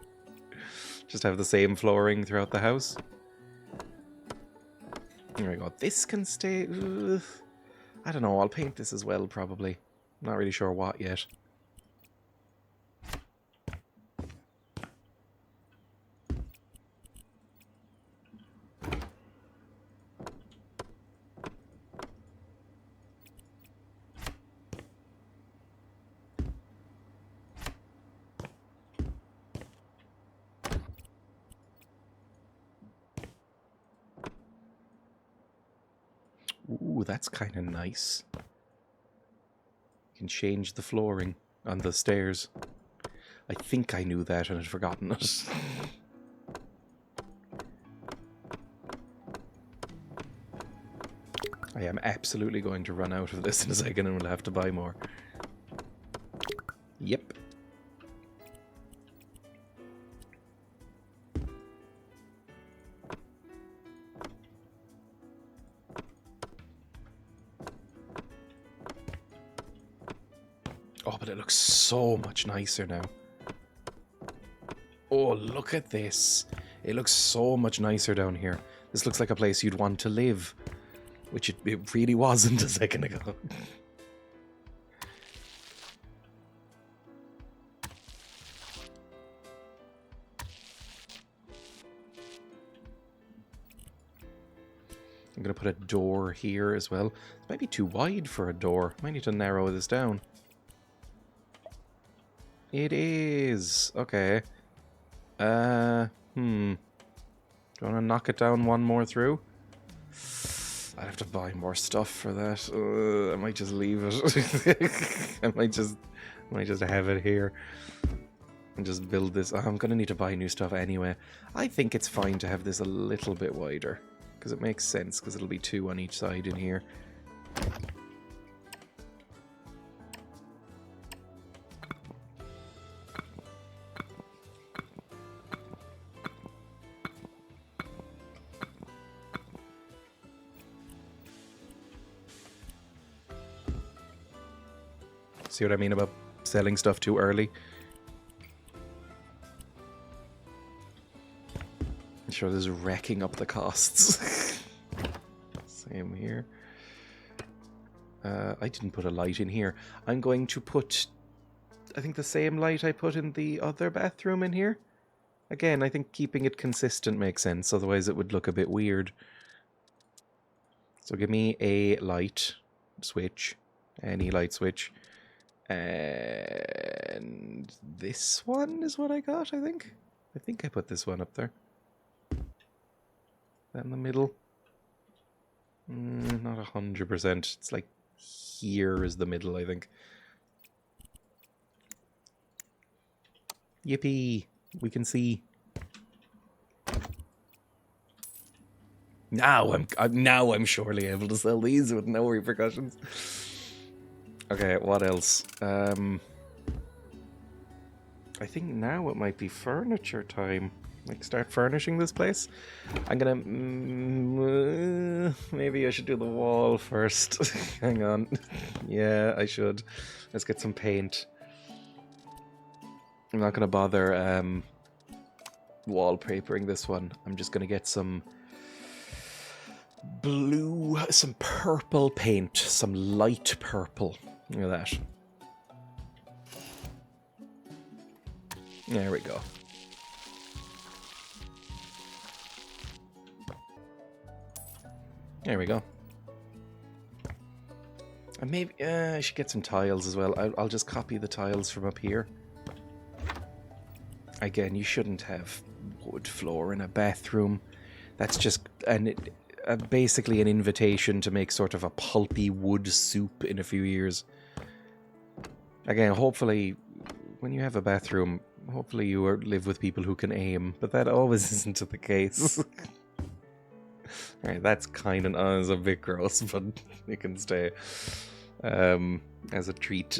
Just have the same flooring throughout the house. There we go. This can stay... I don't know, I'll paint this as well, probably. I'm not really sure what yet. Ooh, that's kind of nice. You can change the flooring on the stairs. I think I knew that and had forgotten it. I am absolutely going to run out of this in a second and we'll have to buy more. Yep. Oh, but it looks so much nicer now. Oh, look at this. It looks so much nicer down here. This looks like a place you'd want to live. Which it really wasn't a second ago. I'm going to put a door here as well. It might be too wide for a door. Might need to narrow this down. It is. Okay. Do you want to knock it down one more through? I'd have to buy more stuff for that. I might just leave it. I might just have it here. And just build this. I'm going to need to buy new stuff anyway. I think it's fine to have this a little bit wider. Because it makes sense, because it'll be two on each side in here. See what I mean about selling stuff too early? I'm sure this is wrecking up the costs. Same here. I didn't put a light in here. I'm going to put, I think, the same light I put in the other bathroom in here. Again, I think keeping it consistent makes sense, otherwise it would look a bit weird. So give me a light switch, any light switch. And this one is what I got, I think. I think I put this one up there. That in the middle. Not 100%. It's like here is the middle, I think. Yippee! We can see. Now I'm surely able to sell these with no repercussions. Okay, what else? I think now it might be furniture time. Like, start furnishing this place. I'm gonna... maybe I should do the wall first. Hang on. Yeah, I should. Let's get some paint. I'm not gonna bother wallpapering this one. I'm just gonna get some some purple paint. Some light purple. Look at that. There we go. There we go. And maybe I should get some tiles as well. I'll just copy the tiles from up here. Again, you shouldn't have wood floor in a bathroom. That's just basically an invitation to make sort of a pulpy wood soup in a few years. Again, hopefully, when you have a bathroom, hopefully you live with people who can aim, but that always isn't the case. Alright, that's kind of a bit gross, but it can stay as a treat.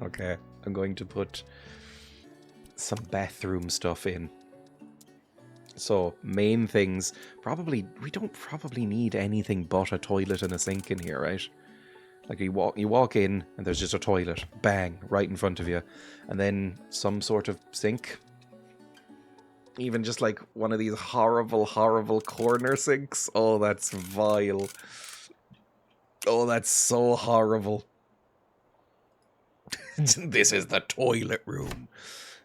Okay, I'm going to put some bathroom stuff in. So, main things, we don't probably need anything but a toilet and a sink in here, right? Like, you walk in, and there's just a toilet, bang, right in front of you. And then some sort of sink. Even just like one of these horrible, horrible corner sinks. Oh, that's vile. Oh, that's so horrible. This is the toilet room.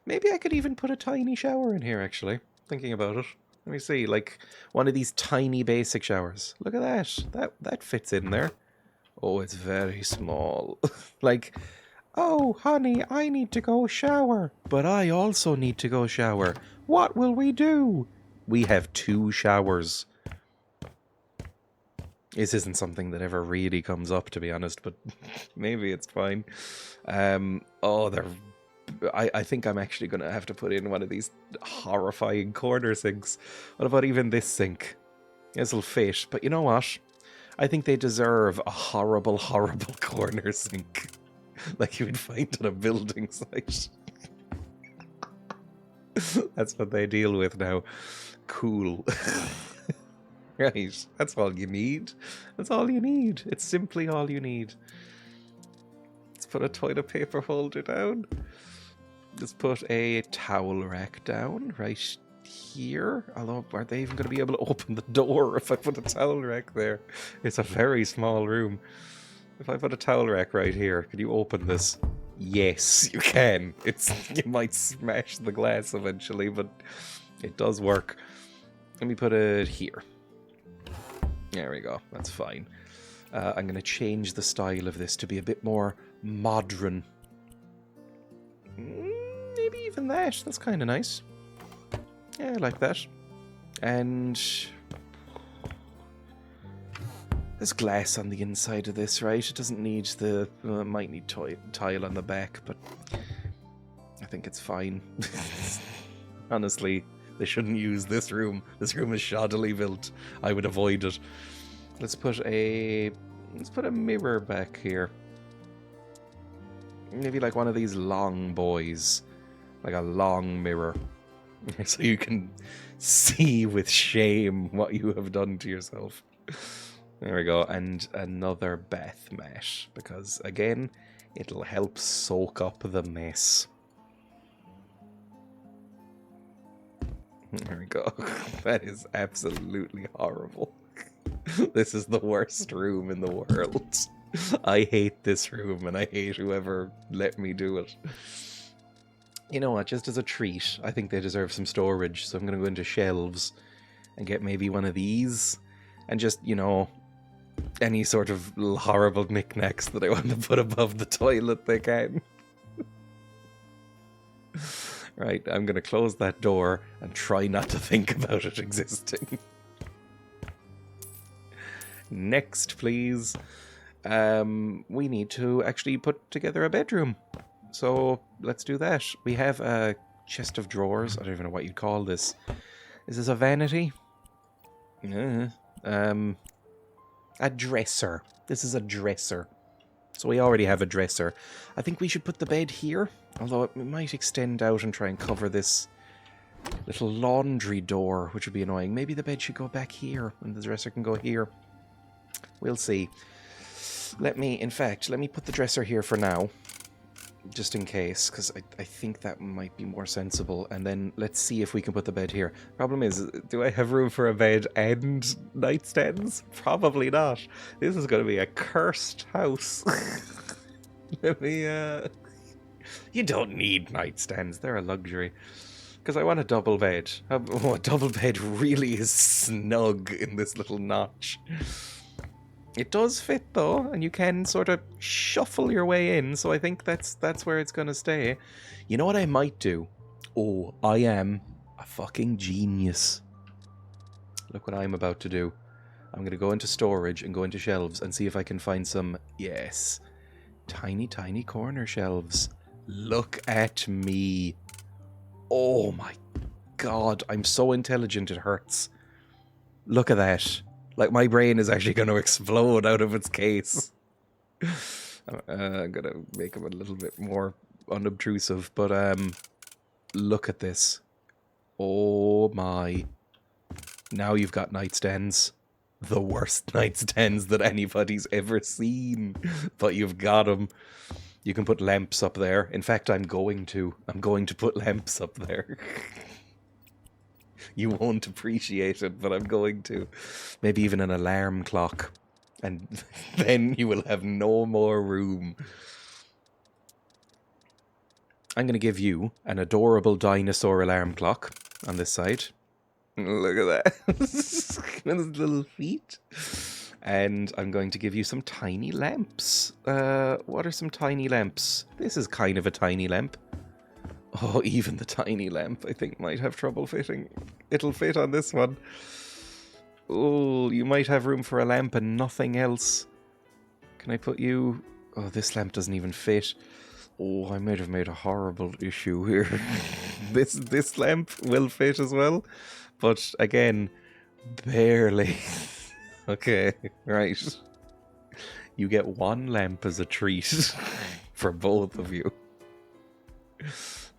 Maybe I could even put a tiny shower in here, actually. Thinking about it. Let me see, like one of these tiny basic showers. Look at that. That fits in there. Oh, it's very small. Like, oh, honey, I need to go shower. But I also need to go shower. What will we do? We have 2 showers. This isn't something that ever really comes up, to be honest, but maybe it's fine. I think I'm actually going to have to put in one of these horrifying corner sinks. What about even this sink? This'll fit, but you know what? I think they deserve a horrible, horrible corner sink. Like you would find on a building site. That's what they deal with now. Cool. Right, that's all you need. That's all you need. It's simply all you need. Let's put a toilet paper holder down. Let's put a towel rack down right here. Although, are they even going to be able to open the door if I put a towel rack there? It's a very small room. If I put a towel rack right here, can you open this? Yes, you can. You might smash the glass eventually, but it does work. Let me put it here. There we go. That's fine. I'm going to change the style of this to be a bit more modern. Maybe even that. That's kind of nice. Yeah, I like that. And there's glass on the inside of this, right? It doesn't need the... it might need tile on the back, but I think it's fine. Honestly, they shouldn't use this room. This room is shoddily built. I would avoid it. Let's put a mirror back here. Maybe like one of these long boys. Like a long mirror. So you can see with shame what you have done to yourself. There we go. And another bath mat. Because, again, it'll help soak up the mess. There we go. That is absolutely horrible. This is the worst room in the world. I hate this room, and I hate whoever let me do it. You know what, just as a treat, I think they deserve some storage, so I'm going to go into shelves and get maybe one of these, and just, you know, any sort of horrible knickknacks that I want to put above the toilet they can. Right, I'm going to close that door and try not to think about it existing. Next, please. We need to actually put together a bedroom. So let's do that. We have a chest of drawers. I don't even know what you'd call this. Is this a vanity? A dresser. This is a dresser. So we already have a dresser. I think we should put the bed here. Although it might extend out and try and cover this little laundry door, which would be annoying. Maybe the bed should go back here and the dresser can go here. We'll see. Let me put the dresser here for now. Just in case, because I think that might be more sensible. And then let's see if we can put the bed here. Problem is, do I have room for a bed and nightstands? Probably not. This is going to be a cursed house. Let me, You don't need nightstands. They're a luxury. Because I want a double bed. A double bed really is snug in this little notch. It does fit though, and you can sort of shuffle your way in, so I think that's where it's gonna stay. You know what I might do? Oh, I am a fucking genius. Look what I'm about to do. I'm gonna go into storage and go into shelves and see if I can find some, yes, tiny, tiny corner shelves. Look at me. Oh my god, I'm so intelligent it hurts. Look at that. Like, my brain is actually going to explode out of its case. I'm going to make them a little bit more unobtrusive, but look at this. Oh my. Now you've got nightstands. The worst nightstands that anybody's ever seen. But you've got them. You can put lamps up there. In fact, I'm going to put lamps up there. You won't appreciate it, but I'm going to. Maybe even an alarm clock. And then you will have no more room. I'm going to give you an adorable dinosaur alarm clock on this side. Look at that. His little feet. And I'm going to give you some tiny lamps. What are some tiny lamps? This is kind of a tiny lamp. Oh, even the tiny lamp, I think, might have trouble fitting. It'll fit on this one. Oh, you might have room for a lamp and nothing else. Can I put you... Oh, this lamp doesn't even fit. Oh, I might have made a horrible issue here. This lamp will fit as well. But, again, barely. Okay, right. You get one lamp as a treat for both of you.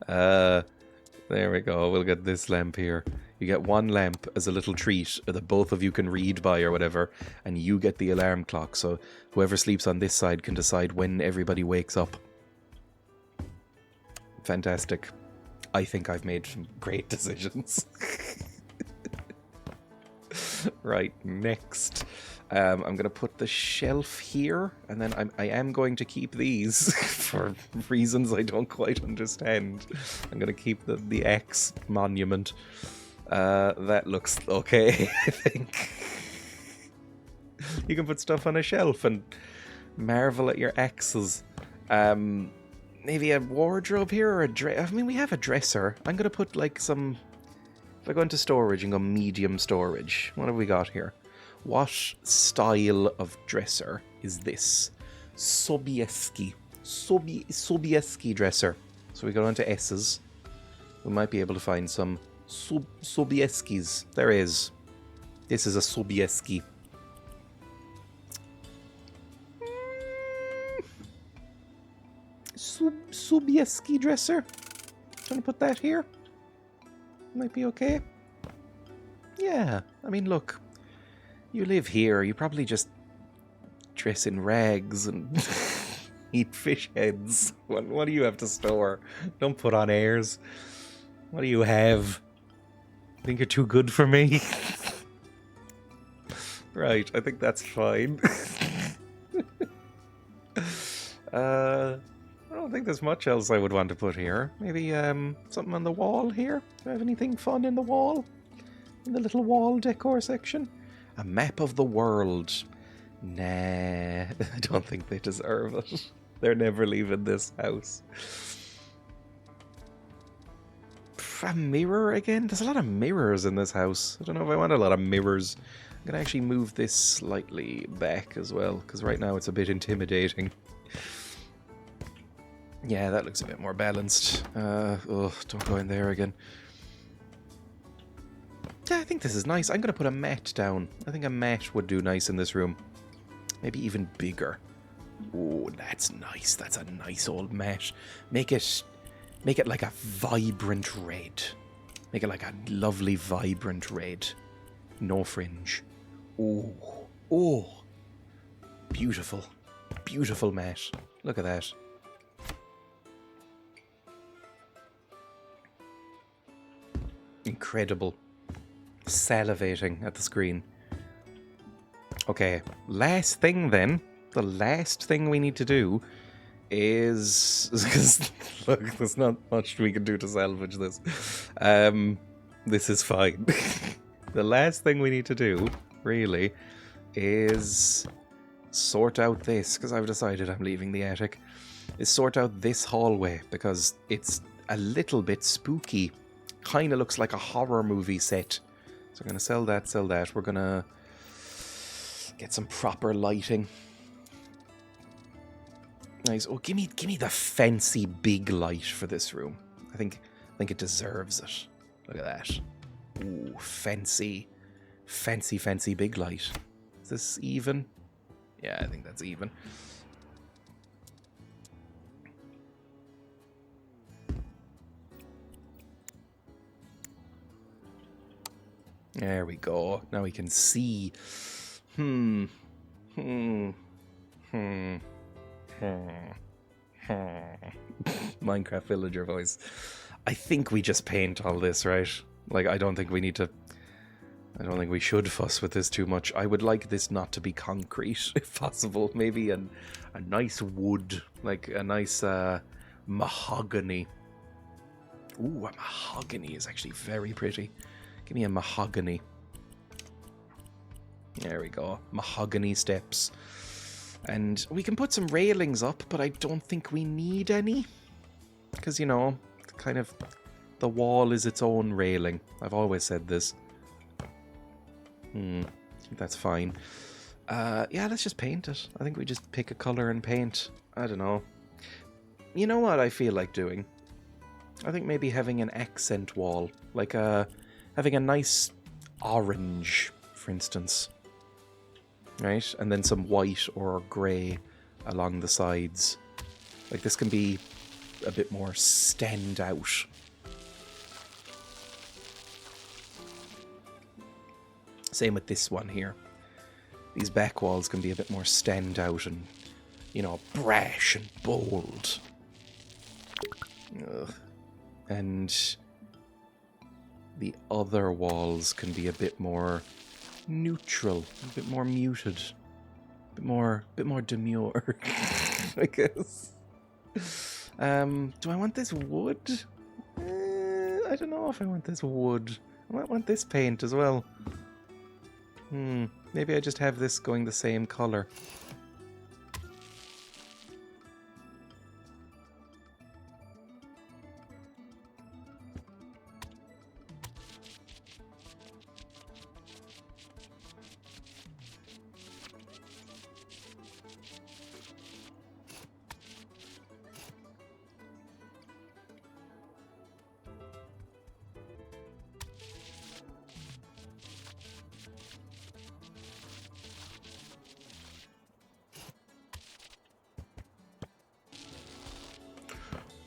There we go. We'll get this lamp here. You get one lamp as a little treat that both of you can read by or whatever, and you get the alarm clock, so whoever sleeps on this side can decide when everybody wakes up. Fantastic. I think I've made some great decisions. Right, next. I'm going to put the shelf here, and then I am going to keep these for reasons I don't quite understand. I'm going to keep the X monument. That looks okay, I think. You can put stuff on a shelf and marvel at your X's. Maybe a wardrobe here or a dresser. I mean, we have a dresser. I'm going to put like some... If I go into storage and go medium storage, what have we got here? What style of dresser is this? Sobieski. Sobieski dresser. So we go down to S's. We might be able to find some Sobieskis. There is. This is a Sobieski. Sobieski dresser. Trying to put that here. Might be okay. Yeah, I mean, look. You live here, you probably just dress in rags and eat fish heads. What do you have to store? Don't put on airs. What do you have? Think you're too good for me? Right, I think that's fine. I don't think there's much else I would want to put here. Maybe something on the wall here? Do I have anything fun in the wall? In the little wall decor section? A map of the world. Nah, I don't think they deserve it. They're never leaving this house. A mirror again? There's a lot of mirrors in this house. I don't know if I want a lot of mirrors. I'm going to actually move this slightly back as well, because right now it's a bit intimidating. Yeah, that looks a bit more balanced. Don't go in there again. I think this is nice. I'm going to put a mat down. I think a mat would do nice in this room. Maybe even bigger. Oh, that's nice. That's a nice old mat. Make it like a vibrant red. Make it like a lovely vibrant red. No fringe. Oh, oh. Beautiful. Beautiful mat. Look at that. Incredible. Salivating at the screen. Okay, last thing then. The last thing we need to do is... Because, look, there's not much we can do to salvage this. This is fine. The last thing we need to do, really, is sort out this, because I've decided I'm leaving the attic, is sort out this hallway, because it's a little bit spooky. Kind of looks like a horror movie set. So I'm going to sell that, sell that. We're going to get some proper lighting. Nice. Oh, give me the fancy big light for this room. I think it deserves it. Look at that. Ooh, fancy big light. Is this even? Yeah, I think that's even. There we go. Now we can see. Minecraft villager voice. I think we just paint all this, right? Like, I don't think we need to... I don't think we should fuss with this too much. I would like this not to be concrete, if possible. Maybe a nice wood, like a nice mahogany. Ooh, a mahogany is actually very pretty. Give me a mahogany. There we go. Mahogany steps. And we can put some railings up, but I don't think we need any. Because, you know, kind of the wall is its own railing. I've always said this. That's fine. Yeah, let's just paint it. I think we just pick a color and paint. I don't know. You know what I feel like doing? I think maybe having an accent wall. Like having a nice orange, for instance. Right? And then some white or grey along the sides. Like, this can be a bit more stand out. Same with this one here. These back walls can be a bit more stand out and, you know, brash and bold. Ugh. And the other walls can be a bit more neutral, a bit more muted, a bit more demure, I guess. Do I want this wood? I don't know if I want this wood. I might want this paint as well. Maybe I just have this going the same color.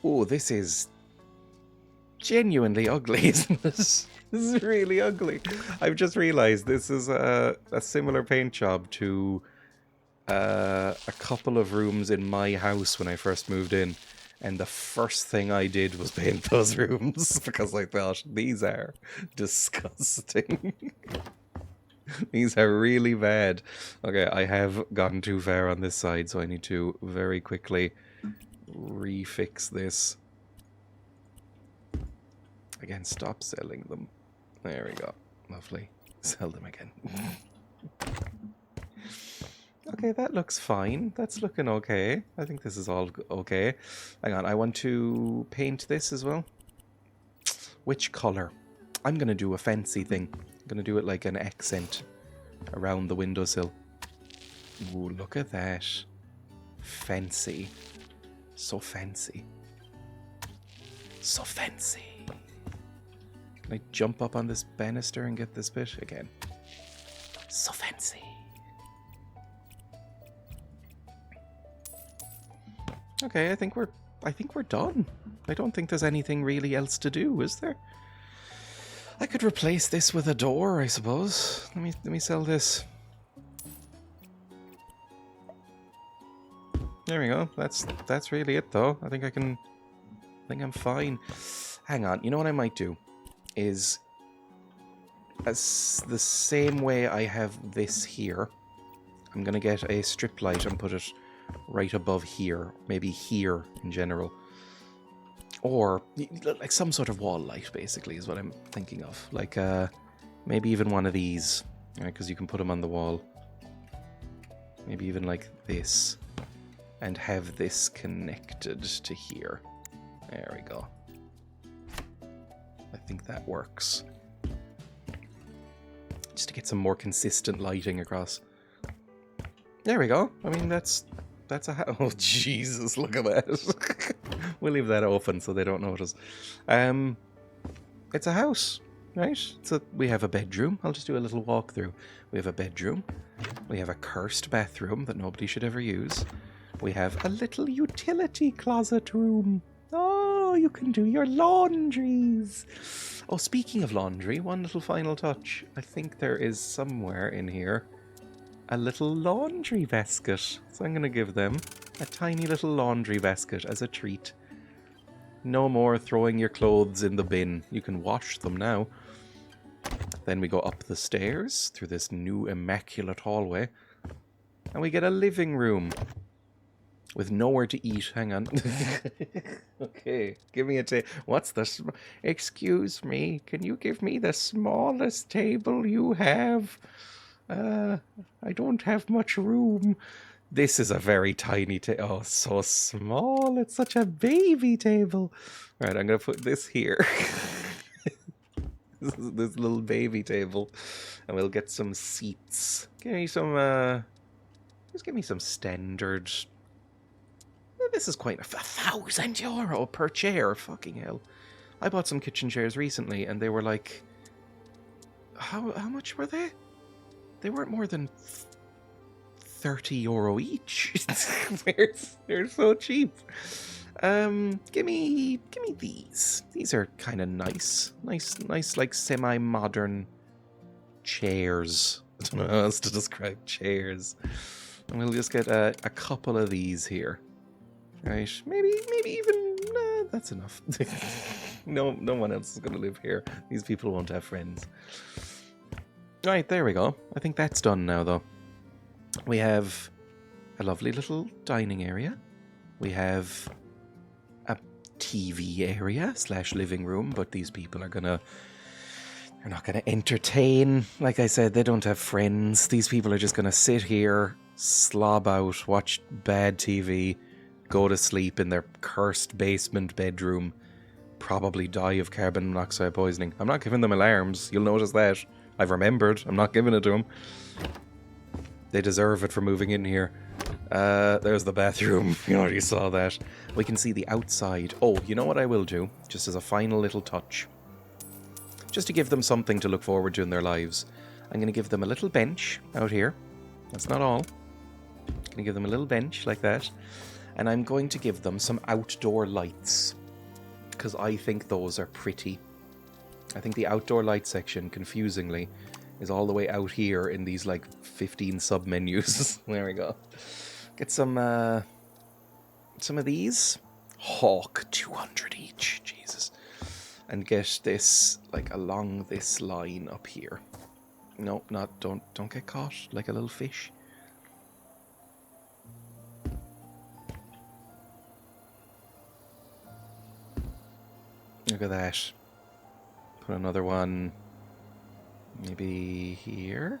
Oh, this is genuinely ugly, isn't it? This is really ugly. I've just realised this is a similar paint job to a couple of rooms in my house when I first moved in. And the first thing I did was paint those rooms because I thought, these are disgusting. These are really bad. Okay, I have gone too far on this side, so I need to very quickly refix this. Again, stop selling them. There we go. Lovely. Sell them again. Okay, that looks fine. That's looking okay. I think this is all okay. Hang on, I want to paint this as well. Which color? I'm going to do a fancy thing. I'm going to do it like an accent around the windowsill. Ooh, look at that. Fancy. So fancy. So fancy. Can I jump up on this banister and get this bit again? So fancy. Okay, I think we're done. I don't think there's anything really else to do, is there? I could replace this with a door, I suppose. Let me sell this. There we go. That's really it, though. I think I'm fine. Hang on. You know what I might do is, as the same way I have this here, I'm gonna get a strip light and put it right above here, maybe here in general, or like some sort of wall light, basically, is what I'm thinking of. Like maybe even one of these, right? Because you can put them on the wall. Maybe even like this, and have this connected to here. There we go. I think that works. Just to get some more consistent lighting across. There we go. I mean, that's a house. Oh, Jesus, look at that. We'll leave that open so they don't notice. It's a house, right? So we have a bedroom. I'll just do a little walkthrough. We have a bedroom. We have a cursed bathroom that nobody should ever use. We have a little utility closet room. Oh, you can do your laundries. Oh, speaking of laundry, one little final touch. I think there is somewhere in here a little laundry basket. So I'm going to give them a tiny little laundry basket as a treat. No more throwing your clothes in the bin. You can wash them now. Then we go up the stairs through this new immaculate hallway. And we get a living room. With nowhere to eat. Hang on. Okay, give me a table. What's this? Excuse me, can you give me the smallest table you have? I don't have much room. This is a very tiny table. Oh, so small. It's such a baby table. All right, I'm going to put this here. This little baby table. And we'll get some seats. Give me some, just give me some standard... This is quite €1,000 per chair. Fucking hell. I bought some kitchen chairs recently and they were like... How much were they? They weren't more than €30 each. They're so cheap. Give me these. These are kind of nice. Nice, like semi-modern chairs. I don't know how else to describe chairs. And we'll just get a couple of these here. Right, maybe even that's enough. No one else is going to live here. These people won't have friends. Right, there we go. I think that's done now, though. We have a lovely little dining area. We have a TV area / living room, but these people are they're not gonna entertain. Like I said, they don't have friends. These people are just gonna sit here, slob out, watch bad TV, go to sleep in their cursed basement bedroom, probably die of carbon monoxide poisoning. I'm not giving them alarms. You'll notice that. I've remembered. I'm not giving it to them. They deserve it for moving in here. There's the bathroom. You already saw that. We can see the outside. Oh, you know what I will do? Just as a final little touch. Just to give them something to look forward to in their lives. I'm going to give them a little bench out here. That's not all. I'm going to give them a little bench like that. And I'm going to give them some outdoor lights. Because I think those are pretty. I think the outdoor light section, confusingly, is all the way out here in these like 15 sub-menus. There we go. Get some of these. Hawk, 200 each. Jesus. And get this like along this line up here. No, don't get caught like a little fish. Look at that. Put another one maybe here.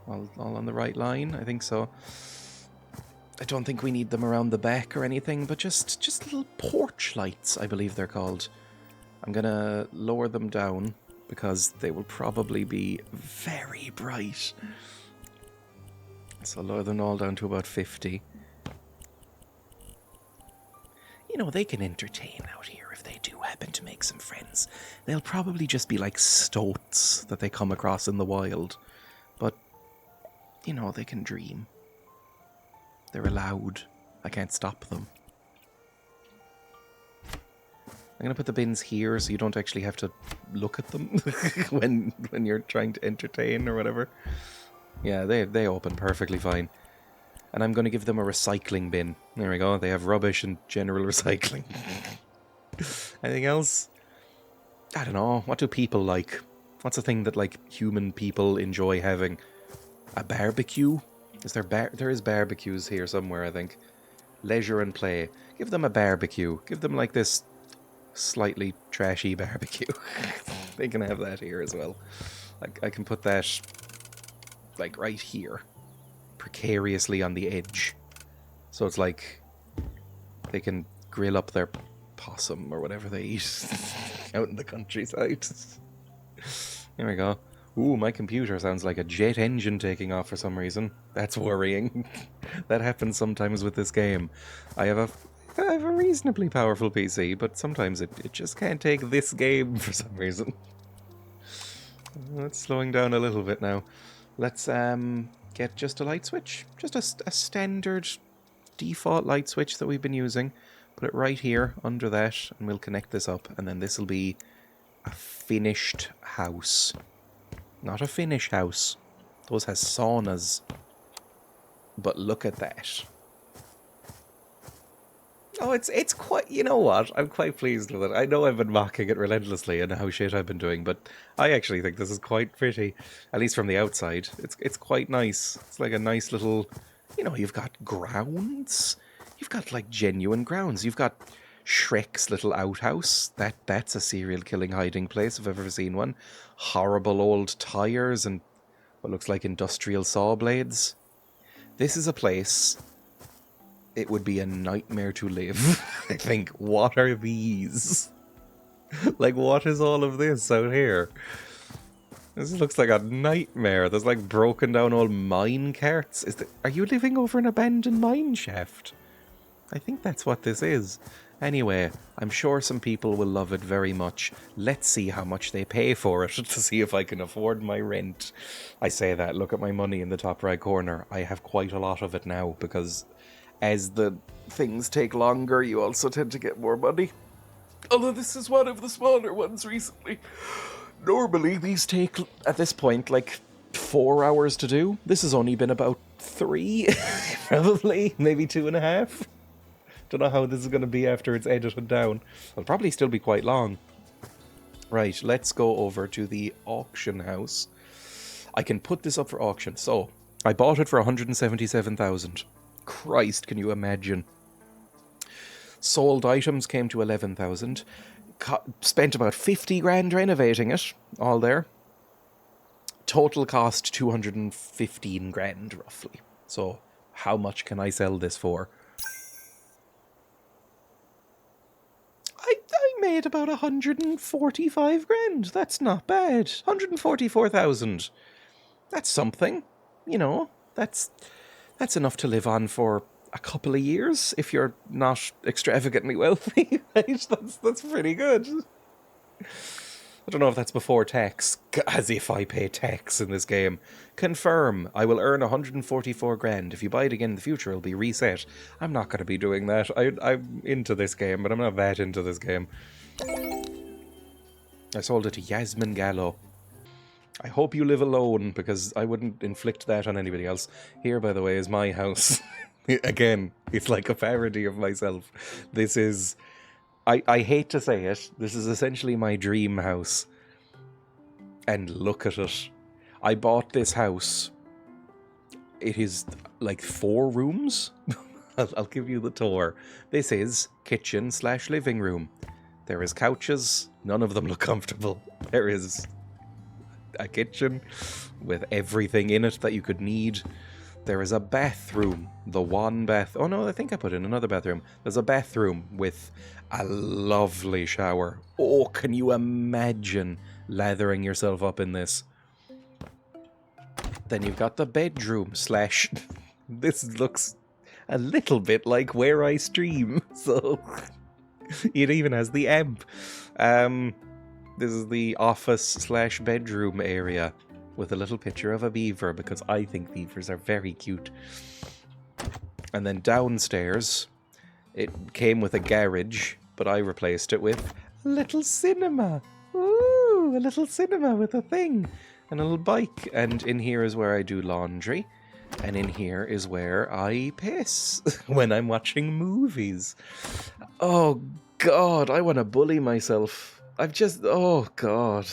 All on the right line, I think so. I don't think we need them around the back or anything, but just little porch lights, I believe they're called. I'm gonna lower them down because they will probably be very bright. So lower them all down to about 50. you know, they can entertain out here if they do happen to make some friends. They'll probably just be like stoats that they come across in the wild. But, you know, they can dream. They're allowed. I can't stop them. I'm going to put the bins here so you don't actually have to look at them when you're trying to entertain or whatever. Yeah, they open perfectly fine. And I'm going to give them a recycling bin. There we go. They have rubbish and general recycling. Anything else? I don't know. What do people like? What's a thing that, like, human people enjoy having? A barbecue? There is barbecues here somewhere, I think. Leisure and play. Give them a barbecue. Give them, like, this slightly trashy barbecue. They can have that here as well. I can put that, like, right here. Precariously on the edge. So it's like they can grill up their possum or whatever they eat out in the countryside. There we go. Ooh, my computer sounds like a jet engine taking off for some reason. That's worrying. That happens sometimes with this game. I have a reasonably powerful PC, but sometimes it just can't take this game for some reason. It's slowing down a little bit now. Let's get just a light switch. Just a standard default light switch that we've been using. Put it right here under that, and we'll connect this up, and then this will be a finished house. Not a finish house. Those has saunas. But look at that. Oh, it's quite... You know what? I'm quite pleased with it. I know I've been mocking it relentlessly and how shit I've been doing, but I actually think this is quite pretty. At least from the outside. It's quite nice. It's like a nice little... You know, you've got grounds. You've got, like, genuine grounds. You've got Shrek's little outhouse. That's a serial killing hiding place if I've ever seen one. Horrible old tires and what looks like industrial saw blades. This is a place... It would be a nightmare to live. I think, what are these? Like, what is all of this out here? This looks like a nightmare. There's, like, broken down old mine carts. Are you living over an abandoned mine shaft? I think that's what this is. Anyway, I'm sure some people will love it very much. Let's see how much they pay for it to see if I can afford my rent. I say that, look at my money in the top right corner. I have quite a lot of it now because... As the things take longer, you also tend to get more money. Although this is one of the smaller ones recently. Normally, these take, at this point, like 4 hours to do. This has only been about 3, probably, maybe 2.5. Don't know how this is going to be after it's edited down. It'll probably still be quite long. Right, let's go over to the auction house. I can put this up for auction. So, I bought it for 177,000. Christ, can you imagine? Sold items came to 11,000. Spent about 50 grand renovating it, all there. Total cost 215 grand, roughly. So, how much can I sell this for? I made about 145 grand. That's not bad. 144,000. That's something. You know, that's enough to live on for a couple of years if you're not extravagantly wealthy. Right? That's pretty good. I don't know if that's before tax, as if I pay tax in this game. Confirm, I will earn 144 grand. If you buy it again in the future, it'll be reset. I'm not going to be doing that. I'm into this game, but I'm not that into this game. I sold it to Yasmin Gallo. I hope you live alone, because I wouldn't inflict that on anybody else. Here, by the way, is my house. Again, it's like a parody of myself. This is... I hate to say it, this is essentially my dream house. And look at it. I bought this house. It is like 4 rooms. I'll give you the tour. This is kitchen/living room. There is couches. None of them look comfortable. There is a kitchen with everything in it that you could need. There is a bathroom. The one bath... Oh no, I think I put in another bathroom. There's a bathroom with a lovely shower. Oh, can you imagine lathering yourself up in this? Then you've got the bedroom / This looks a little bit like where I stream, so... It even has the amp. This is the office/bedroom area with a little picture of a beaver because I think beavers are very cute. And then downstairs, it came with a garage, but I replaced it with a little cinema. Ooh, a little cinema with a thing and a little bike. And in here is where I do laundry. And in here is where I piss when I'm watching movies. Oh, God, I want to bully myself. Oh, God.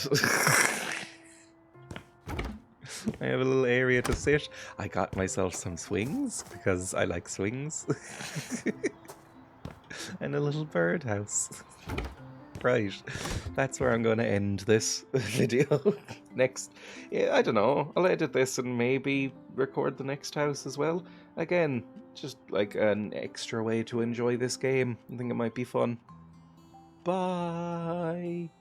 I have a little area to sit. I got myself some swings because I like swings. And a little birdhouse. Right, that's where I'm going to end this video. Next, yeah, I don't know, I'll edit this and maybe record the next house as well. Again, just like an extra way to enjoy this game. I think it might be fun. Bye!